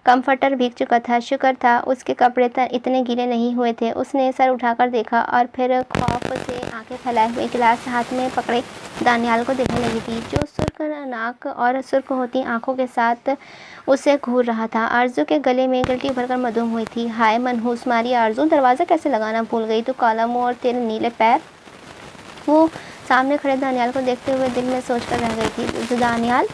कम्फर्टर भीग चुका था। शुक्र था उसके कपड़े इतने गीले नहीं हुए थे। उसने सर उठाकर देखा और फिर खौफ से आंखें फैलाए हुए गिलास हाथ में पकड़े दानियाल को देखने लगी थी, जो सुर्ख नाक और सुर्ख होती आंखों के साथ उसे घूर रहा था। आरजू के गले में गिल्टी भरकर मधुम हुई थी। हाय मनहूस मारी आरजू, दरवाज़ा कैसे लगाना भूल गई तो, काला मुँह और तेरे नीले पैर। वो सामने खड़े दानियाल को देखते हुए दिल में सोच कर रह गई थी। दानियाल,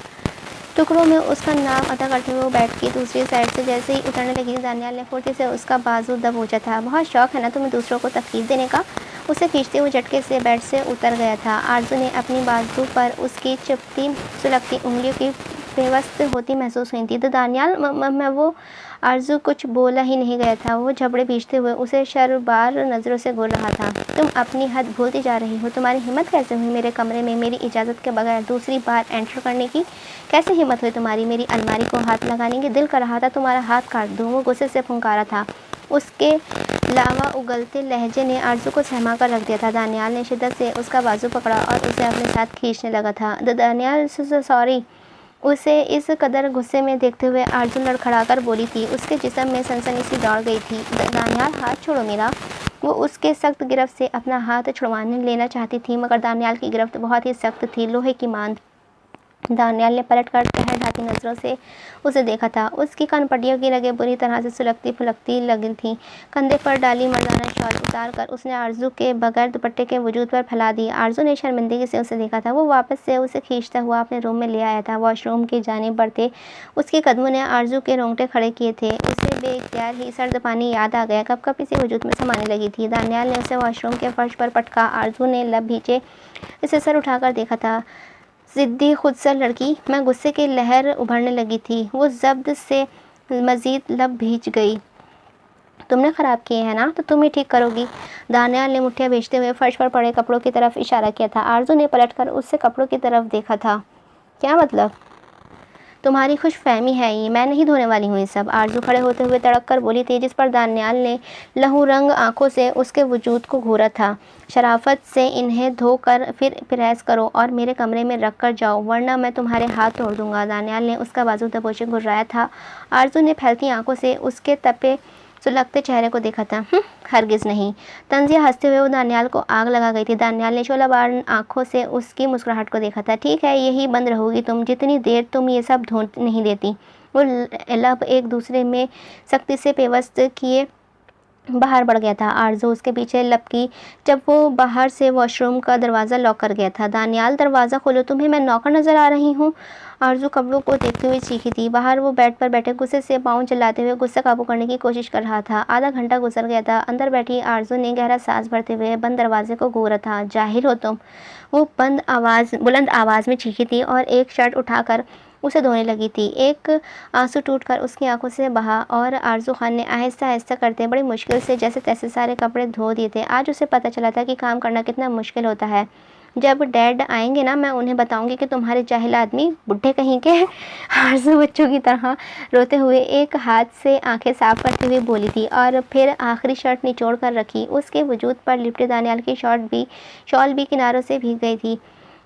टुकड़ों में उसका नाम अदा करते हुए वो बैठ के दूसरी साइड से जैसे ही उतरने लगी, दानियाल ने फुर्ती से उसका बाजू दबोचा था। बहुत शौक है ना तुम्हें दूसरों को तकलीफ देने का। उसे खींचते हुए झटके से बेड से उतर गया था। आरजू ने अपनी बाजू पर उसकी चुपती सुलगती उंगलियों की बेवस्त होती महसूस हुई थी। तो दानियाल, मैं वो। आरजू कुछ बोला ही नहीं गया था। वो झपड़े भींचते हुए उसे शर्मसार नज़रों से घूर रहा था। तुम अपनी हद भूलती जा रही हो। तुम्हारी हिम्मत कैसे हुई मेरे कमरे में मेरी इजाज़त के बगैर दूसरी बार एंटर करने की? कैसे हिम्मत हुई तुम्हारी मेरी अलमारी को हाथ लगाने की? दिल कर रहा था तुम्हारा हाथ काट दूँ। वो गुस्से से फुंकारा था। उसके लावा उगलते लहजे ने आरजू को सहमा कर रख दिया था। दानियाल ने शिद्दत से उसका बाजू पकड़ा और उसे अपने साथ खींचने लगा था। दानियाल सॉरी। उसे इस कदर गुस्से में देखते हुए आरजू लड़खड़ाकर बोली थी। उसके जिस्म में सनसनी सी दौड़ गई थी। दानियाल, हाथ छोड़ो मेरा। वो उसके सख्त गिरफ्त से अपना हाथ छुड़वाने लेना चाहती थी, मगर दानियाल की गिरफ्त बहुत ही सख्त थी, लोहे की मांद। दानियाल ने पलटकर कहर ढाती नज़रों से उसे देखा था। उसकी कनपटियों की रगें बुरी तरह से सुलगती फुलगती लगी थीं। कंधे पर डाली मर्दाना शॉल उतार कर उसने आरजू के बगैर दुपट्टे के वजूद पर फैला दी। आरजू ने शर्मिंदगी से उसे देखा था। वो वापस से उसे खींचता हुआ अपने रूम में ले आया था। वॉशरूम की जानिब बढ़ते उसके कदमों ने आरजू के रोंगटे खड़े किए थे। उसे बेख्तियार ही सर्द पानी याद आ गया। कब कब इसे वजूद में समाने लगी थी। दानियाल ने उसे वॉशरूम के फर्श पर पटका। आरजू ने लब भींचे इसे सर उठाकर देखा था। ज़िद्दी खुदसर लड़की, मैं गुस्से की लहर उभरने लगी थी। वो जब्त से मज़ीद लब भींच गई। तुमने ख़राब किए हैं ना, तो तुम ही ठीक करोगी। दानियाल ने मुठ्ठियाँ भेजते हुए फर्श पर पड़े कपड़ों की तरफ इशारा किया था। आरजू ने पलटकर उससे कपड़ों की तरफ देखा था। क्या मतलब? तुम्हारी खुश फहमी है ये, मैं नहीं धोने वाली हूँ ये सब। आरजू खड़े होते हुए तड़क कर बोली थी, जिस पर दानियाल ने लहू रंग आंखों से उसके वजूद को घूरा था। शराफत से इन्हें धोकर फिर प्रेस करो और मेरे कमरे में रख कर जाओ, वरना मैं तुम्हारे हाथ तोड़ दूंगा। दानियाल ने उसका बाजू दबोचे घुर्राया था। आरजू ने फैलती आंखों से उसके तपे सुलगते चेहरे को देखा था। हरगिज़ नहीं। तंजिया हंसते हुए वो दानियाल को आग लगा गई थी। दानियाल ने शोलाबार आंखों से उसकी मुस्कुराहट को देखा था। ठीक है, यही बंद रहोगी तुम, जितनी देर तुम ये सब धो नहीं देती। वो लब एक दूसरे में सख्ती से पेवस्त किए बाहर बढ़ गया था। आरजू उसके पीछे लपकी जब वो बाहर से वॉशरूम का दरवाज़ा लॉक कर गया था। दानियाल, दरवाज़ा खोलो, तुम्हें मैं नौकर नज़र आ रही हूँ? आरजू कपड़ों को देखते हुए चीखी थी। बाहर वो बेड पर बैठे गुस्से से पाँव चलाते हुए गुस्सा काबू करने की कोशिश कर रहा था। आधा घंटा गुजर गया था। अंदर बैठी आरजू ने गहरा सांस भरते हुए बंद दरवाजे को घूरा था। जाहिल हो तुम, वो बुलंद आवाज़ में चीखी थी और एक शर्ट उठाकर उसे धोने लगी थी। एक आंसू टूटकर उसकी आंखों से बहा और आरजू खान ने आहिस्ता आहिस्ता करते बड़ी मुश्किल से जैसे तैसे सारे कपड़े धो दिए थे। आज उसे पता चला था कि काम करना कितना मुश्किल होता है। जब डैड आएंगे ना, मैं उन्हें बताऊंगी कि तुम्हारे जाहिल आदमी बुढ़े कहीं के आरजू बच्चों की तरह रोते हुए एक हाथ से आंखें साफ करते हुए बोली थी और फिर आखिरी शर्ट निचोड़ कर रखी। उसके वजूद पर लिपटे दानियाल की शॉल भी किनारों से भीग गई थी।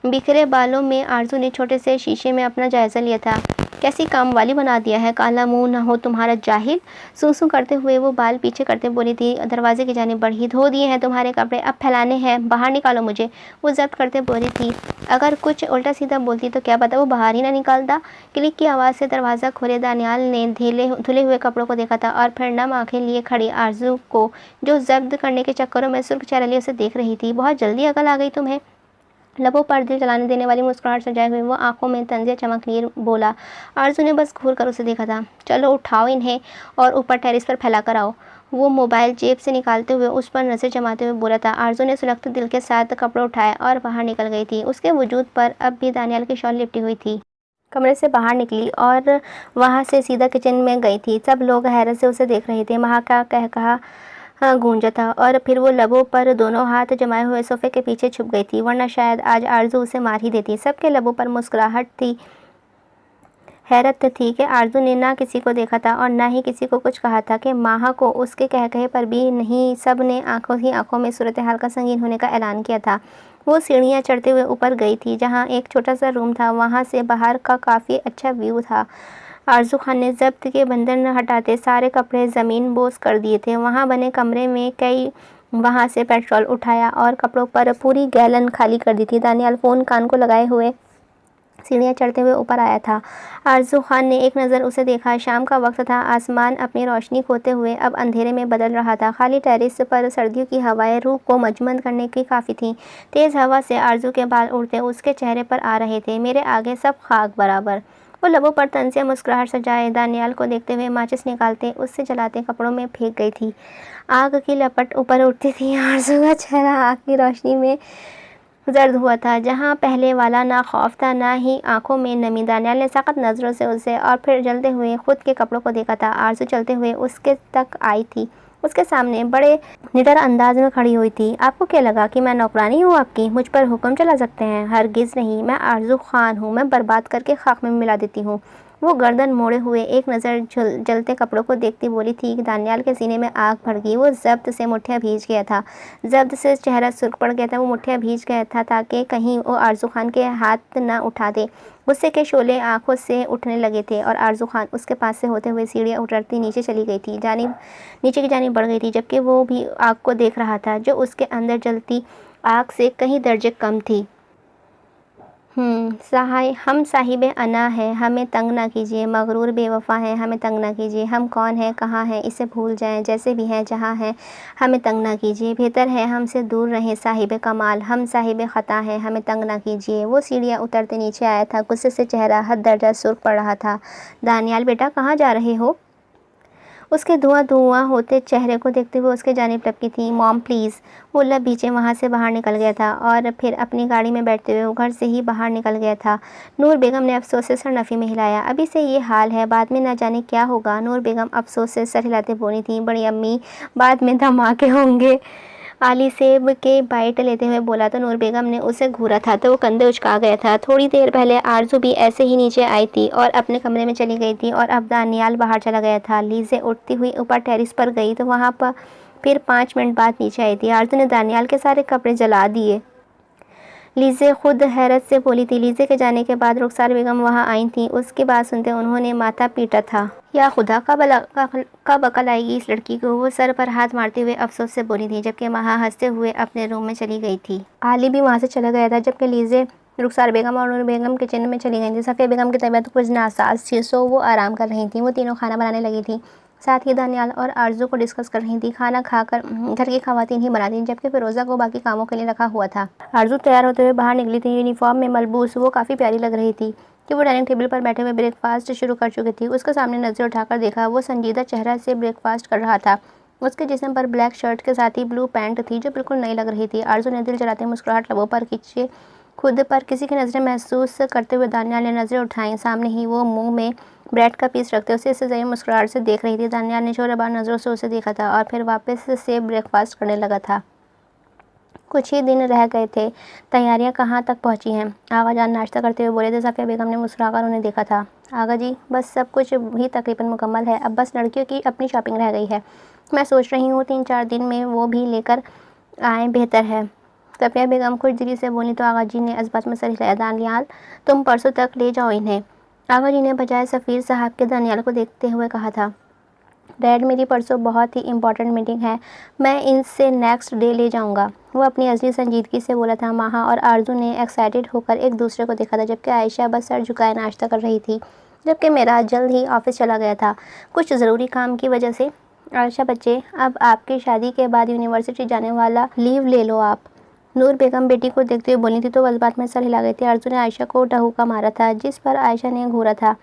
बिखरे बालों में आरजू ने छोटे से शीशे में अपना जायज़ा लिया था। कैसी काम वाली बना दिया है, काला मुंह न हो तुम्हारा जाहिल। सूसू करते हुए वो बाल पीछे करते बोली थी। दरवाजे की जानिब बढ़ी। धो दिए हैं तुम्हारे कपड़े, अब फैलाने हैं, बाहर निकालो मुझे, वो जब्त करते बोली थी। अगर कुछ उल्टा सीधा बोलती तो क्या पता वो बाहर ही ना निकालता। क्लिक की आवाज़ से दरवाज़ा खोले दानियाल ने धुले हुए कपड़ों को देखा था और फिर नम आंखें लिए खड़ी आरजू को, जो जब्त करने के चक्करों में सुर्ख चेहरे उसे देख रही थी। बहुत जल्दी अकल आ गई तुम्हें। लबों पर दिल जलाने देने वाली मुस्कुराहट सजाए हुए वो आंखों में तंजे चमक लिए बोला। आरजू ने बस घूर कर उसे देखा था। चलो उठाओ इन्हें और ऊपर टेरिस पर फैला कर आओ, वो मोबाइल जेब से निकालते हुए उस पर नज़र जमाते हुए बोला था। आरजू ने सुलगते दिल के साथ कपड़े उठाए और बाहर निकल गई थी। उसके वजूद पर अब भी दानियाल की शॉल लिपटी हुई थी। कमरे से बाहर निकली और वहाँ से सीधा किचन में गई थी। सब लोग हैरत से उसे देख रहे थे। वहाँ का कहा गूंजा था और फिर वो लबों पर दोनों हाथ जमाए हुए सोफे के पीछे छुप गई थी, वरना शायद आज आरजू उसे मार ही देती। सबके लबों पर मुस्कुराहट थी। हैरत थी कि आरजू ने ना किसी को देखा था और ना ही किसी को कुछ कहा था कि माहा को उसके कहे पर भी नहीं। सब ने आंखों ही आंखों में सूरत हाल का संगीन होने का ऐलान किया था। वो सीढ़ियाँ चढ़ते हुए ऊपर गई थी जहाँ एक छोटा सा रूम था। वहाँ से बाहर का काफ़ी अच्छा व्यू था। आरजू खान ने जब्त के बंधन हटाते सारे कपड़े ज़मीन बोस कर दिए थे। वहाँ बने कमरे में वहाँ से पेट्रोल उठाया और कपड़ों पर पूरी गैलन खाली कर दी थी। दानियाल फ़ोन कान को लगाए हुए सीढ़ियाँ चढ़ते हुए ऊपर आया था। आरजू खान ने एक नज़र उसे देखा। शाम का वक्त था। आसमान अपनी रोशनी खोते हुए अब अंधेरे में बदल रहा था। खाली टेरिस पर सर्दियों की हवाएं रूह को मजमंद करने की काफ़ी थीं। तेज़ हवा से आरजू के बाल उड़ते उसके चेहरे पर आ रहे थे। मेरे आगे सब खाक बराबर। वो लबों पर तन से मुस्कुराहट सजाए दानियाल को देखते हुए माचिस निकालते उससे जलाते कपड़ों में फेंक गई थी। आग की लपट ऊपर उठती थी। आरजू का चेहरा आग की रोशनी में जर्द हुआ था। जहाँ पहले वाला ना खौफ था ना ही आंखों में नमी। दानियाल ने सख्त नज़रों से उसे और फिर जलते हुए खुद के कपड़ों को देखा था। आरजू चलते हुए उसके तक आई थी। उसके सामने बड़े निडर अंदाज में खड़ी हुई थी। आपको क्या लगा कि मैं नौकरानी हूँ आपकी? मुझ पर हुक्म चला सकते हैं? हरगिज़ नहीं। मैं आरजू खान हूँ। मैं बर्बाद करके खाक में मिला देती हूँ। वो गर्दन मोड़े हुए एक नज़र जलते कपड़ों को देखती बोली थी कि दानियाल के सीने में आग भड़की। वो जब्त से मुठ्ठियाँ भीज गया था। जब्त से चेहरा सुर्ख पड़ गया था। वो मुठ्ठियाँ भीज गया था ताकि कहीं वो आरजू खान के हाथ न उठा दे। गुस्से के शोले आंखों से उठने लगे थे और आरजू खान उसके पास से होते हुए सीढ़ियाँ उतरती नीचे चली गई थी। नीचे की जानिब बढ़ गई थी, जबकि वो भी आग को देख रहा था जो उसके अंदर जलती आग से कहीं दर्जे कम थी। हम साहिबे अना है, हमें तंग ना कीजिए। मगरूर बेवफा है, हमें तंग ना कीजिए। हम कौन हैं, कहाँ हैं, इसे भूल जाएं। जैसे भी हैं, जहाँ हैं, हमें तंग ना कीजिए। बेहतर है हमसे दूर रहें साहिबे कमाल। हम साहिबे ख़ता हैं, हमें तंग ना कीजिए। वो सीढ़ियाँ उतरते नीचे आया था। गुस्से से चेहरा हद दर्जा सुर्ख पड़ रहा था। दानियाल बेटा, कहाँ जा रहे हो? उसके धुआं होते चेहरे को देखते हुए उसके जानिब टपकी थी। Mom please. वो लब बीचे वहाँ से बाहर निकल गया था और फिर अपनी गाड़ी में बैठते हुए वो घर से ही बाहर निकल गया था। नूर बेगम ने अफसोस से सर नफ़ी में हिलाया। अभी से ये हाल है, बाद में ना जाने क्या होगा। नूर बेगम अफसोस से सर हिलाते बोली थी। बड़ी अम्मी, बाद में धमाके होंगे। आली सेब के बाइट लेते हुए बोला तो नूर बेगम ने उसे घूरा था तो वो कंधे उचका गया था। थोड़ी देर पहले आरजू भी ऐसे ही नीचे आई थी और अपने कमरे में चली गई थी और अब दानियाल बाहर चला गया था। लीज़े उठती हुई ऊपर टेरिस पर गई तो वहाँ पर फिर 5 मिनट बाद नीचे आई थी। आरजू ने दानियाल के सारे कपड़े जला दिए। लीज़े खुद हैरत से बोली थी। लीज़े के जाने के बाद रुखसार बेगम वहाँ आई थी। उसकी बात सुनते उन्होंने माथा पीटा था। या खुदा, कब अकल आएगी इस लड़की को? वो सर पर हाथ मारते हुए अफसोस से बोली थी, जबकि वहाँ हंसते हुए अपने रूम में चली गई थी। आली भी वहाँ से चला गया था, जबकि लीज़े रुखसार बेगम और नूर बेगम किचन में चली गई थी। सफ़िया बेगम की तबीयत कुछ नासाज थी, सो वो आराम कर रही थी। वो तीनों खाना बनाने लगी थी, साथ ही दानियाल और आरजू को डिस्कस कर रही थी। खाना खाकर घर की खवातीन ही बनाती, जबकि फिरोज़ा को बाकी कामों के लिए रखा हुआ था। आरजू तैयार होते हुए बाहर निकली थी। यूनिफॉर्म में मलबूस वो काफ़ी प्यारी लग रही थी कि वो डाइनिंग टेबल पर बैठे हुए ब्रेकफास्ट शुरू कर चुकी थी। उसके सामने नज़र उठाकर देखा, वो संजीदा चेहरा से ब्रेकफास्ट कर रहा था। उसके जिस्म पर ब्लैक शर्ट के साथ ही ब्लू पैंट थी जो बिल्कुल नई लग रही थी। आरजू ने दिल जलाते मुस्कुराहट लबों पर खींचे खुद पर किसी की नज़रें महसूस करते हुए दानियाल ने नज़रें उठाई। सामने ही वो मुंह में ब्रेड का पीस रखते उसे सही मुस्कुराहट से देख रही थी। दानियाल ने शोरबार नज़रों से उसे देखा था और फिर वापस से ब्रेकफास्ट करने लगा था। कुछ ही दिन रह गए थे। तैयारियां कहाँ तक पहुंची हैं? आगा जान नाश्ता करते हुए बोले थे। सफ़िया बेगम ने मुस्कुराकर उन्हें देखा था। आगा जी, बस सब कुछ भी तकरीबन मुकम्मल है, अब बस लड़कियों की अपनी शॉपिंग रह गई है। मैं सोच रही हूँ 3-4 दिन में वो भी लेकर आए बेहतर है। सफ़िया बेगम कुछ देरी से बोली तो आगा जी ने इस बात में सर हिलाया। दानियाल, तुम परसों तक ले जाओ इन्हें। आगा जी ने बजाय सफ़ीर साहब के दानियाल को देखते हुए कहा था। डैड, मेरी परसों बहुत ही इम्पोर्टेंट मीटिंग है, मैं इनसे नेक्स्ट डे ले जाऊंगा। वो अपनी असली संजीदगी से बोला था। माहा और आरजू ने एक्साइटेड होकर एक दूसरे को देखा था, जबकि आयशा बस सर झुकाए नाश्ता कर रही थी। जबकि मेरा जल्द ही ऑफिस चला गया था कुछ ज़रूरी काम की वजह से। आयशा बच्चे, अब आपकी शादी के बाद यूनिवर्सिटी जाने वाला, लीव ले लो आप। नूर बेगम बेटी को देखते हुए बोली थी तो बस बात में सर हिला गई थी। आरजू ने आयशा को टहूका मारा था, जिस पर आयशा ने घूरा था।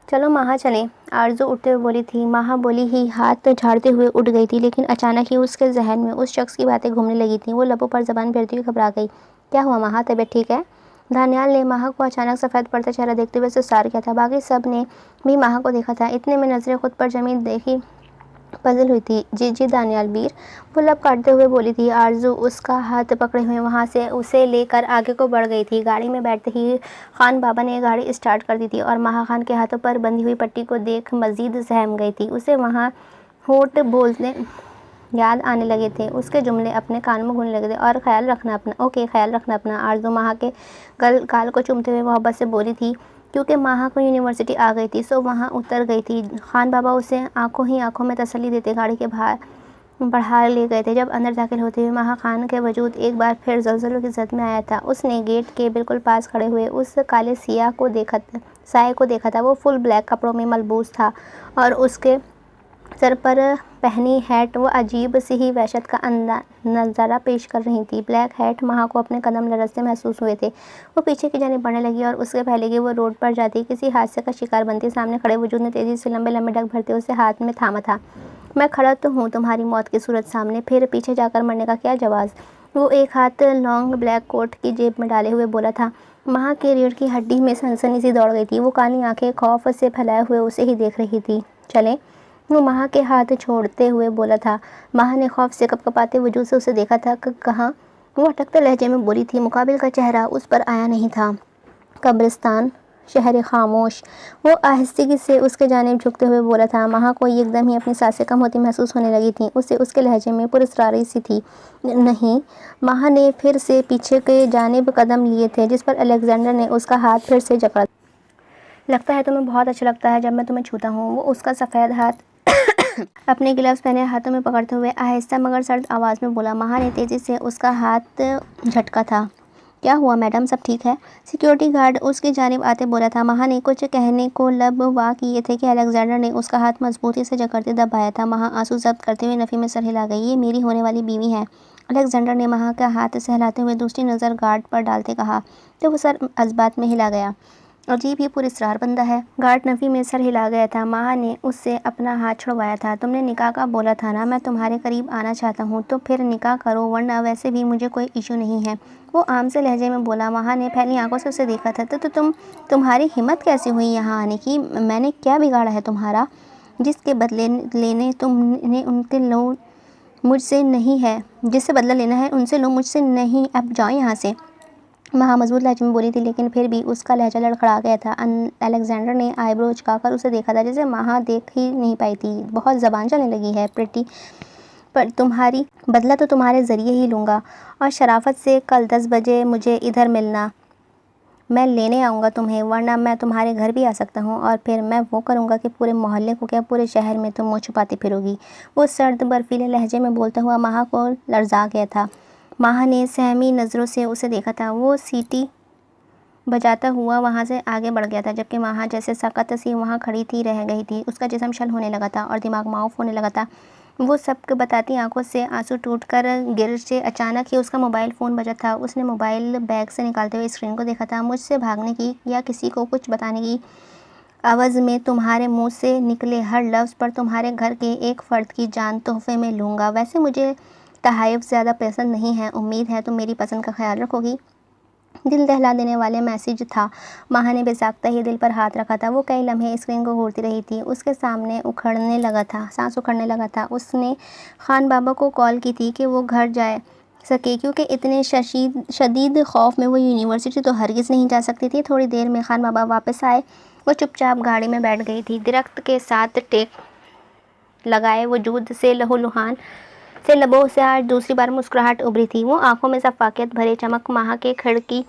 चलो माहा चलें, आरजू उठते हुए बोली थी। माहा बोली ही हाथ झाड़ते हुए उठ गई थी, लेकिन अचानक ही उसके जहन में उस शख्स की बातें घूमने लगी थी। वो लबों पर जबान फेरती हुई घबरा गई। क्या हुआ माहा, तबीयत ठीक है? दानियाल ने माहा को अचानक सफ़ेद पड़ता चेहरा देखते हुए सुस्तार किया था। बाकी सब ने भी माहा को देखा था। इतने में नजरें खुद पर जमी देखी पजल हुई थी। जी जी दानियाल वीर, वो लब काटते हुए बोली थी। आरजू उसका हाथ पकड़े हुए वहाँ से उसे लेकर आगे को बढ़ गई थी। गाड़ी में बैठते ही खान बाबा ने गाड़ी स्टार्ट कर दी थी और माहा खान के हाथों पर बंधी हुई पट्टी को देख मजीद सहम गई थी। उसे वहाँ होठ बोलने याद आने लगे थे। उसके जुमले अपने कान में गूंजने लगे थे। और ख्याल रखना अपना, ओके ख्याल रखना अपना। आरजू माहा के गाल को चूमते हुए मोहब्बत से बोली थी। क्योंकि माहा को यूनिवर्सिटी आ गई थी, सो वहाँ उतर गई थी। खान बाबा उसे आंखों ही आंखों में तसल्ली देते गाड़ी के बाहर बढ़ा ले गए थे। जब अंदर दाखिल होते हुए माहा खान के वजूद एक बार फिर ज़लज़लों की जद में आया था। उसने गेट के बिल्कुल पास खड़े हुए उस काले साए को देखा था। वो फुल ब्लैक कपड़ों में मलबूस था और उसके सर पर पहनी हैट वो अजीब सी ही वहशत का नज़ारा पेश कर रही थी। ब्लैक हैट माहा को अपने कदम लरजते महसूस हुए थे। वो पीछे की जानिब बढ़ने लगी और उसके पहले कि वो रोड पर जाती किसी हादसे का शिकार बनती, सामने खड़े वजूद ने तेज़ी से लंबे लंबे डग भरते उसे हाथ में थामा था। मैं खड़ा तो हूँ तुम्हारी मौत की सूरत सामने, फिर पीछे जाकर मरने का क्या जवाज़? वो एक हाथ लॉन्ग ब्लैक कोट की जेब में डाले हुए बोला था। माहा के रीढ़ की हड्डी में सनसनी सी दौड़ गई थी। वो काली आंखें खौफ से फैलाए हुए उसे ही देख रही थी। चलें, वो माहा के हाथ छोड़ते हुए बोला था। माहा ने खौफ से कपकपाते वजूद से उसे देखा था। कहाँ? वो अटकते लहजे में बोली थी। मुकाबिल का चेहरा उस पर आया नहीं था। कब्रिस्तान, शहर खामोश। वो आहिस्तगी से उसके जानिब झुकते हुए बोला था। माहा को एकदम ही अपनी सांसें कम होती महसूस होने लगी थीं। उसे उसके लहजे में पुरस्रारी सी थी। नहीं। माहा ने फिर से पीछे के जानिब कदम लिए थे, जिस पर अलेक्जेंडर ने उसका हाथ फिर से जकड़ा। लगता है तुम्हें बहुत अच्छा लगता है जब मैं तुम्हें छूता हूँ। वो उसका सफ़ेद हाथ अपने ग्लव्स पहने हाथों में पकड़ते हुए आहिस्ता मगर सर्द आवाज़ में बोला। माहा ने तेज़ी से उसका हाथ झटका था। क्या हुआ मैडम, सब ठीक है? सिक्योरिटी गार्ड उसकी जानिब आते बोला था। माहा ने कुछ कहने को लब वाह किए थे कि अलेक्जेंडर ने उसका हाथ मजबूती से जकड़ते दबाया था। माहा आंसू जब्त करते हुए नफ़ी में सर हिला गई। ये मेरी होने वाली बीवी है, अलेक्जेंडर ने माहा का हाथ सहलाते हुए दूसरी नज़र गार्ड पर डालते कहा। तो वो सर अजबात में हिला गया। अजीब ही पुरस्कार बंदा है। गार्ड नफ़ी में सर हिला गया था। माहा ने उससे अपना हाथ छुड़वाया था। तुमने निकाह का बोला था ना, मैं तुम्हारे करीब आना चाहता हूँ तो फिर निकाह करो, वरना वैसे भी मुझे कोई इशू नहीं है। वो आम से लहजे में बोला। माहा ने फैली आंखों से उसे देखा था। तो तुम्हारी हिम्मत कैसे हुई यहाँ आने की? मैंने क्या बिगाड़ा है तुम्हारा? जिसके बदले लेने तुमने उनके लो मुझसे नहीं है, जिससे बदला लेना है उनसे लो, मुझसे नहीं। अब जाओ यहाँ से। माहा मजबूत लहजे में बोली थी, लेकिन फिर भी उसका लहजा लड़खड़ा गया था। अलेक्जेंडर ने आईब्रो उचकाकर उसे देखा था, जैसे माहा देख ही नहीं पाई थी। बहुत ज़बान चलने लगी है प्रिटी, पर तुम्हारी बदला तो तुम्हारे ज़रिए ही लूँगा। और शराफत से कल 10 बजे मुझे इधर मिलना, मैं लेने आऊँगा तुम्हें, वरना मैं तुम्हारे घर भी आ सकता हूँ। और फिर मैं वो करूँगा कि पूरे मोहल्ले को क्या पूरे शहर में तुम मुँह छुपाती फिरोगी। वो सर्द बर्फीले लहजे में बोलता हुआ माहा को लर्जा गया था। माहा ने सहमी नज़रों से उसे देखा था। वो सीटी बजाता हुआ वहाँ से आगे बढ़ गया था, जबकि माहा जैसे सख्त सी वहाँ खड़ी थी रह गई थी। उसका जिस्म शल होने लगा था और दिमाग माउफ होने लगा था। वो सबक बताती आंखों से आंसू टूटकर गिर से अचानक ही उसका मोबाइल फ़ोन बजा था। उसने मोबाइल बैग से निकालते हुए स्क्रीन को देखा था। मुझसे भागने की या किसी को कुछ बताने की आवाज़ में तुम्हारे मुंह से निकले हर लफ्ज़ पर तुम्हारे घर के एक फ़र्द की जान तोहफे में लूँगा। वैसे मुझे तहाइफ ज़्यादा पसंद नहीं है। उम्मीद है तुम मेरी पसंद का ख्याल रखोगी। दिल दहला देने वाले मैसेज था। माहा ने बेसाख्ता ही दिल पर हाथ रखा था। वो कई लम्हे स्क्रीन को घूरती रही थी। उसके सामने सांस उखड़ने लगा था। उसने खान बाबा को कॉल की थी कि वो घर जाए सके, क्योंकि इतने शदीद खौफ में वो यूनिवर्सिटी तो हरगिज़ नहीं जा सकती थी। थोड़ी देर में खान बाबा वापस आए। वो चुपचाप गाड़ी में बैठ गई थी। दरख्त के साथ टेक लगाए वजूद से लहूलुहान से लबों से आज दूसरी बार मुस्कुराहट उभरी थी। वो आंखों में शफ़ाक़त भरे चमक माह के खिड़की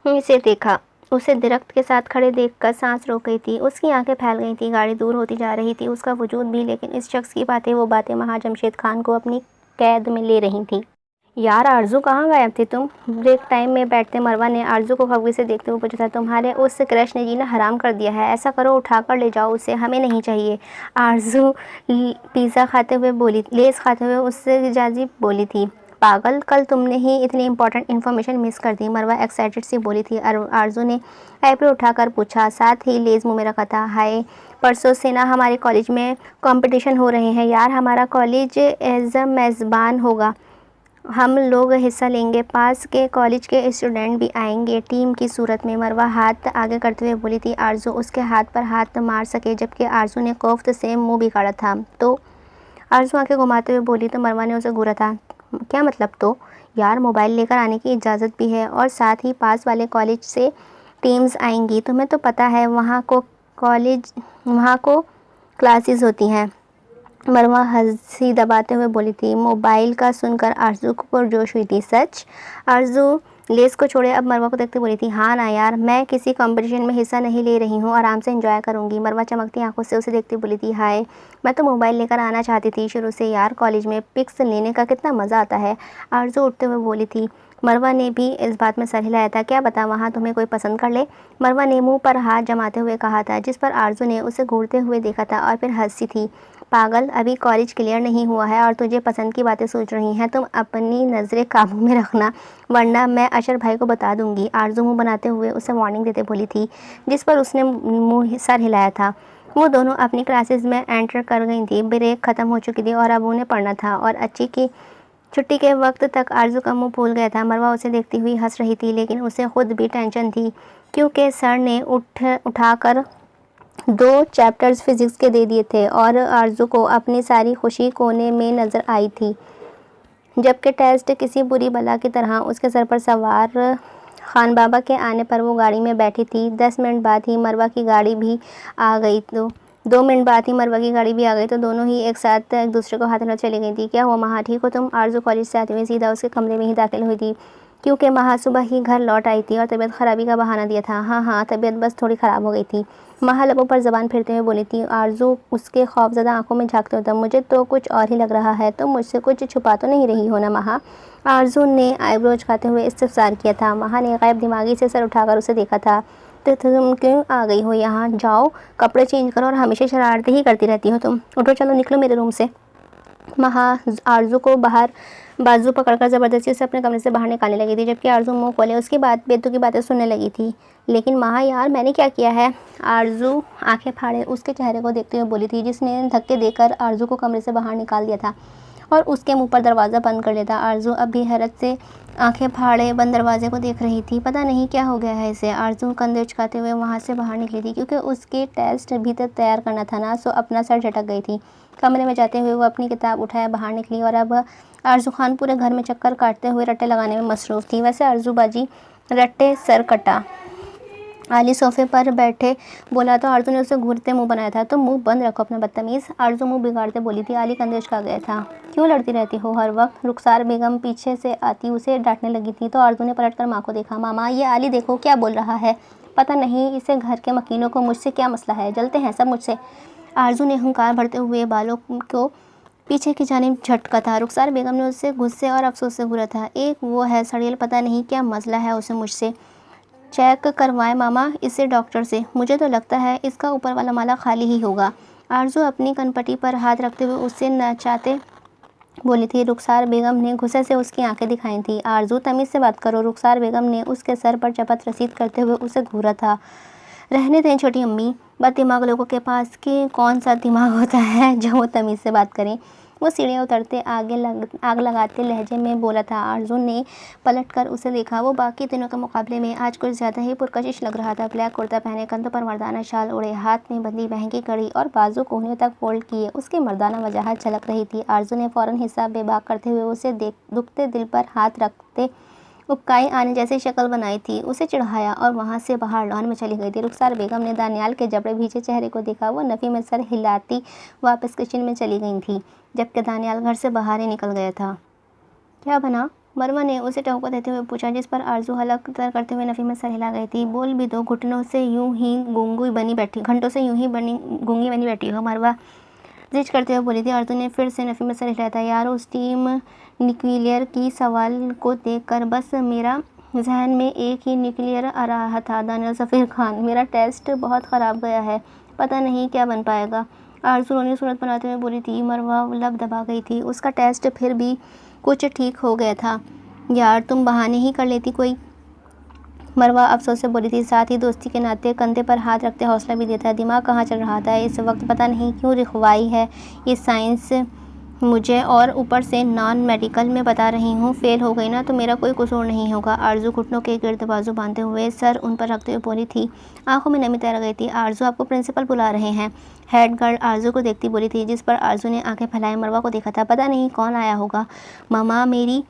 से देखा। उसे दरख्त के साथ खड़े देखकर सांस रोक गई थी। उसकी आंखें फैल गई थी। गाड़ी दूर होती जा रही थी, उसका वजूद भी, लेकिन इस शख्स की बातें, वो बातें महा जमशेद खान को अपनी कैद में ले रही थी। यार आरजू, कहाँ गायब थी तुम? ब्रेक टाइम में बैठते मरवा ने आरजू को खफगी से देखते हुए पूछा था। तुम्हारे उस क्रश ने जीना हराम कर दिया है। ऐसा करो, उठाकर ले जाओ उसे, हमें नहीं चाहिए। आरजू पिज़्ज़ा खाते हुए बोली, लेस खाते हुए उससे जाजी बोली थी। पागल, कल तुमने ही इतनी इंपॉर्टेंट इन्फॉर्मेशन मिस कर दी, मरवा एक्साइटेड सी बोली थी। आरजू ने आईब्रो उठाकर पूछा, साथ ही लेज़ मुँह में रखा था। हाय, परसों से ना हमारे कॉलेज में कंपटीशन हो रहे हैं यार। हमारा कॉलेज एज अ मेज़बान होगा, हम लोग हिस्सा लेंगे। पास के कॉलेज के स्टूडेंट भी आएंगे टीम की सूरत में। मरवा हाथ आगे करते हुए बोली थी। आरजू उसके हाथ पर हाथ मार सके, जबकि आरजू ने कोफ्त से मुंह बिगाड़ा था। तो आरजू आंखें घुमाते हुए बोली तो मरवा ने उसे घूरा था। क्या मतलब? तो यार, मोबाइल लेकर आने की इजाज़त भी है, और साथ ही पास वाले कॉलेज से टीम्स आएंगी। तुम्हें तो पता है वहाँ को क्लासेस होती हैं। मरवा हंसी दबाते हुए बोली थी। मोबाइल का सुनकर आरजू को पुरजोश हुई थी। सच? आरजू लेस को छोड़े अब मरवा को देखते बोली थी। हाँ ना यार, मैं किसी कंपटीशन में हिस्सा नहीं ले रही हूँ, आराम से एंजॉय करूँगी। मरवा चमकती आंखों से उसे देखती बोली थी। हाय, मैं तो मोबाइल लेकर आना चाहती थी शुरू से यार। कॉलेज में पिक्स लेने का कितना मज़ा आता है। आरजू उठते हुए बोली थी। मरवा ने भी इस बात में सर हिलाया था। क्या बता वहाँ तुम्हें कोई पसंद कर ले? मरवा ने मुँह पर हाथ जमाते हुए कहा था, जिस पर आरजू ने उसे घूरते हुए देखा था और फिर हंसी थी। पागल, अभी कॉलेज क्लियर नहीं हुआ है और तुझे पसंद की बातें सोच रही हैं। तुम अपनी नज़रें काबू में रखना, वरना मैं अशर भाई को बता दूंगी। आरजू मुंह बनाते हुए उसे वार्निंग देते बोली थी, जिस पर उसने मुंह सर हिलाया था। वो दोनों अपनी क्लासेस में एंटर कर गई थी। ब्रेक ख़त्म हो चुकी थी और अब उन्हें पढ़ना था, और अच्छी की छुट्टी के वक्त तक आरजू का मुंह फूल गया था। मरवा उसे देखती हुई हंस रही थी, लेकिन उसे खुद भी टेंशन थी, क्योंकि सर ने उठाकर 2 चैप्टर्स फिज़िक्स के दे दिए थे और आरजू को अपनी सारी खुशी कोने में नज़र आई थी, जबकि टेस्ट किसी बुरी बला की तरह उसके सर पर सवार। खान बाबा के आने पर वो गाड़ी में बैठी थी। 10 मिनट बाद ही मरवा की गाड़ी भी आ गई। तो 2 मिनट बाद ही मरवा की गाड़ी भी आ गई, तो दोनों ही एक साथ एक दूसरे को हाथ हिलाते चली गई थी। क्या हुआ महा, ठीक हो तुम? आरजू कॉलेज से आते हुए सीधा उसके कमरे में ही दाखिल हुई थी, क्योंकि महा सुबह ही घर लौट आई थी और तबीयत ख़राबी का बहाना दिया था। हाँ, तबीयत बस थोड़ी ख़राब हो गई थी। महा लबों पर ज़बान फिरते हुए बोली थी। आरजू उसके खौफज़दा आंखों में झांकते हुए, मुझे तो कुछ और ही लग रहा है। तुम मुझसे कुछ छुपा तो नहीं रही हो ना महा? आरजू ने आईब्रो उचकाते हुए इस्तफसार किया था। महा ने गायब दिमागी से सर उठाकर उसे देखा था। तो तुम क्यों आ गई हो यहाँ? जाओ कपड़े चेंज करो, और हमेशा शरारतें ही करती रहती हो तुम। उठो, चलो निकलो मेरे रूम से। महा आरजू को बाहर बाजू पकड़कर ज़बरदस्ती उसे अपने कमरे से बाहर निकालने लगी थी, जबकि आरजू मुंह खोले उसकी बेतुकी बातें सुनने लगी थी। लेकिन महा यार, मैंने क्या किया है? आरजू आंखें फाड़े उसके चेहरे को देखते हुए बोली थी, जिसने धक्के देकर आरजू को कमरे से बाहर निकाल दिया था और उसके मुंह पर दरवाज़ा बंद कर लिया था। आरजू अब भी हैरत से आंखें फाड़े बंद दरवाजे को देख रही थी। पता नहीं क्या हो गया है इसे। आरजू कंधे उचकाते हुए वहाँ से बाहर निकली थी, क्योंकि उसके टेस्ट भी तो तैयार करना था ना, सो अपना सर झटक गई थी। कमरे में जाते हुए वो अपनी किताब उठाया बाहर निकली, और अब आरजू खान पूरे घर में चक्कर काटते हुए रट्टे लगाने में मसरूफ़ थी। वैसे आरजू बाजी रट्टे सर कटा। आली सोफे पर बैठे बोला तो आरजू ने उसे घूरते मुंह बनाया था। तो मुंह बंद रखो अपना बदतमीज़। आरजू मुंह बिगाड़ते बोली थी। आली कंधे उचका गया था। क्यों लड़ती रहती हो हर वक्त? रुखसार बेगम पीछे से आती उसे डांटने लगी थी, तो आरजू ने पलटकर माँ को देखा। मामा, ये आली देखो क्या बोल रहा है। पता नहीं इसे घर के मकीनों को मुझसे क्या मसला है, जलते हैं सब मुझसे। आरजू ने हुंकार भरते हुए बालों को पीछे की जानिब झटका था। रुखसार बेगम ने उससे गुस्से और अफसोस से घूरा था। एक वो है सड़ियल, पता नहीं क्या मसला है उसे मुझसे। चेक करवाएं मामा इसे डॉक्टर से। मुझे तो लगता है इसका ऊपर वाला माला खाली ही होगा। आरजू अपनी कनपटी पर हाथ रखते हुए उससे नचाते बोली थी। रुखसार बेगम ने गुस्से से उसकी आंखें दिखाई थी। आरजू, तमीज़ से बात करो। रुखसार बेगम ने उसके सर पर चपत रसीद करते हुए उसे घूरा था। रहने दें छोटी अम्मी, बद दिमाग लोगों के पास कि कौन सा दिमाग होता है जो वो तमीज़ से बात करें। वो सीढ़ियाँ उतरते आग लगाते लहजे में बोला था। आरज़ू ने पलट कर उसे देखा। वो बाकी दिनों के मुकाबले में आज कुछ ज़्यादा ही पुरकशिश लग रहा था। ब्लैक कुर्ता पहने, कंधों पर मर्दाना शाल ओढ़े, हाथ में बंधी महंगी घड़ी और बाजू कोहनियों तक फोल्ड किए उसकी मर्दाना वजाहत झलक रही थी। आरज़ू ने फ़ौरन हिसाब बेबाक करते हुए उसे दुखते दिल पर हाथ रखते उपकाई आने जैसी शक्ल बनाई थी, उसे चढ़ाया और वहाँ से बाहर लॉन में चली गई थी। रुखसार बेगम ने दानियाल के जबड़े भीजे चेहरे को देखा। वो नफ़ी में सर हिलाती वापस किचन में चली गई थी, जबकि दानियाल घर से बाहर ही निकल गया था। क्या बना? मरवा ने उसे टोका देते हुए पूछा, जिस पर आरज़ू हलक तर करते हुए नफ़ी में सर हिला गई थी। बोल भी दो, घुटनों से यूं ही गूंगी बनी बैठी हो। मरवा जिद करते हुए बोली थी। आरज़ू ने फिर से नफ़ी में सर हिलाया था। यार, उस टीम न्यूक्लियर की सवाल को देखकर बस मेरा जहन में एक ही न्यूक्लियर आ रहा था, दानियाल सफ़ीर खान। मेरा टेस्ट बहुत ख़राब गया है, पता नहीं क्या बन पाएगा। आरज़ू रोनी सूरत बनाते हुए बोली थी। मरवा लब दबा गई थी। उसका टेस्ट फिर भी कुछ ठीक हो गया था। यार, तुम बहाने ही कर लेती कोई। मरवा अफसोस से बोली थी, साथ ही दोस्ती के नाते कंधे पर हाथ रखते हौसला भी देता है। दिमाग कहाँ चल रहा था इस वक्त, पता नहीं क्यों रुखवाई है ये साइंस मुझे, और ऊपर से नॉन मेडिकल में बता रही हूँ। फेल हो गई ना तो मेरा कोई कसूर नहीं होगा। आरज़ू घुटनों के गिर्द बाजू बांधते हुए सर उन पर रखते हुए बोली थी। आंखों में नमी तैर गई थी। आरज़ू, आपको प्रिंसिपल बुला रहे हैं। हेड गर्ल आरज़ू को देखती बोली थी, जिस पर आरज़ू ने आंखें फैलाई मरवा को देखा था। पता नहीं कौन आया होगा, मामा मेरी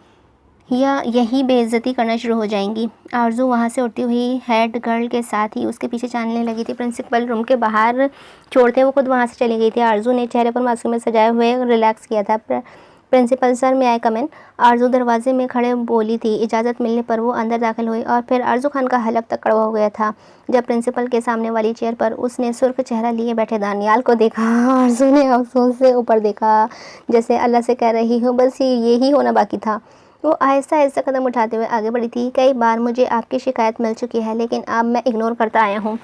या यही बेइज्जती करना शुरू हो जाएंगी। आरज़ू वहाँ से उठती हुई हेड गर्ल के साथ ही उसके पीछे चलने लगी थी। प्रिंसिपल रूम के बाहर छोड़ते वो खुद वहाँ से चली गई थी। आरज़ू ने चेहरे पर मासूम में सजाए हुए रिलैक्स किया था। प्रिंसिपल सर, मैं आए कम इन? आरज़ू दरवाजे में खड़े बोली थी। इजाज़त मिलने पर वो अंदर दाखिल हुई और फिर आरज़ू खान का हलक तक कड़वा हो गया था जब प्रिंसिपल के सामने वाली चेयर पर उसने सुर्ख चेहरा लिए बैठे दानियाल को देखा। आरज़ू ने अफसोस से ऊपर देखा, जैसे अल्लाह से कह रही हो बस ये ही होना बाकी था। वो आहिस्ता आहिस्ता कदम उठाते हुए आगे बढ़ी थी। कई बार मुझे आपकी शिकायत मिल चुकी है, लेकिन अब मैं इग्नोर करता आया हूँ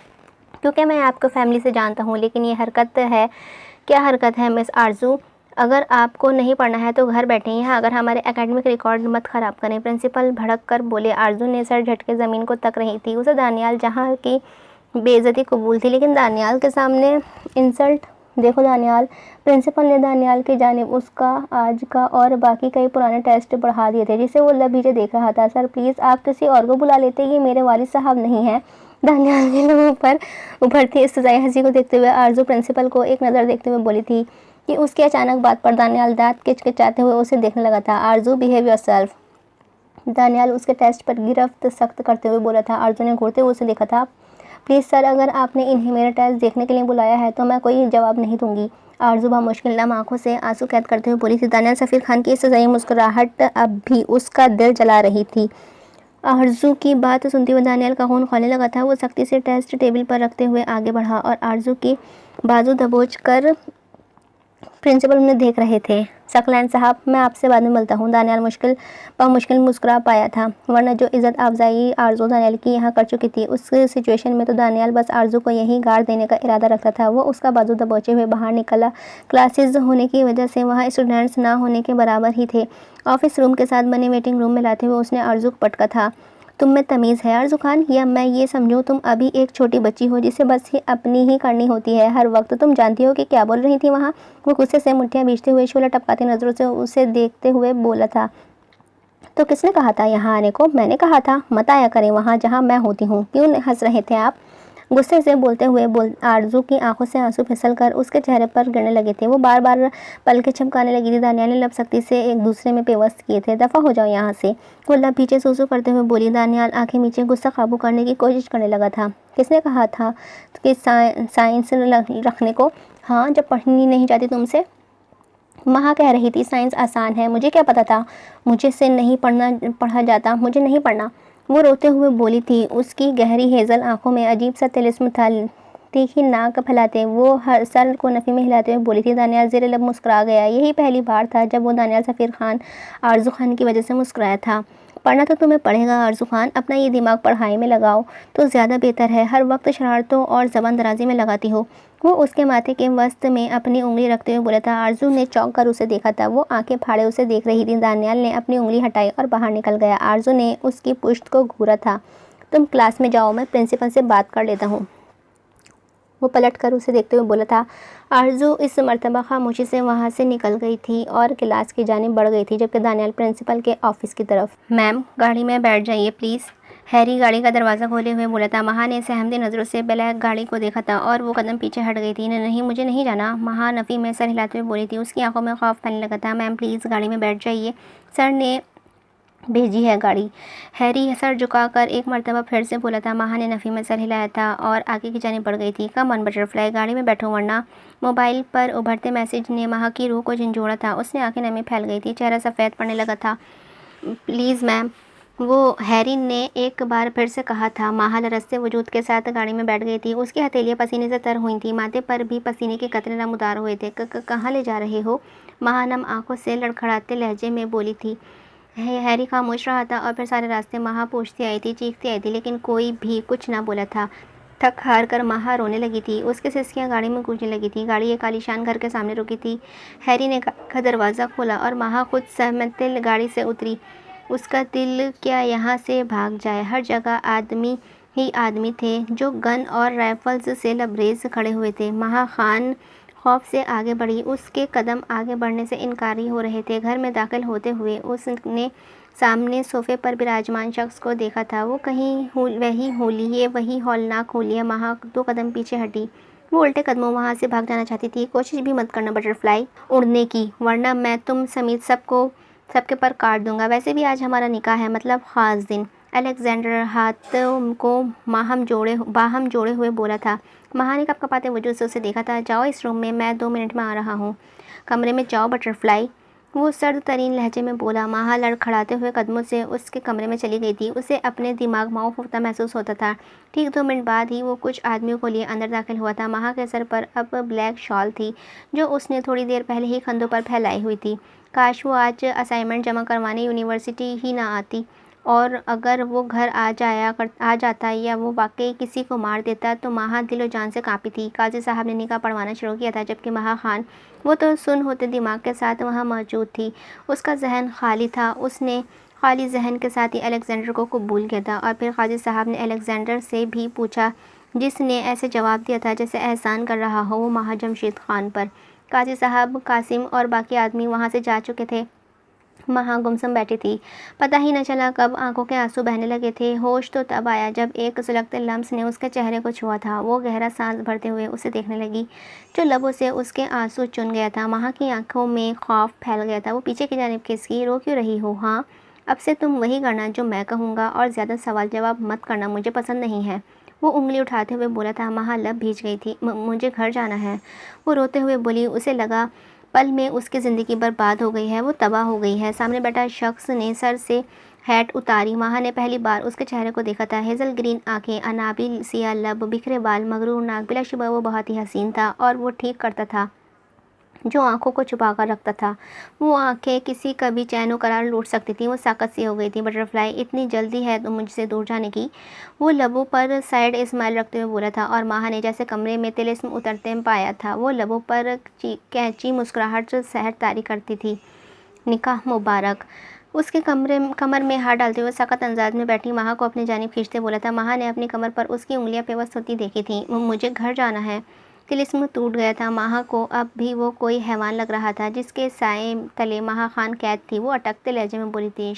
क्योंकि मैं आपको फैमिली से जानता हूँ। लेकिन ये हरकत है, क्या हरकत है मिस आरज़ू? अगर आपको नहीं पढ़ना है तो घर बैठे यहाँ, अगर हमारे एकेडमिक रिकॉर्ड मत ख़राब करें। प्रिंसिपल भड़क कर बोले। आरज़ू ने सर झटके ज़मीन को तक रही थी। उसे दानियाल जहाँ की बेइज्जती कबूल थी, लेकिन दानियाल के सामने इंसल्ट। देखो दानियाल, प्रिंसिपल ने दानियाल की जानिब उसका आज का और बाकी कई पुराने टेस्ट बढ़ा दिए थे, जिसे वो लबीजे देख रहा था। सर प्लीज़ आप किसी और को बुला लेते, ये मेरे वालिद साहब नहीं हैं। दानियाल के लोगों पर उभरती इस्तज़ाई हंसी को देखते हुए आरज़ू प्रिंसिपल को एक नज़र देखते हुए बोली थी कि उसकी अचानक बात पर दानियाल दांत किचकिचाते हुए उसे देखने लगा था। आरज़ू, बिहेव योरसेल्फ। दानियाल उसके टेस्ट पर गिरफ्त सख्त करते हुए बोला था। आरज़ू ने घूरते हुए उसे देखा था। प्लीज़ सर, अगर आपने इन्हें मेरा टेस्ट देखने के लिए बुलाया है तो मैं कोई जवाब नहीं दूंगी। आरज़ू मुश्किल नम आंखों से आंसू कैद करते हुए बोली थी। दानियाल सफ़ीर खान की इस्तज़ाई मुस्कुराहट अब भी उसका दिल जला रही थी। आरज़ू की बात सुनते हुए दानियाल का खून खौलने लगा था। वो सख्ती से टेस्ट टेबल पर रखते हुए आगे बढ़ा और आरज़ू की बाजू दबोच कर प्रिंसिपल उन्हें देख रहे थे। सकलैन साहब, मैं आपसे बाद में मिलता हूँ। दानियाल मुश्किल मुस्कुरा पाया था, वरना जो इज़्ज़त अफजाई आरज़ू दानियाल की यहाँ कर चुकी थी, उस सिचुएशन में तो दानियाल बस आरज़ू को यहीं गाड़ देने का इरादा रखता था। वो उसका बाजू दबोचे हुए बाहर निकला। क्लासेस होने की वजह से वहाँ स्टूडेंट्स ना होने के बराबर ही थे। ऑफिस रूम के साथ बने वेटिंग रूम में लाते हुए उसने आरज़ू को पटका था। तुम में तमीज़ है आरज़ू खान, या मैं ये समझूं तुम अभी एक छोटी बच्ची हो जिसे बस ही अपनी ही करनी होती है हर वक्त? तुम जानती हो कि क्या बोल रही थी वहाँ? वो गुस्से से मुट्ठियाँ बीचते हुए शोला टपकाती नज़रों से उसे देखते हुए बोला था। तो किसने कहा था यहाँ आने को? मैंने कहा था मत आया करें वहाँ जहाँ मैं होती हूँ। क्यों हंस रहे थे आप? गुस्से से बोलते हुए आरज़ू की आंखों से आंसू फिसलकर उसके चेहरे पर गिरने लगे थे। वो बार बार पलकें झपकाने लगी थी। दानियाल ने लब सख्ती से एक दूसरे में पेवस्त किए थे। दफ़ा हो जाओ यहाँ से, वो लब पीछे सूसू करते हुए बोली। दानियाल आंखें नीचे गुस्सा काबू करने की कोशिश करने लगा था। किसने कहा था कि साइंस रखने को? हाँ, जब पढ़नी नहीं जाती तुमसे। माँ कह रही थी साइंस आसान है। मुझे क्या पता था मुझे से नहीं पढ़ा जाता। मुझे नहीं पढ़ना, वो रोते हुए बोली थी। उसकी गहरी हेज़ल आंखों में अजीब सा तिलिस्म था। तीखी नाक फैलाते वो हर सर को नफ़ी में हिलाते हुए बोली थी। दानियाल ज़ेरे लब मुस्कुरा गया। यही पहली बार था जब वो दानियाल सफ़ीर खान आरज़ू खान की वजह से मुस्कुराया था। पढ़ना तो तुम्हें पड़ेगा आरज़ू खान, अपना ये दिमाग पढ़ाई में लगाओ तो ज़्यादा बेहतर है। हर वक्त शरारतों और ज़बान दराजी में लगाती हो। वो उसके माथे के वस्त में अपनी उंगली रखते हुए बोला था। आरज़ू ने चौंक कर उसे देखा था। वो आंखें फाड़े उसे देख रही थी। दानियाल ने अपनी उंगली हटाई और बाहर निकल गया। आरज़ू ने उसकी पुश्त को घूरा था। तुम क्लास में जाओ, मैं प्रिंसिपल से बात कर लेता हूँ। वो पलट कर उसे देखते हुए बोला था। आरज़ू इस मर्तबा खामोशी से वहाँ से निकल गई थी और क्लास की जानिब बढ़ गई थी, जबकि दानियाल प्रिंसिपल के ऑफिस की तरफ। मैम, गाड़ी में बैठ जाइए प्लीज़। हैरी गाड़ी का दरवाज़ा खोले हुए बोला था। महा ने सहमती नज़रों से ब्लैक गाड़ी को देखा था और वो कदम पीछे हट गई थी। नहीं, मुझे नहीं जाना, महा नफ़ी में सर हिलाते हुए बोली थी। उसकी आंखों में खौफ फैलने लगा था। मैम प्लीज़ गाड़ी में बैठ जाइए, सर ने भेजी है गाड़ी। हैरी सर झुकाकर एक मर्तबा फिर से बोला था। महा ने नफ़ी में सर हिलाया था और आगे की जानिब बढ़ गई थी। कम ऑन बटरफ्लाई, गाड़ी में बैठो वरना। मोबाइल पर उभरते मैसेज ने महा की रूह को झंझोड़ा था। उसने आंखें नमी फैल गई थी, चेहरा सफ़ेद पड़ने लगा था। प्लीज़ मैम, वो हैरी ने एक बार फिर से कहा था। महा लरसते वजूद के साथ गाड़ी में बैठ गई थी। उसकी हथेलियाँ पसीने से तर हुई थी, माथे पर भी पसीने के कतरे नमदार हुए थे। कहाँ ले जा रहे हो? महा नम आंखों से लड़खड़ाते लहजे में बोली थी। हैरी खामोश रहा था और फिर सारे रास्ते महा पूछती आई थी, चीखती आई थी, लेकिन कोई भी कुछ ना बोला था। थक हार कर महा रोने लगी थी। उसकी सिसकियाँ गाड़ी में गूंजने लगी थी। गाड़ी एक आलीशान घर के सामने रुकी थी। हैरी ने गाड़ी का दरवाज़ा खोला और महा खुद सहमते गाड़ी से उतरी। उसका दिल क्या यहाँ से भाग जाए। हर जगह आदमी ही आदमी थे जो गन और राइफल्स से लबरेज खड़े हुए थे। महा खान खौफ से आगे बढ़ी। उसके कदम आगे बढ़ने से इनकारी हो रहे थे। घर में दाखिल होते हुए उसने सामने सोफे पर विराजमान शख्स को देखा था। वो कहीं वही होलिये, वही हौलनाक होलिया। महा 2 कदम पीछे हटी। वो उल्टे कदमों वहाँ से भाग जाना चाहती थी। कोशिश भी मत करना बटरफ्लाई उड़ने की, वरना मैं तुम समेत सबके पर काट दूंगा। वैसे भी आज हमारा निकाह है, मतलब ख़ास दिन। अलेक्जेंडर हाथों को बाहम जोड़े हुए बोला था। महा ने कपकपाते वजूद से उसे देखा था। जाओ इस रूम में, मैं 2 मिनट में आ रहा हूँ। कमरे में जाओ बटरफ्लाई, वो सर्द तरीन लहजे में बोला। महा लड़खड़ाते हुए कदमों से उसके कमरे में चली गई थी। उसे अपने दिमाग माऊफ होता महसूस होता था। ठीक 2 मिनट बाद ही वो कुछ आदमियों को लिए अंदर दाखिल हुआ था। महा के सर पर अब ब्लैक शॉल थी जो उसने थोड़ी देर पहले ही कंधों पर फैलाई हुई थी। काश वो आज असाइनमेंट जमा करवाने यूनिवर्सिटी ही ना आती, और अगर वो घर आ जाता या वो वाकई किसी को मार देता तो महा दिलो जान से काँपी थी। काजी साहब ने निकाह पढ़वाना शुरू किया था, जबकि महा खान, वो तो सुन होते दिमाग के साथ वहाँ मौजूद थी। उसका जहन खाली था। उसने खाली जहन के साथ ही अलेक्जेंडर को कबूल किया था। और फिर काजी साहब ने अलेक्जेंडर से भी पूछा, जिसने ऐसे जवाब दिया था जैसे एहसान कर रहा हो वो महा जमशेद खान पर। काजी साहब, कासिम और बाकी आदमी वहाँ से जा चुके थे। महा गुमसुम बैठी थी। पता ही न चला कब आंखों के आंसू बहने लगे थे। होश तो तब आया जब एक सुलगते लम्स ने उसके चेहरे को छुआ था। वो गहरा सांस भरते हुए उसे देखने लगी, जो लबों से उसके आंसू चुन गया था। महा की आंखों में खौफ फैल गया था। वो पीछे की जानिब खिसकी। रो क्यों रही हो? हाँ, अब से तुम वही करना जो मैं कहूँगा और ज़्यादा सवाल जवाब मत करना, मुझे पसंद नहीं है। वो उंगली उठाते हुए बोला था। महा लब भीज गई थी। मुझे घर जाना है, वो रोते हुए बोली। उसे लगा पल में उसकी ज़िंदगी बर्बाद हो गई है, वो तबाह हो गई है। सामने बैठा शख्स ने सर से हैट उतारी। महा ने पहली बार उसके चेहरे को देखा था। हेज़ल ग्रीन आंखें, अनाबिल सिया लब, बिखरे बाल, मगरूर नाक। बिलाशुबा वो बहुत ही हसीन था और वो ठीक करता था जो आंखों को छुपा कर रखता था। वो आंखें किसी का भी चैन व करार लूट सकती थी। वो साकत सी हो गई थी। बटरफ्लाई, इतनी जल्दी है तो मुझसे दूर जाने की? वो लबों पर साइड स्माइल रखते हुए बोला था। और महा ने जैसे कमरे में तिलिस्म उतरते पाया था। वो लबों पर कैंची मुस्कुराहट सहर तारी करती थी। निकाह मुबारक। उसके कमर में हाथ डालते हुए सख्त अंदाज में बैठी महा को अपनी जानिब खींचते बोला था। महा ने अपनी कमर पर उसकी उंगलियां पेवस्त होती देखी थी। मुझे घर जाना है। तिलिस्म टूट गया था। महा को अब भी वो कोई हैवान लग रहा था जिसके साए तले महा खान कैद थी। वो अटकते लहजे में बोली थी।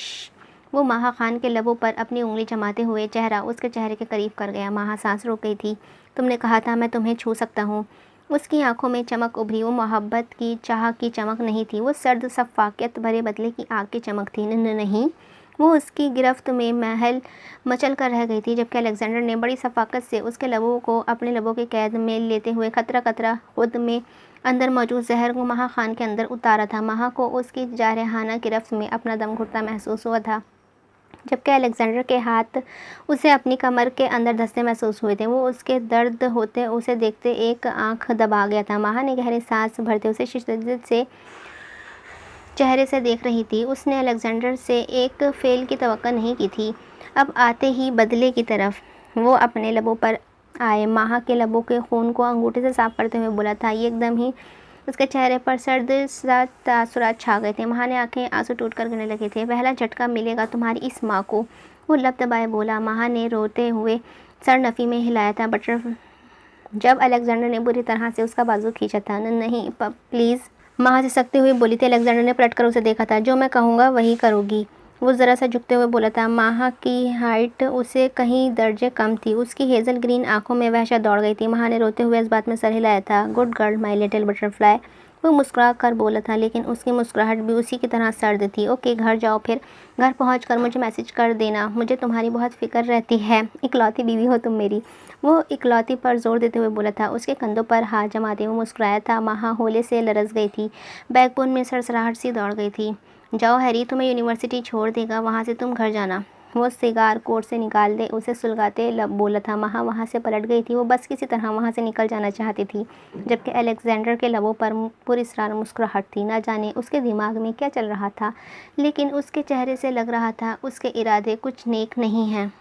वो महा खान के लबों पर अपनी उंगली जमाते हुए चेहरा उसके चेहरे के करीब कर गया। महा सांस रोक गई थी। तुमने कहा था मैं तुम्हें छू सकता हूँ। उसकी आंखों में चमक उभरी। वो मोहब्बत की चाह की चमक नहीं थी, वो सर्द शफ़ाक़त भरे बदले की आग की चमक थी। नहीं, वो उसकी गिरफ्त में महल मचल कर रह गई थी, जबकि अलेक्जेंडर ने बड़ी शफ़ाक़त से उसके लबों को अपने लबों के कैद में लेते हुए खतरा खतरा खुद में अंदर मौजूद जहर को महा खान के अंदर उतारा था। महा को उसकी जारहाना गिरफ्त में अपना दम घुटता महसूस हुआ था, जबकि अलेक्जेंडर के हाथ उसे अपनी कमर के अंदर धंसते महसूस हुए थे। वो उसके दर्द होते उसे देखते एक आंख दबा गया था। महा ने गहरी सांस भरते उसे शिद्दत से चेहरे से देख रही थी। उसने अलेक्जेंडर से एक फेल की तवक्को नहीं की थी। अब आते ही बदले की तरफ वो अपने लबों पर आए। महा के लबों के खून को अंगूठे से साफ करते हुए बोला था। एकदम ही उसके चेहरे पर सर्द सा तासुरात छा गए थे। महा ने आंखें आंसू टूट कर गिरने लगे थे। पहला झटका मिलेगा तुम्हारी इस माँ को, वो लब दबाए बोला। महा ने रोते हुए सर नफ़ी में हिलाया था। जब अलेक्जेंडर ने बुरी तरह से उसका बाजू खींचा था। नहीं प्लीज़, माँ हंसते हुए बोली थी। अलेक्जेंडर ने पलटकर उसे देखा था। जो मैं कहूँगा वही करोगी, वो ज़रा सा झुकते हुए बोला था। माँ की हाइट उससे कहीं दर्जे कम थी। उसकी हेज़ल ग्रीन आंखों में वहशत दौड़ गई थी। माँ ने रोते हुए इस बात में सर हिलाया था। Good girl my little butterfly, वो मुस्कुरा कर बोला था, लेकिन उसकी मुस्कुराहट भी उसी की तरह सर्द थी। ओके, घर जाओ, फिर घर पहुंचकर मुझे मैसेज कर देना। मुझे तुम्हारी बहुत फिक्र रहती है, इकलौती बीवी हो तुम मेरी। वो इकलौती पर जोर देते हुए बोला था। उसके कंधों पर हाथ जमाते हुए मुस्कुराया था। माँ होले से लरस गई थी। बैकबोन में सरसराहट सी दौड़ गई थी। जाओ हैरी, तुम्हें यूनिवर्सिटी छोड़ देगा, वहाँ से तुम घर जाना। वो सिगार कोट से निकाल दे, उसे सुलगाते बोला था। माँ वहाँ से पलट गई थी। वो बस किसी तरह वहाँ से निकल जाना चाहती थी, जबकि अलेक्जेंडर के लबों पर पुरस्कार मुस्कुराहट थी। ना जाने उसके दिमाग में क्या चल रहा था, लेकिन उसके चेहरे से लग रहा था उसके इरादे कुछ नेक नहीं हैं।